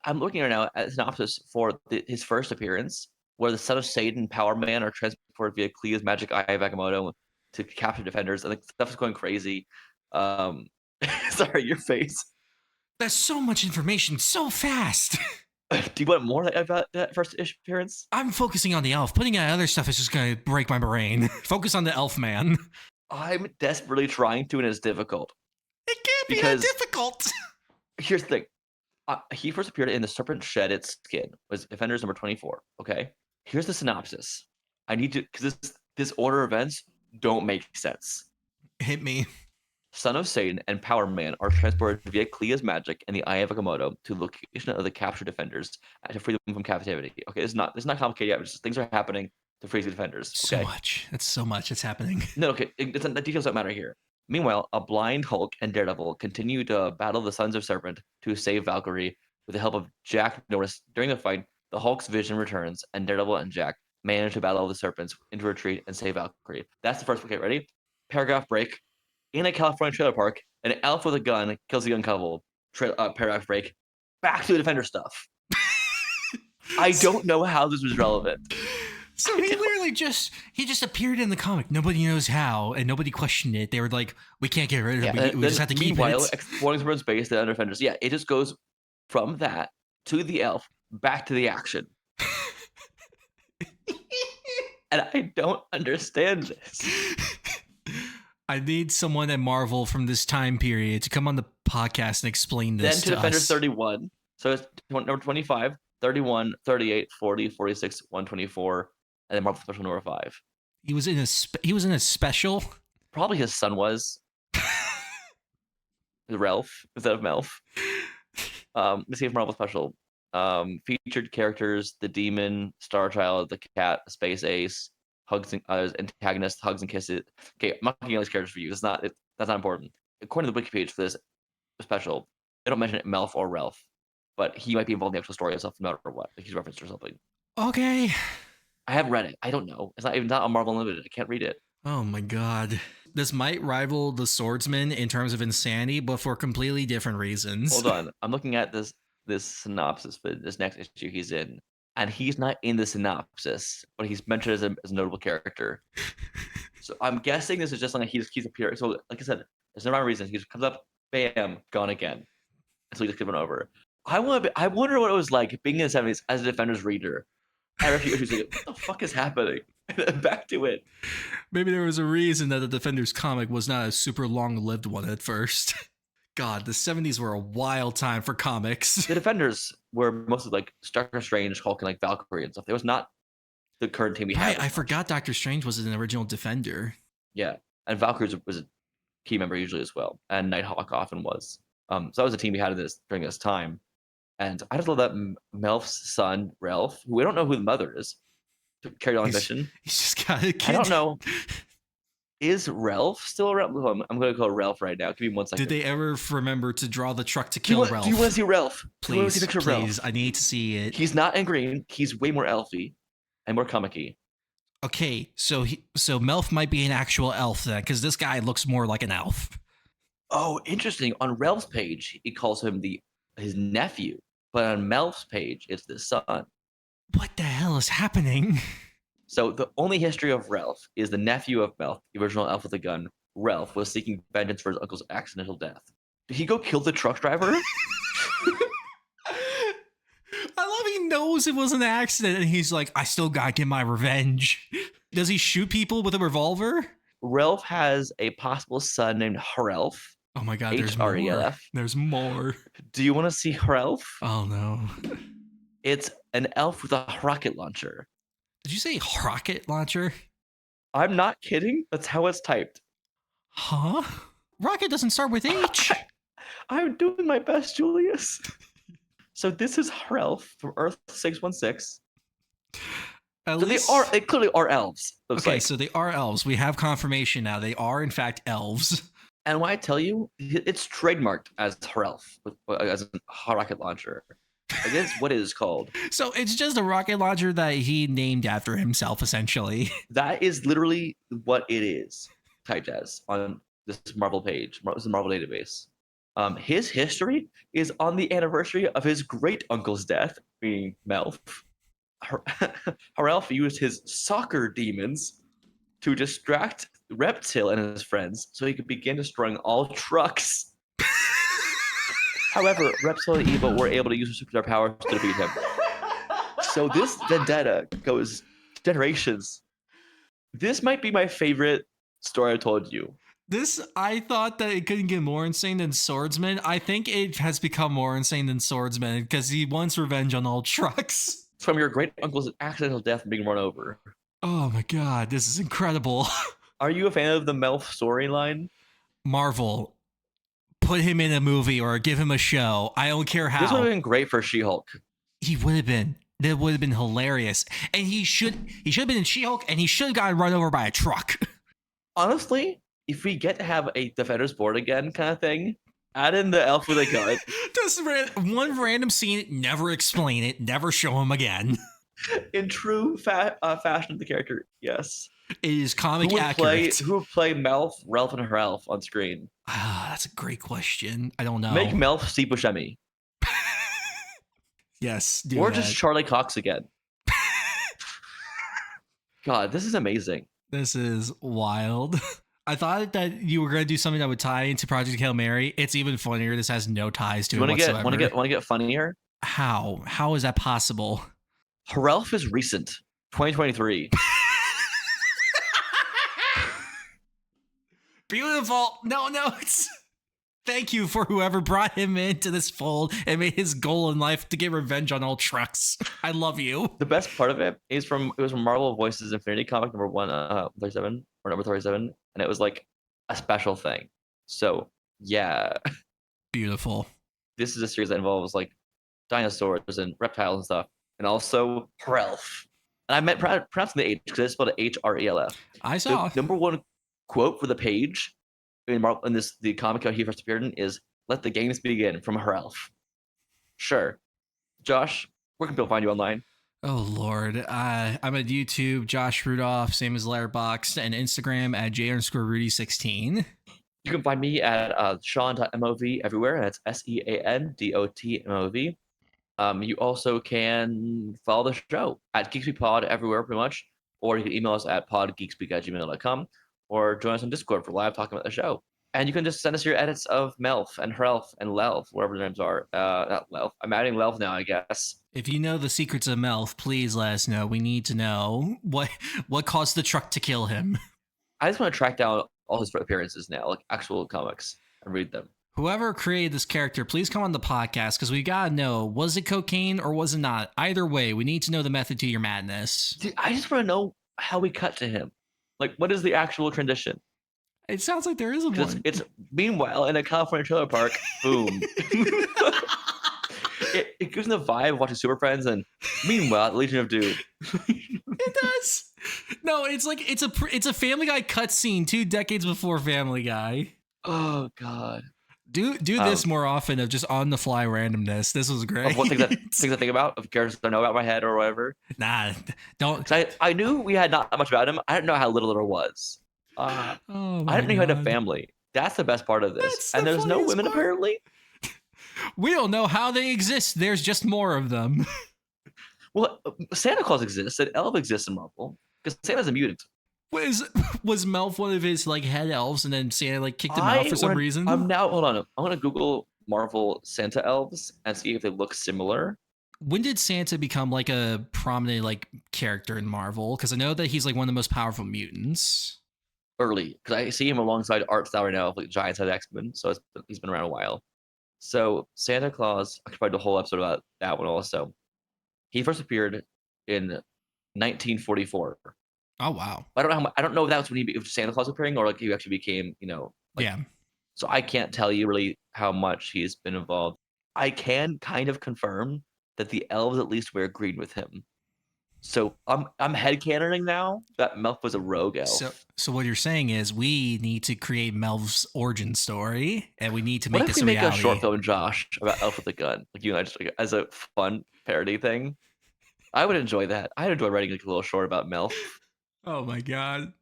I'm looking right now at a synopsis for his first appearance, where the son of Satan and Power Man are transported via Clea's magic eye of Agamotto to capture Defenders. And stuff is going crazy. Sorry, your face. That's so much information so fast. Do you want more about that first appearance? I'm focusing on the elf. Putting out other stuff is just going to break my brain. Focus on the elf man. I'm desperately trying to, and it's difficult. It can't be that difficult. Here's the thing. He first appeared in The Serpent Shed Its Skin. Was Defenders number 24. Okay. Here's the synopsis. I need to, because this order of events don't make sense. Hit me. Son of Satan and Power Man are transported via Clea's magic and the Eye of Agamotto to the location of the captured Defenders to free them from captivity. Okay, it's not complicated yet. It's just things are happening to free the Defenders. Okay? So much. That's so much. It's happening. No, okay. The details don't matter here. Meanwhile, a blind Hulk and Daredevil continue to battle the Sons of Serpent to save Valkyrie with the help of Jack Norris. During the fight, the Hulk's vision returns, and Daredevil and Jack manage to battle the Serpents into retreat and save Valkyrie. That's the first. Okay, ready? Paragraph break. In a California trailer park, An elf with a gun kills a young couple. Paragraph break. Back to the Defender stuff. I don't know how this was relevant. So he literally just appeared in the comic. Nobody knows how, and nobody questioned it. They were like, "We can't get rid of it. We just have to keep it." Meanwhile, exploring from space, the Under Defenders. Yeah, it just goes from that to the elf back to the action. And I don't understand this. I need someone at Marvel from this time period to come on the podcast and explain this then to Defenders us. 31. So it's number 25, 31, 38, 40, 46, 124, and then Marvel Special number 5. He was in a special. Probably his son was. Ralph instead of Melf. Let's see if Marvel Special. Featured characters: the Demon, Starchild, the Cat, Space Ace, Hugs and antagonist, Hugs and Kisses. Okay, I'm not gonna get these characters for you. That's not important. According to the wiki page for this special, they don't mention Melf or Ralph, but he might be involved in the actual story itself, no matter what. Like he's referenced or something. Okay. I haven't read it. I don't know. It's not on Marvel Unlimited. I can't read it. Oh my god. This might rival The Swordsman in terms of insanity, but for completely different reasons. Hold on. I'm looking at this synopsis for this next issue he's in, and he's not in the synopsis, but he's mentioned as a notable character. So I'm guessing this is just like he's appearing. So like I said, there's no rhyme or reason. He just comes up, bam, gone again. And so he just given over. I wonder what it was like being in the 70s as a Defenders reader. Every few issues, like, what the fuck is happening? Back to it. Maybe there was a reason that the Defenders comic was not a super long-lived one at first. God, the 70s were a wild time for comics. The Defenders were mostly like Doctor Strange, Hulk, and like Valkyrie and stuff. It was not the current team we had. I forgot Doctor Strange was an original Defender. Yeah, and Valkyrie was a key member usually as well, and Nighthawk often was. So that was a team we had during this time. And I just love that Melf's son, Ralph, who we don't know who the mother is, carried on the mission. He's just got a kid. I don't know. Is Ralph still around? I'm going to call Ralph right now. Give me 1 second. Did they ever remember to draw the truck to kill Ralph? Do you want to see Ralph? Please, please. I need to see it. He's not in green. He's way more elfy and more comic-y. Okay, so Melf might be an actual elf then, because this guy looks more like an elf. Oh, interesting. On Ralph's page, he calls him his nephew. But on Melf's page, it's the son. What the hell is happening? So the only history of Ralph is the nephew of Melf, the original elf with a gun. Ralph was seeking vengeance for his uncle's accidental death. Did he go kill the truck driver? I love he knows it was an accident, and he's like, I still gotta get my revenge. Does he shoot people with a revolver? Ralph has a possible son named Ralph. Oh my god, there's more. There's more. Do you want to see Ralph? Oh no. It's an elf with a rocket launcher. Did you say rocket launcher? I'm not kidding. That's how it's typed. Huh? Rocket doesn't start with H. I'm doing my best, Julius. So this is Ralph from Earth 616. They clearly are elves. Okay, so they are elves. We have confirmation now. They are in fact elves. And when I tell you, it's trademarked as Ralph, as a rocket launcher. I guess what it is called. So it's just a rocket launcher that he named after himself, essentially. That is literally what it is typed as on this Marvel page. This is a Marvel database. His history is on the anniversary of his great uncle's death, being Melf. Ralph used his soccer demons to distract Reptile and his friends so he could begin destroying all trucks. However, Reptile and Evil were able to use their superstar powers to defeat him. So this vendetta goes generations. This might be my favorite story I told you. I thought that it couldn't get more insane than Swordsman. I think it has become more insane than Swordsman because he wants revenge on all trucks. It's from your great uncle's accidental death and being run over. Oh my god, this is incredible. Are you a fan of the Melf storyline? Marvel, put him in a movie or give him a show. I don't care how. This would have been great for She-Hulk. He would have been. That would have been hilarious. And he should have been in She-Hulk, and he should have gotten run over by a truck. Honestly, if we get to have a Defenders board again kind of thing, add in the elf with a gun. Just one random scene, never explain it, never show him again. In true fashion of the character, yes. It is comic accurate. Who would play Melf, Ralph, and Ralph on screen? That's a great question. I don't know. Make Melf Steve Buscemi. Yes, or just Charlie Cox again. God, this is amazing. This is wild. I thought that you were going to do something that would tie into Project Hail Mary. It's even funnier. This has no ties to it whatsoever. Want to get funnier? How? How is that possible? Ralph is recent. 2023. Beautiful. No, it's... Thank you for whoever brought him into this fold and made his goal in life to get revenge on all trucks. I love you. The best part of it was from Marvel Voices Infinity comic number 137 or number 37, and it was like a special thing. So yeah, beautiful. This is a series that involves like dinosaurs and reptiles and stuff, and also Ralph. And I meant pronouncing the H because it's spelled HRELF. I saw the number one quote for the page in the comic he first appeared in is "Let the games begin" from Ralph. Sure, Josh, where can people find you online? Oh Lord, I'm at YouTube, Josh Rudolph, same as Letterboxd, and Instagram at j_rudy16. You can find me at Sean.mov everywhere, and that's SEANDOTMOV. You also can follow the show at GeekSpeak Pod everywhere, pretty much, or you can email us at podgeekspeak@gmail.com, or join us on Discord for live talking about the show. And you can just send us your edits of Melf and Ralph and Lelf, wherever their names are. Not Lelf. I'm adding Lelf now, I guess. If you know the secrets of Melf, please let us know. We need to know what caused the truck to kill him. I just want to track down all his appearances now, like actual comics, and read them. Whoever created this character, please come on the podcast because we gotta know, was it cocaine or was it not? Either way, we need to know the method to your madness. Dude, I just want to know how we cut to him. Like, what is the actual transition? It sounds like there is a one. It's meanwhile in a California trailer park. Boom. It gives me the vibe of watching Super Friends and meanwhile Legion of Doom. It does. No, it's like it's a Family Guy cutscene 2 decades before Family Guy. Oh God. Do this more often of just on the fly randomness. This was great. Of what things I think about, of characters I know about my head or whatever. Nah, don't. I knew we had not much about him. I didn't know how little there was. I didn't know he had a family. That's the best part of this. And there's no women apparently. We don't know how they exist. There's just more of them. Well, Santa Claus exists and Elf exists in Marvel because Santa's a mutant. Was Melf one of his like head elves and then Santa like kicked him out for some reason? Hold on. I'm gonna Google Marvel Santa elves and see if they look similar. When did Santa become like a prominent like character in Marvel? Because I know that he's like one of the most powerful mutants. Early, because I see him alongside Art Style right now of like Giants Head X-Men, so he's been around a while. So Santa Claus, I could probably do a whole episode about that one also. He first appeared in 1944. Oh wow! I don't know I don't know if that's when he was Santa Claus appearing or like he actually became, yeah. So I can't tell you really how much he's been involved. I can kind of confirm that the elves at least wear green with him. So I'm headcanoning now that Melf was a rogue elf. So what you're saying is we need to create Melf's origin story and we need to make this a reality. What if we make a short film, Josh, about Elf with a gun? Like you and I just like, as a fun parody thing. I would enjoy that. I'd enjoy writing like a little short about Melf. Oh my God.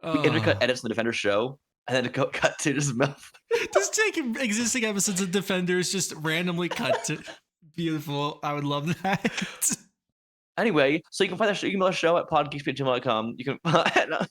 We intercut edits in the Defenders show and then cut to just Melf. Just take existing episodes of Defenders, just randomly cut to. Beautiful. I would love that. Anyway, so you can find the show, email the show at podgeekspeak@gmail.com. You can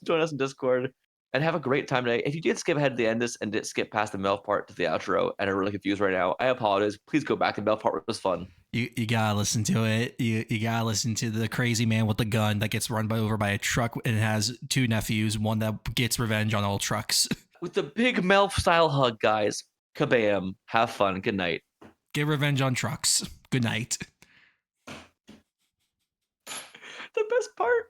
join us in Discord and have a great time today. If you did skip ahead to the end of this and did skip past the Melf part to the outro and are really confused right now, I apologize. Please go back. The Melf part was fun. You gotta listen to it. You gotta listen to the crazy man with the gun that gets run over by a truck and has 2 nephews, one that gets revenge on all trucks. With the big Melf style hug, guys. Kabam. Have fun. Good night. Get revenge on trucks. Good night. The best part